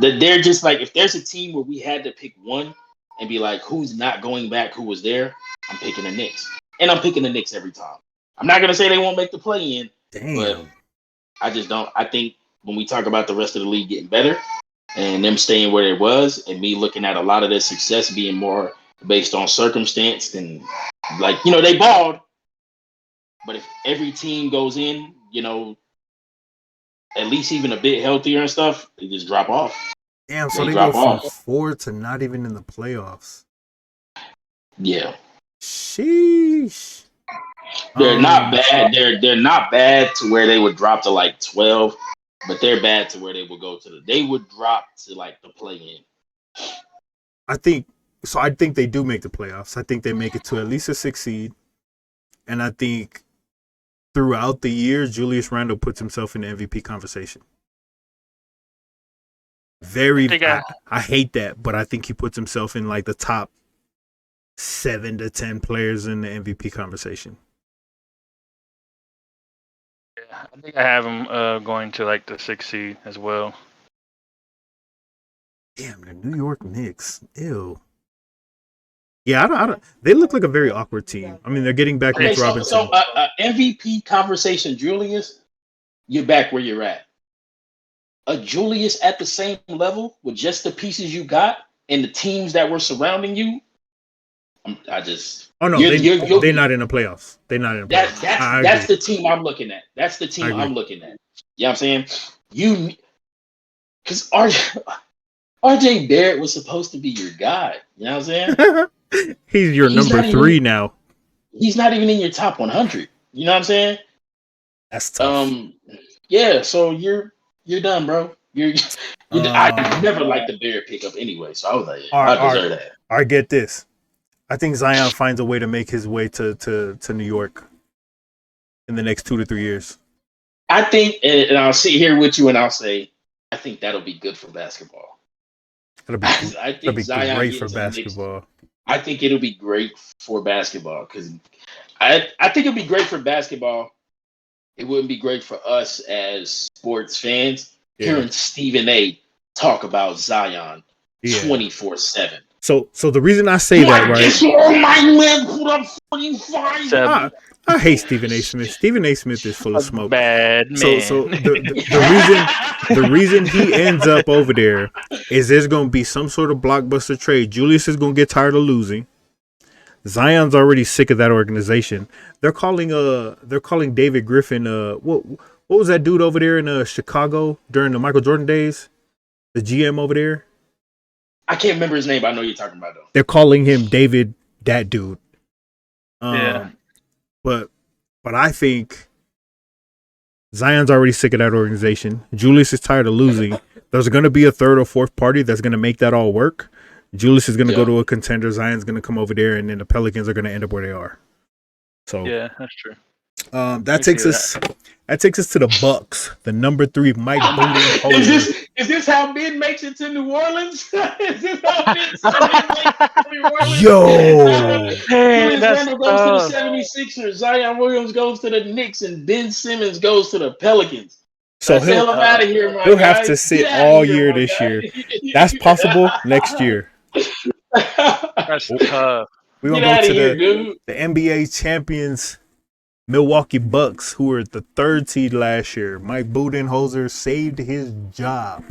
They're just like, if there's a team where we had to pick one and be like, who's not going back, who was there, I'm picking the Knicks. And I'm picking the Knicks every time. I'm not going to say they won't make the play-in. Damn. But I just don't. I think when we talk about the rest of the league getting better and them staying where it was and me looking at a lot of their success being more based on circumstance than, like, they balled. But if every team goes in, at least even a bit healthier and stuff, they just drop off. Damn, so they go from 4 to not even in the playoffs. Yeah. Sheesh. They're not bad. They're not bad to where they would drop to like 12, but they're bad to where they would go to they would drop to like the play-in. I think they do make the playoffs. I think they make it to at least a 6 seed. And I think throughout the year, Julius Randle puts himself in the MVP conversation. I hate that, but I think he puts himself in like the top 7 to 10 players in the MVP conversation. Yeah, I think I have him going to like the 6th seed as well. Damn, the New York Knicks. Ew. Yeah, I don't. They look like a very awkward team. I mean, they're getting back Mitch Robinson. So MVP conversation, Julius, you're back where you're at. A Julius at the same level with just the pieces you got and the teams that were surrounding you, I just. Oh no, they're not in the playoffs. They're not in the playoffs. That's the team I'm looking at. That's the team I'm looking at. You know what I'm saying? Because RJ Barrett was supposed to be your guy. You know what I'm saying? He's your number 3 now. He's not even in your top 100. You know what I'm saying? That's tough. Yeah. So you're done, bro. I never liked the Barrett pickup anyway, so I was like, I deserve that. I get this. I think Zion finds a way to make his way to New York in the next 2 to 3 years. I think, and I'll sit here with you and I'll say, I think that'll be good for basketball. That'll be Zion great for basketball. I think it'll be great for basketball because I think it'll be great for basketball. It wouldn't be great for us as sports fans hearing Stephen A. talk about Zion 24/7. So the reason I say that, right? I hate Stephen A. Smith. Stephen A. Smith is full of smoke. Bad man. So the reason he ends up over there is there's gonna be some sort of blockbuster trade. Julius is gonna get tired of losing. Zion's already sick of that organization. They're calling David Griffin what was that dude over there in Chicago during the Michael Jordan days? The GM over there? I can't remember his name, but I know you're talking about though. They're calling him David, that dude. But I think Zion's already sick of that organization. Julius is tired of losing. There's going to be a third or fourth party that's going to make that all work. Julius is going to go to a contender. Zion's going to come over there, and then the Pelicans are going to end up where they are. So yeah, that's true. That takes us to the Bucks. The number 3 Mike Budenholzer. Is this how Ben makes it to New Orleans? Is this how Ben makes it to New Orleans? Yo, Julius Randle goes to the 76ers. Zion Williams goes to the Knicks, and Ben Simmons goes to the Pelicans. So he'll out of here, he'll have to sit all year this year. That's possible next year. That's tough. We're gonna go to the NBA champions. Milwaukee Bucks, who were the 3rd seed last year. Mike Budenholzer saved his job.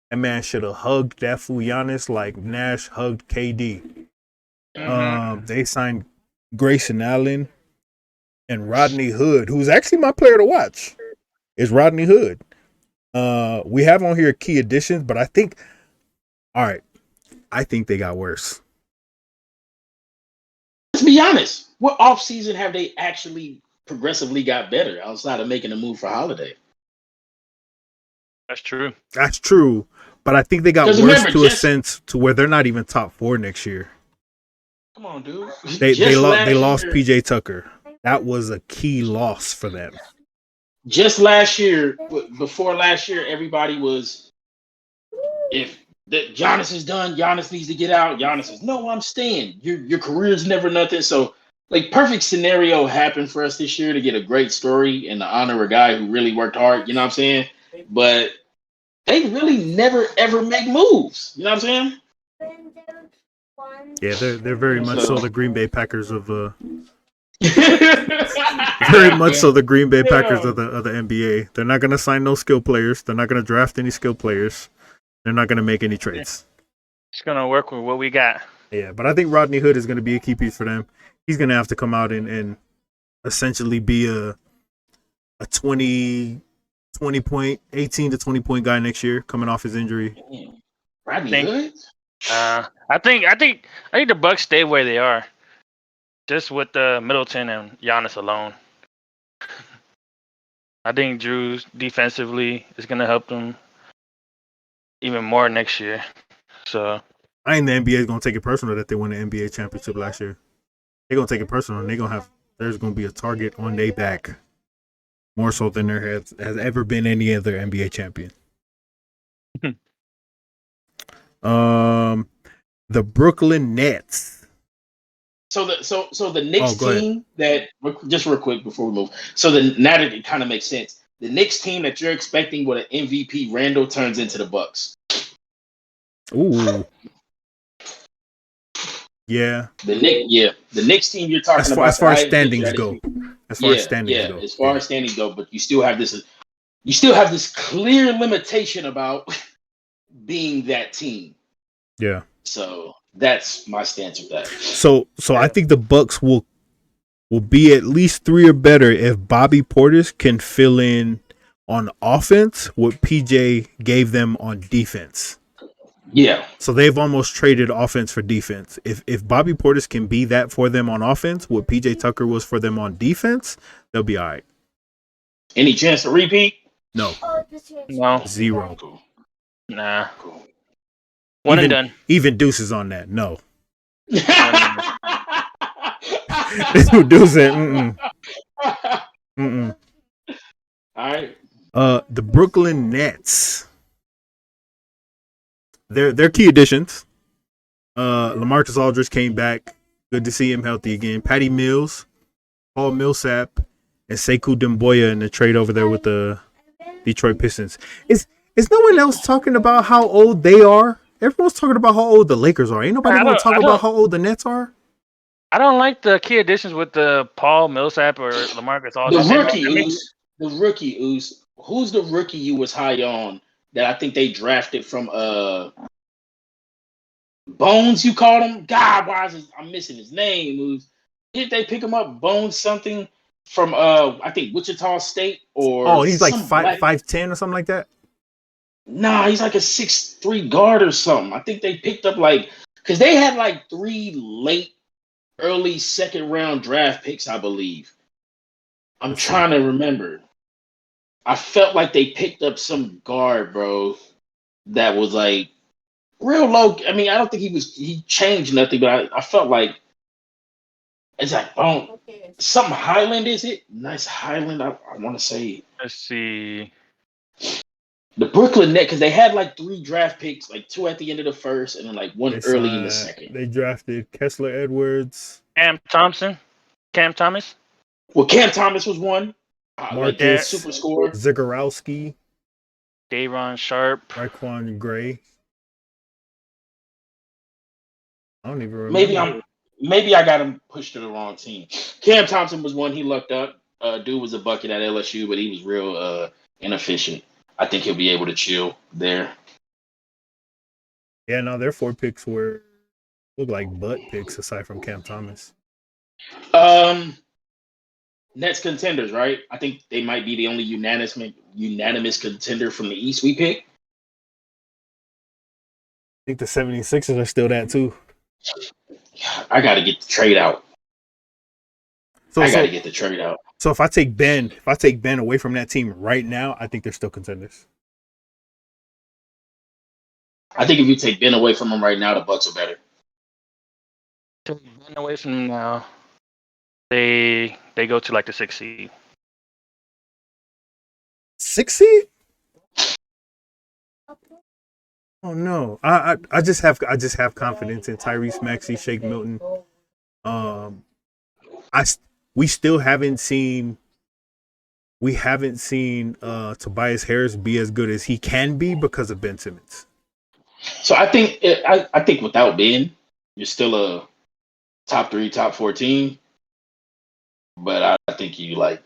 That man should have hugged that fool Giannis like Nash hugged KD. They signed Grayson Allen and Rodney Hood, who's actually my player to watch. Is Rodney Hood. We have on here key additions, but I think they got worse. Let's be honest. What offseason have they actually progressively got better outside of making a move for Holiday? That's true. That's true. But I think they got worse to a sense to where they're not even top 4 next year. Come on, dude. They lost PJ Tucker. That was a key loss for them. Just last year, before last year, everybody was, if Giannis is done, Giannis needs to get out. Giannis says, no, I'm staying. Your career is never nothing. So, like, perfect scenario happened for us this year to get a great story and to honor a guy who really worked hard. You know what I'm saying? But they really never, ever make moves. You know what I'm saying? Yeah, they're very much so the Green Bay Packers of very much so the Green Bay Packers of the NBA. They're not going to sign no skill players. They're not going to draft any skill players. They're not going to make any trades. It's going to work with what we got. Yeah, but I think Rodney Hood is going to be a key piece for them. He's going to have to come out and essentially be a 20 point, 18 to 20 point guy next year, coming off his injury. Rodney Hood? I think the Bucks stay where they are, just with Middleton and Giannis alone. I think Drew's defensively is going to help them even more next year. So I think the NBA is going to take it personal that they won the NBA championship last year. They're going to take it personal, and there's going to be a target on their back more so than there has ever been any other NBA champion. The Brooklyn Nets. So the Knicks team that, just real quick before we move. So now that it kind of makes sense, the Knicks team that you're expecting with an MVP Randall turns into the Bucks. Ooh. Yeah. The Knicks team you're talking about. As far as standings go. As far as standings go, but you still have this clear limitation about being that team. Yeah. So That's my stance with that. So I think the Bucks will be at least 3 or better if Bobby Portis can fill in on offense what PJ gave them on defense. Yeah. So they've almost traded offense for defense. If Bobby Portis can be that for them on offense, what PJ Tucker was for them on defense, they'll be all right. Any chance to repeat? No. No. 0. Cool. Nah. Cool. One and done. Even Deuces on that. No. Deuce said, All right. The Brooklyn Nets. They're key additions. LaMarcus Aldridge came back. Good to see him healthy again. Patty Mills, Paul Millsap, and Sekou Demboya in the trade over there with the Detroit Pistons. Is no one else talking about how old they are? Everyone's talking about how old the Lakers are. Ain't nobody going to talk about how old the Nets are? I don't like the key additions with the Paul Millsap or LaMarcus Aldridge. The rookie Oos. Who's the rookie you was high on that I think they drafted from Bones? You called him? God, I'm missing his name? Oos. Did they pick him up? Bones something from I think Wichita State or he's like 5'10" or something like that. Nah, he's like a 6'3" guard or something. I think they picked up because they had 3 early second round draft picks, I believe. I'm trying to remember. I felt like they picked up some guard, bro, that was real low. I mean, I don't think he changed nothing, but I felt like it's something Highland, is it? Nice Highland, I want to say. Let's see. The Brooklyn Nets, because they had 3 draft picks, 2 at the end of the first, and then 1 early in the second. They drafted Kessler Edwards, Cam Thomas. Well, Cam Thomas was one. Marcus super scorer. Zagorowski, Day'Ron Sharp, Raekwon Gray. I don't even remember. Maybe I got him pushed to the wrong team. Cam Thompson was one. He lucked up. Dude was a bucket at LSU, but he was real inefficient. I think he'll be able to chill there. Yeah, no, their 4 picks look like butt picks aside from Cam Thomas. Nets contenders, right? I think they might be the only unanimous contender from the East we pick. I think the 76ers are still that too. I got to get the trade out. Get the trade out. So if I take Ben away from that team right now, I think they're still contenders. I think if you take Ben away from them right now, the Bucks are better. Take Ben away from them now, they go to the 6th seed. 6th seed? Oh no! I just have confidence in Tyrese Maxey, Shake Milton. We still haven't seen Tobias Harris be as good as he can be because of Ben Simmons. So I think without Ben, you're still a top 3, top 4 team. But I think it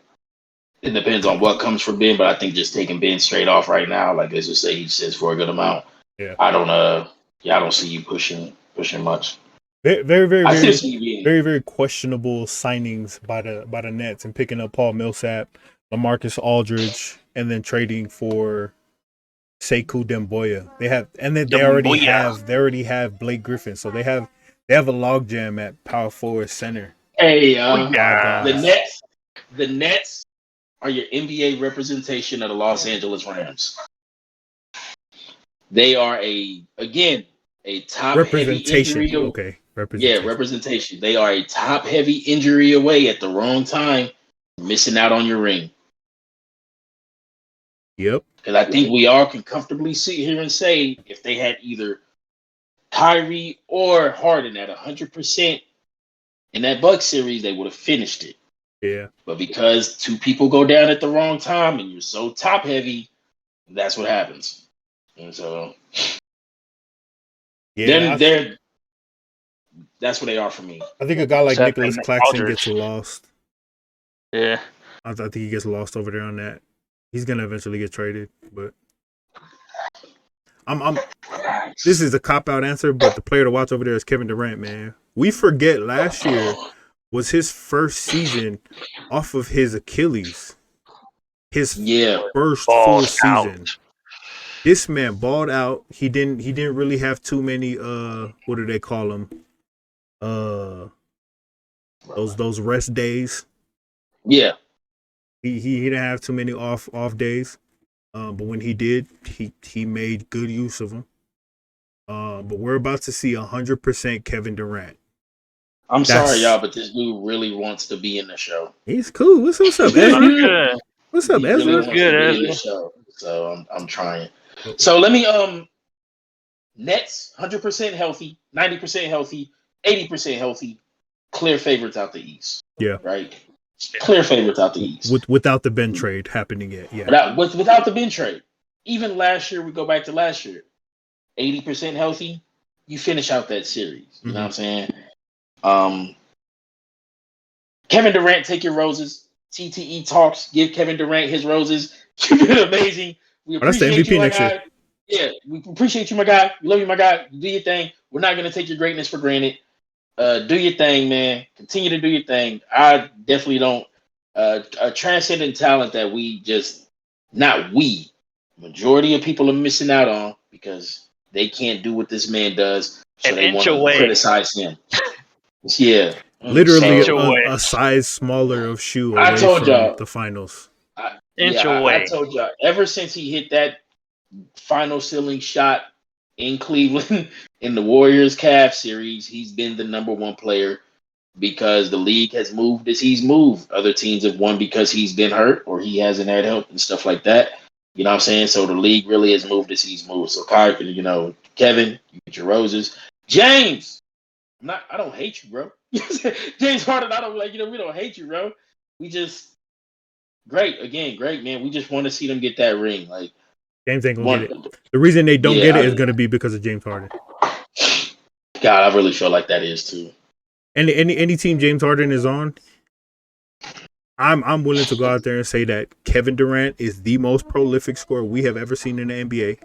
depends on what comes from Ben. But I think just taking Ben straight off right now, let's just say he sits for a good amount. Yeah. I don't see you pushing much. Very, very questionable signings by the Nets and picking up Paul Millsap, LaMarcus Aldridge, and then trading for Sekou Demboya. They already have Blake Griffin, so they have a logjam at power forward center. Hey, the Nets are your NBA representation of the Los Angeles Rams. They are a top heavy injury. Okay. Representation. They are a top heavy injury away at the wrong time, missing out on your ring. Yep. Because I think we all can comfortably sit here and say if they had either Kyrie or Harden at 100% in that Bucks series, they would have finished it. Yeah. But because 2 people go down at the wrong time and you're so top heavy, that's what happens. And so, that's what they are for me. I think a guy like Nicholas Claxton gets lost. Yeah. I think he gets lost over there on that. He's gonna eventually get traded, but I'm this is a cop-out answer, but the player to watch over there is Kevin Durant, man. We forget last year was his first season off of his Achilles. His first full season. This man balled out. He didn't really have too many what do they call them? Those rest days. Yeah. He didn't have too many off days. But when he did, he made good use of them. But we're about to see 100% Kevin Durant. I'm sorry, y'all, but this dude really wants to be in the show. He's cool. What's up, Ezra? What's up, Ezra? Really wants to be in the show, so I'm trying. So let me Nets 100% healthy, 90% healthy, 80% healthy, clear favorites out the East. Yeah, right. Clear favorites out the East without the Ben trade happening yet. Yeah, without the Ben trade. Even last year, we go back to last year, 80% healthy. You finish out that series. You know what I'm saying? Kevin Durant, take your roses. TTE talks. Give Kevin Durant his roses. You've been amazing. We appreciate you, my guy. Yeah, we appreciate you, my guy. We love you, my guy. Do your thing. We're not gonna take your greatness for granted. Do your thing, man. Continue to do your thing. I definitely don't. A transcendent talent that majority of people are missing out on because they can't do what this man does. So they want to criticize him. Yeah. Literally a size smaller of shoe away from the finals. I told y'all, ever since he hit that final ceiling shot in Cleveland in the Warriors Cavs series, he's been the number one player because the league has moved as he's moved. Other teams have won because he's been hurt or he hasn't had help and stuff like that. You know what I'm saying? So the league really has moved as he's moved. So Kevin, you get your roses. James, I don't hate you, bro. James Harden, I don't we don't hate you, bro. We just great, man. We just want to see them get that ring. Like James ain't gonna get it. The reason they don't get it is gonna be because of James Harden. God, I really feel like that is too. And any team James Harden is on, I'm willing to go out there and say that Kevin Durant is the most prolific scorer we have ever seen in the NBA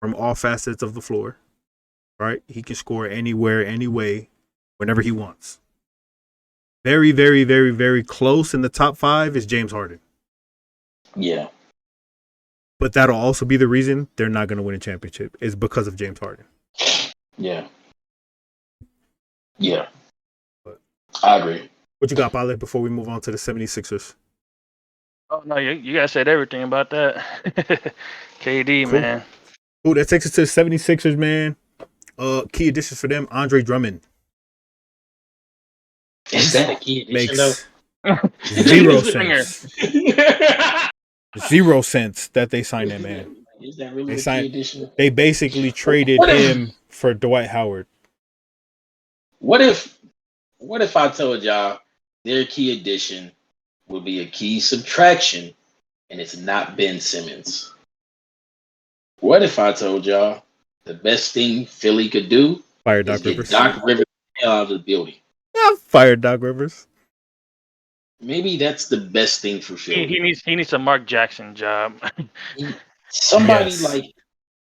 from all facets of the floor. Right? He can score anywhere, any way, whenever he wants. Very, very, very, very close in the top 5 is James Harden. Yeah. But that'll also be the reason they're not going to win a championship is because of James Harden. Yeah. Yeah. But I agree. What you got, Pale, before we move on to the 76ers? Oh, no, you guys said everything about that. KD, cool. Man. Cool, that takes us to the 76ers, man. Key additions for them, Andre Drummond. Is that a key addition, though? Zero sense. 0 cents that they signed that man. Is that really a key addition? They basically traded him for Dwight Howard. What if I told y'all their key addition would be a key subtraction and it's not Ben Simmons? What if I told y'all the best thing Philly could do fire Doc Rivers. Doc Rivers out of the building. Yeah, fire Doc Rivers. Maybe that's the best thing for Philly. He needs a Mark Jackson job. Somebody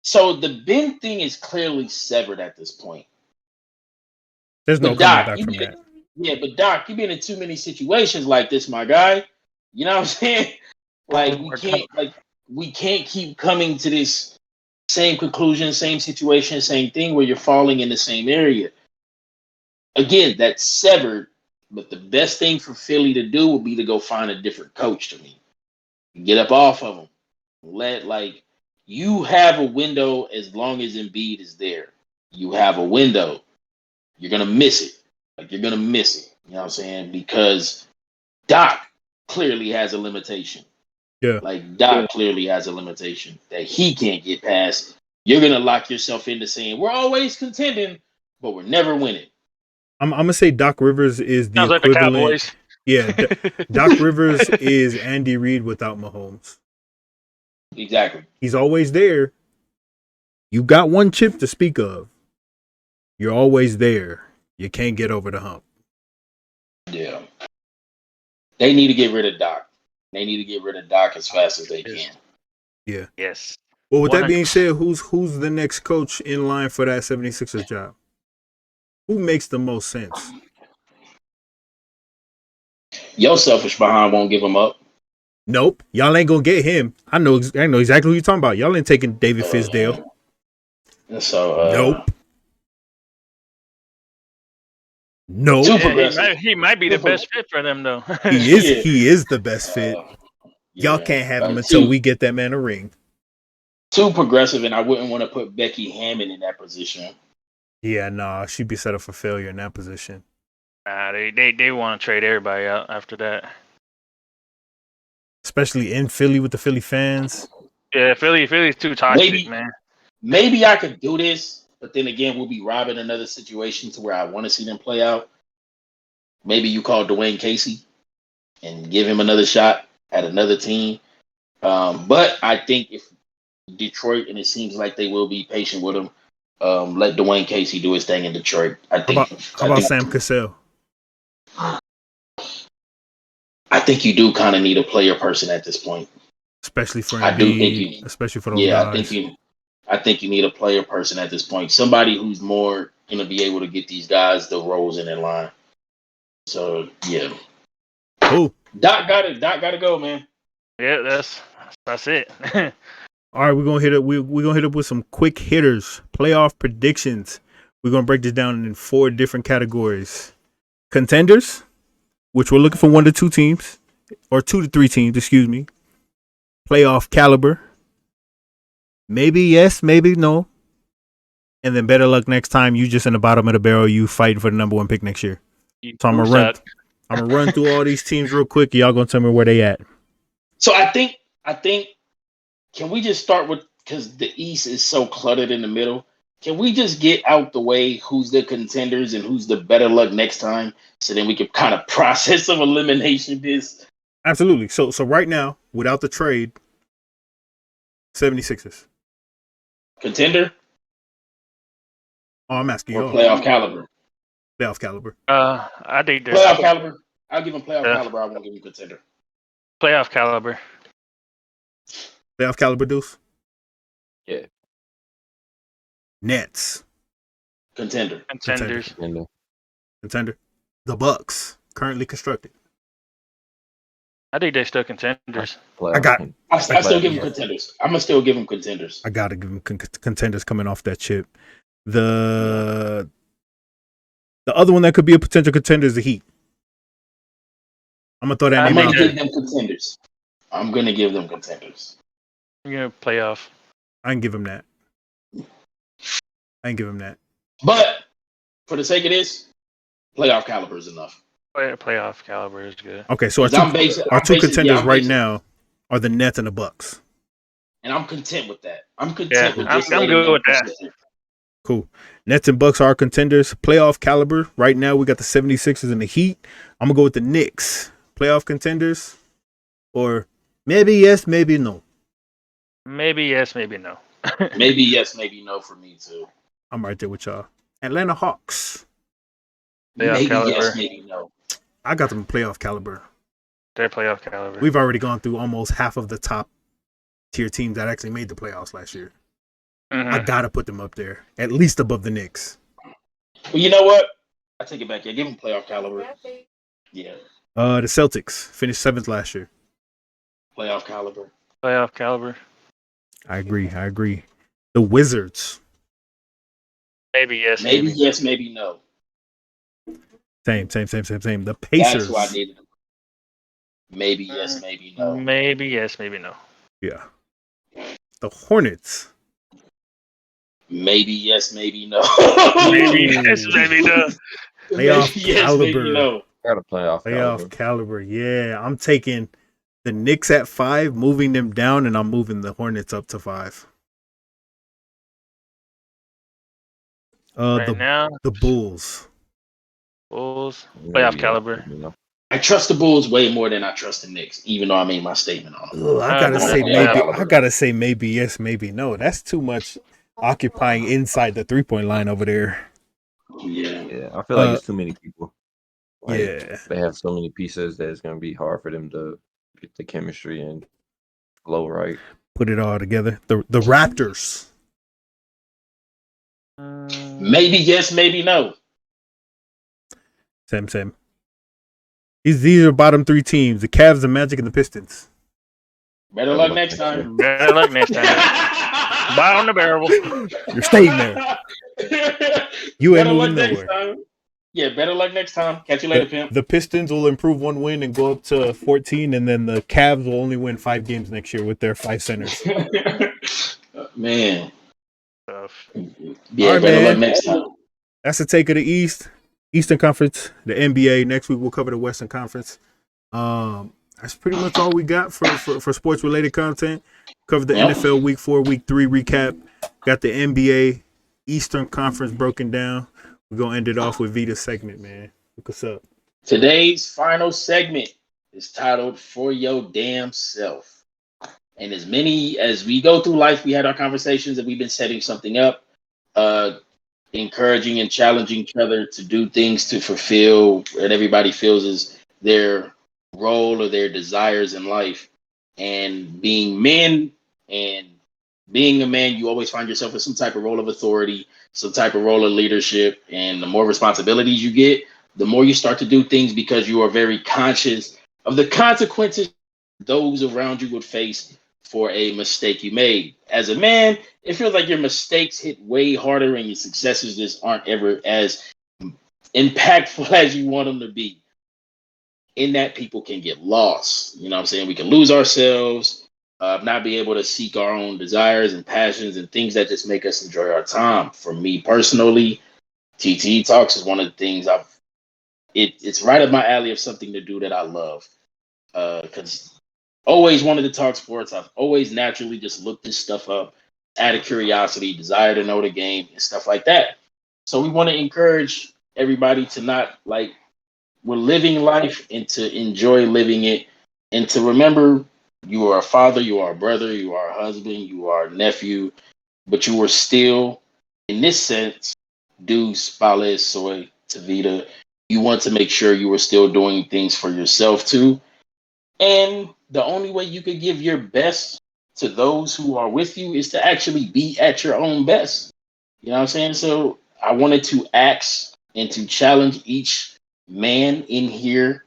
so the Ben thing is clearly severed at this point. There's no coming back from that. Yeah, but Doc, you've been in too many situations like this, my guy. You know what I'm saying? Like we can't keep coming to this same conclusion, same situation, same thing where you're falling in the same area. Again, that's severed, but the best thing for Philly to do would be to go find a different coach to me. Get up off of him. You have a window as long as Embiid is there. You have a window. You're going to miss it. You're going to miss it. You know what I'm saying? Because Doc clearly has a limitation. Yeah. Doc clearly has a limitation that he can't get past. You're going to lock yourself into saying, we're always contending, but we're never winning. I'm going to say Doc Rivers is the Sounds equivalent. Like the Cowboys. Yeah. Doc Rivers is Andy Reid without Mahomes. Exactly. He's always there. You got one chip to speak of. You're always there. You can't get over the hump. Yeah. They need to get rid of Doc. They need to get rid of Doc as fast as they can. Yeah. Yes. Well, with that being said, who's the next coach in line for that 76ers job? Who makes the most sense? Your selfish behind won't give him up. Nope, y'all ain't gonna get him. I know exactly who you're talking about. Y'all ain't taking David Fizdale. So no, he might be the best fit for them though. He is the best fit. Y'all can't have him until we get that man a ring. Too progressive, and I wouldn't want to put Becky Hammond in that position. Yeah, nah, she'd be set up for failure in that position. They want to trade everybody out after that. Especially in Philly with the Philly fans. Yeah, Philly's too toxic, man. Maybe I could do this, but then again, we'll be robbing another situation to where I want to see them play out. Maybe you call Dwayne Casey and give him another shot at another team. But I think if Detroit, and it seems like they will be patient with him, let Dwayne Casey do his thing in Detroit. How about Sam Cassell? I think you do kind of need a player person at this point, especially for Embiid, especially for those guys. I think you need a player person at this point, somebody who's more going to be able to get these guys the roles in line. So yeah, cool. Doc got to go, man. Yeah, that's it. All right, we're gonna hit it. We're gonna hit up with some quick hitters, playoff predictions. We're gonna break this down in 4 different categories: contenders, which we're looking for 1 to 2 teams, or 2 to 3 teams, excuse me. Playoff caliber, maybe yes, maybe no, and then better luck next time. You just in the bottom of the barrel. You fighting for the number 1 pick next year. So I'm gonna run through all these teams real quick. Y'all gonna tell me where they at. So I think. Can we just start with, because the East is so cluttered in the middle, can we just get out the way who's the contenders and who's the better luck next time, so then we can kind of process of elimination this? Absolutely. So right now, without the trade, 76ers. Contender? Oh, I'm asking you. Playoff caliber? Playoff caliber. I think playoff caliber. I'll give him playoff caliber. I won't give him contender. Playoff caliber. Playoff caliber, Deuce? Yeah. Nets. Contender. Contender. The Bucks, currently constructed. I think they're still contenders. I still give them contenders. I'm going to still give them contenders. I got to give them contenders coming off that chip. The other one that could be a potential contender is the Heat. I'm going to throw that name out there. I'm going to give them contenders. I'm going to give them contenders. You're going to playoff. I ain't give him that. But for the sake of this, playoff caliber is enough. Playoff caliber is good. Okay, so our two contenders right now are the Nets and the Bucks. And I'm content with that. I'm content with this. I'm good with that. Cool. Nets and Bucks are contenders. Playoff caliber. Right now, we got the 76ers and the Heat. I'm going to go with the Knicks. Playoff contenders. Or maybe yes, maybe no. Maybe yes, maybe no. Maybe yes, maybe no for me too. I'm right there with y'all. Atlanta Hawks. Maybe yes, maybe no. I got them playoff caliber. They're playoff caliber. We've already gone through almost half of the top tier teams that actually made the playoffs last year. I gotta put them up there, at least above the Knicks. Well, you know what? I take it back. Yeah, give them playoff caliber. Yeah. The Celtics finished 7th last year. Playoff caliber. I agree. The Wizards. Maybe yes. Maybe yes, maybe no. Same. The Pacers. That's who I needed. Maybe yes, maybe no. Maybe yes, maybe no. Yeah. The Hornets. Maybe yes, maybe no. Maybe yes, maybe no. Playoff caliber. Maybe no. Got a playoff caliber. Yeah, I'm taking the Knicks at 5, moving them down, and I'm moving the Hornets up to 5. The Bulls. Playoff caliber. I trust the Bulls way more than I trust the Knicks, even though I made my statement on them. I gotta say maybe yes, maybe no. That's too much occupying inside the 3-point line over there. Yeah. I feel like it's too many people. They have so many pieces that it's gonna be hard for them to get the chemistry and flow right. put it all together. The Raptors. Maybe yes, maybe no. Same. These are bottom three teams: the Cavs, the Magic, and the Pistons. Better luck next time. Better luck next time. Bottom the barrel. You're staying there. You ain't moving nowhere. Yeah, better luck next time. Catch you later, pimp. The Pistons will improve 1 win and go up to 14, and then the Cavs will only win 5 games next year with their 5 centers. Man. Tough. Yeah, right, better luck next time. That's the take of the Eastern Conference, the NBA. Next week we'll cover the Western Conference. That's pretty much all we got for sports related content. Cover the NFL Week 4, Week 3 recap. Got the NBA Eastern Conference broken down. We're gonna end it off with Vita's segment, man. What's up? Today's final segment is titled "For Your Damn Self." And as many as we go through life, we had our conversations and we've been setting something up, encouraging and challenging each other to do things to fulfill what everybody feels is their role or their desires in life. And being men and being a man, you always find yourself in some type of role of authority, some type of role of leadership. And the more responsibilities you get, the more you start to do things because you are very conscious of the consequences those around you would face for a mistake you made. As a man, it feels like your mistakes hit way harder and your successes just aren't ever as impactful as you want them to be. In that, people can get lost. You know what I'm saying? We can lose ourselves, not be able to seek our own desires and passions and things that just make us enjoy our time. For me personally, TTE Talks is one of the things it's right up my alley of something to do that I love. Because always wanted to talk sports. I've always naturally just looked this stuff up out of curiosity, desire to know the game and stuff like that. So we want to encourage everybody to not we're living life and to enjoy living it and to remember you are a father, you are a brother, you are a husband, you are a nephew, but you are still, in this sense, Deus, Pale, Soy, Tavita. You want to make sure you are still doing things for yourself too. And the only way you could give your best to those who are with you is to actually be at your own best. You know what I'm saying? So I wanted to ask and to challenge each man in here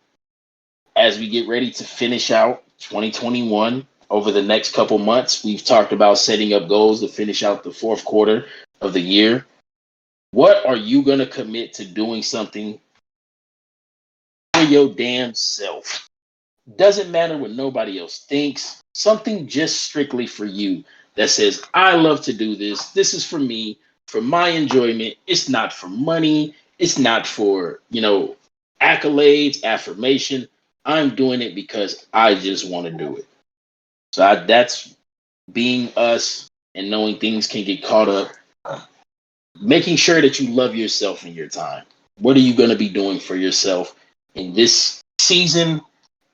as we get ready to finish out 2021 over the next couple months. We've talked about setting up goals to finish out the 4th quarter of the year. What are you going to commit to doing something for your damn self? Doesn't matter what nobody else thinks. Something just strictly for you that says, I love to do this. This is for me, for my enjoyment. It's not for money. It's not for, accolades, affirmation. I'm doing it because I just want to do it. So that's being us and knowing things can get caught up. Making sure that you love yourself in your time. What are you going to be doing for yourself in this season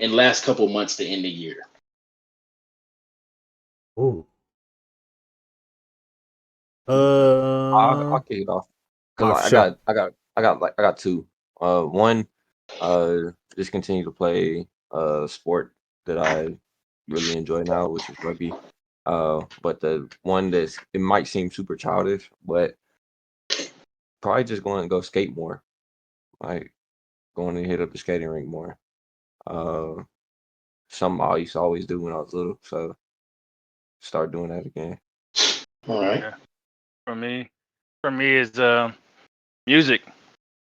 and last couple months to end the year? Ooh. I'll kick it off. I got 2. One, just continue to play sport that I really enjoy now, which is rugby. But the one it might seem super childish, but probably just going to go skate more. Like going to hit up the skating rink more. Something I used to always do when I was little, so start doing that again. All right. Yeah. For me is music.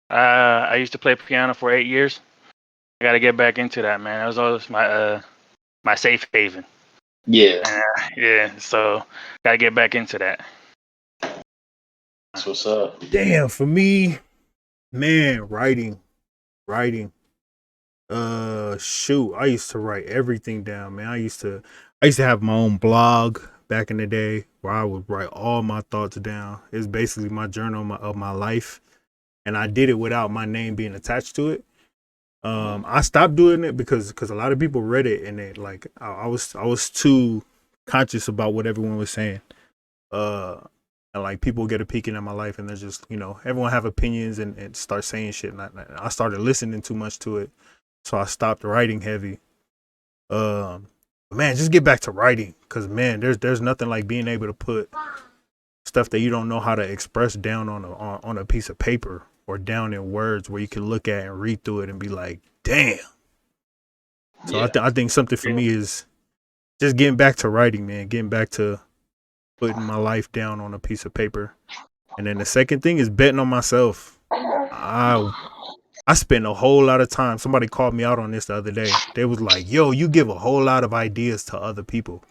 I used to play piano for 8 years. I got to get back into that, man. That was always my safe haven. Yeah. Yeah. So gotta get back into that. That's what's up. Damn, for me, man, writing. Shoot, I used to write everything down, man. I used to have my own blog back in the day where I would write all my thoughts down. It's basically my journal of my life, and I did it without my name being attached to it. I stopped doing it because a lot of people read it and it I was too conscious about what everyone was saying. And people get a peek into my life and they're just, everyone have opinions and start saying shit. And I started listening too much to it. So I stopped writing heavy. Man, just get back to writing, because man, there's nothing like being able to put stuff that you don't know how to express down on a piece of paper or down in words where you can look at and read through it and be like, damn. So Yeah. I think something for me is just getting back to writing, man, getting back to putting my life down on a piece of paper. And then the second thing is betting on myself. I spend a whole lot of time. Somebody called me out on this the other day. They was like, yo, you give a whole lot of ideas to other people.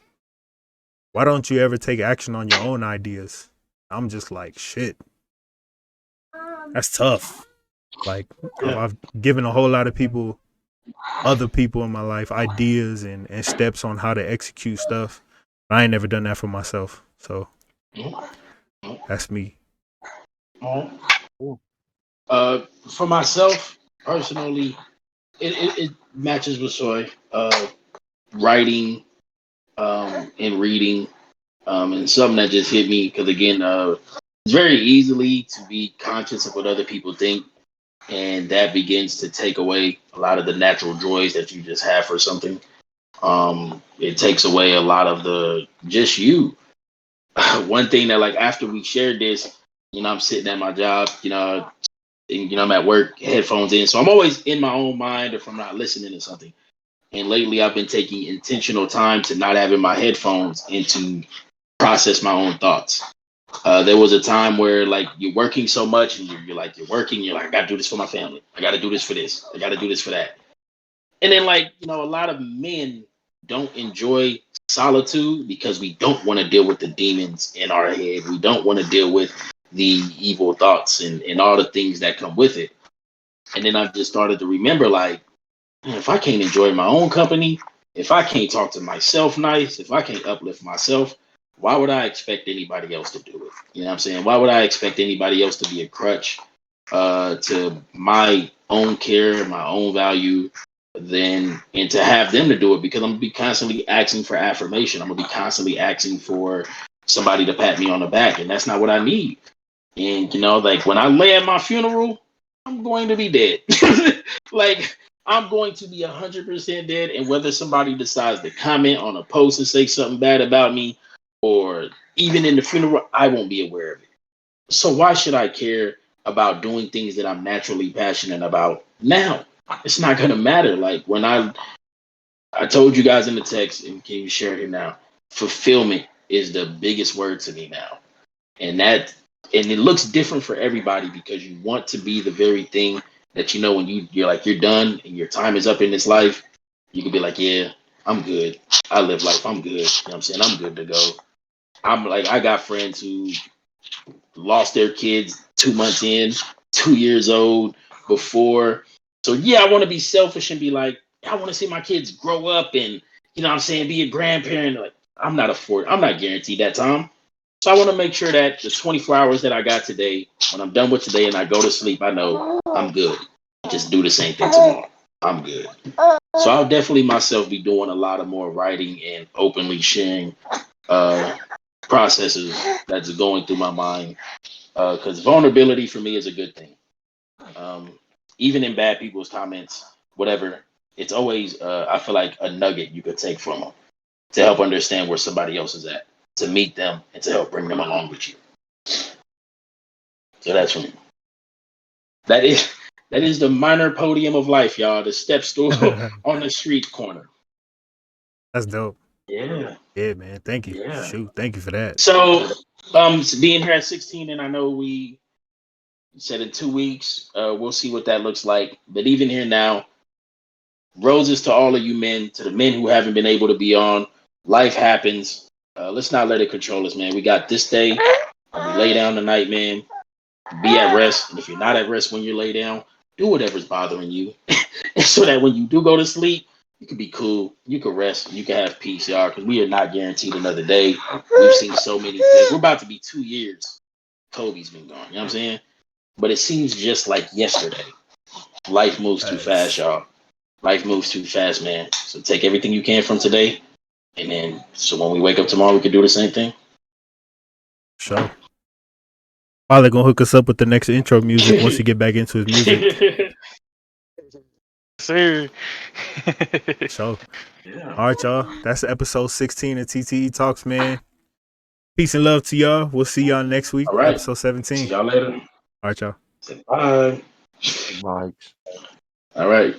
Why don't you ever take action on your own ideas? I'm just like, shit. That's tough. Like, I've given a whole lot of people, other people in my life, ideas and steps on how to execute stuff. I ain't never done that for myself. So that's me. For myself, personally, it matches with Soy. Writing and reading, and something that just hit me because again, it's very easily to be conscious of what other people think, and that begins to take away a lot of the natural joys that you just have for something. It takes away a lot of the just you. One thing that like after we shared this, I'm sitting at my job, and, I'm at work, headphones in, so I'm always in my own mind if I'm not listening to something. And lately, I've been taking intentional time to not having my headphones and to process my own thoughts. There was a time where like you're working so much and you're working, you're like, I gotta do this for my family. I gotta do this for this. I gotta do this for that. And then like, a lot of men don't enjoy solitude because we don't want to deal with the demons in our head. We don't want to deal with the evil thoughts and all the things that come with it. And then I've just started to remember like, if I can't enjoy my own company, if I can't talk to myself nice, if I can't uplift myself, why would I expect anybody else to do it? You know what I'm saying? Why would I expect anybody else to be a crutch to my own care, my own value, and to have them to do it? Because I'm gonna be constantly asking for affirmation. I'm gonna be constantly asking for somebody to pat me on the back, and that's not what I need. And like when I lay at my funeral, I'm going to be dead. Like I'm going to be 100% dead, and whether somebody decides to comment on a post and say something bad about me, or even in the funeral, I won't be aware of it. So why should I care about doing things that I'm naturally passionate about now? It's not gonna matter. Like when I told you guys in the text, and can you share it now? Fulfillment is the biggest word to me now, and it looks different for everybody because you want to be the very thing that when you're like you're done and your time is up in this life, you can be like, yeah, I'm good. I live life. I'm good. You know what I'm saying? I'm good to go. I'm like, I got friends who lost their kids 2 months in, 2 years old before. So yeah, I want to be selfish and be like, I want to see my kids grow up and what I'm saying, be a grandparent. Like I'm not guaranteed that time. So I want to make sure that the 24 hours that I got today, when I'm done with today and I go to sleep, I know I'm good. Just do the same thing tomorrow. I'm good. So I'll definitely myself be doing a lot of more writing and openly sharing processes that's going through my mind. Because vulnerability for me is a good thing. Even in bad people's comments, whatever, it's always, I feel like, a nugget you could take from them to help understand where somebody else is at, to meet them, and to help bring them along with you. So that's for me. That is the minor podium of life, y'all. The step stool on the street corner. That's dope. Yeah. Yeah, man. Thank you. Yeah. Shoot, thank you for that. So, being here at 16, and I know we said in 2 weeks, we'll see what that looks like. But even here now, roses to all of you men, to the men who haven't been able to be on. Life happens. Let's not let it control us, man. We got this day. When we lay down tonight, man, be at rest. And if you're not at rest when you lay down, do whatever's bothering you. So that when you do go to sleep, you can be cool. You can rest. You can have peace, y'all, because we are not guaranteed another day. We've seen so many things. We're about to be 2 years. Kobe's been gone. You know what I'm saying? But it seems just like yesterday. Life moves too fast, y'all. Life moves too fast, man. So take everything you can from today. And then, so when we wake up tomorrow, we can do the same thing. Sure. Probably gonna hook us up with the next intro music once you get back into his music. sir. So, Yeah. all right, y'all. That's episode 16 of TTE Talks, man. Peace and love to y'all. We'll see y'all next week, All right. episode 17. See y'all later. All right, y'all. Bye. Bye. All right.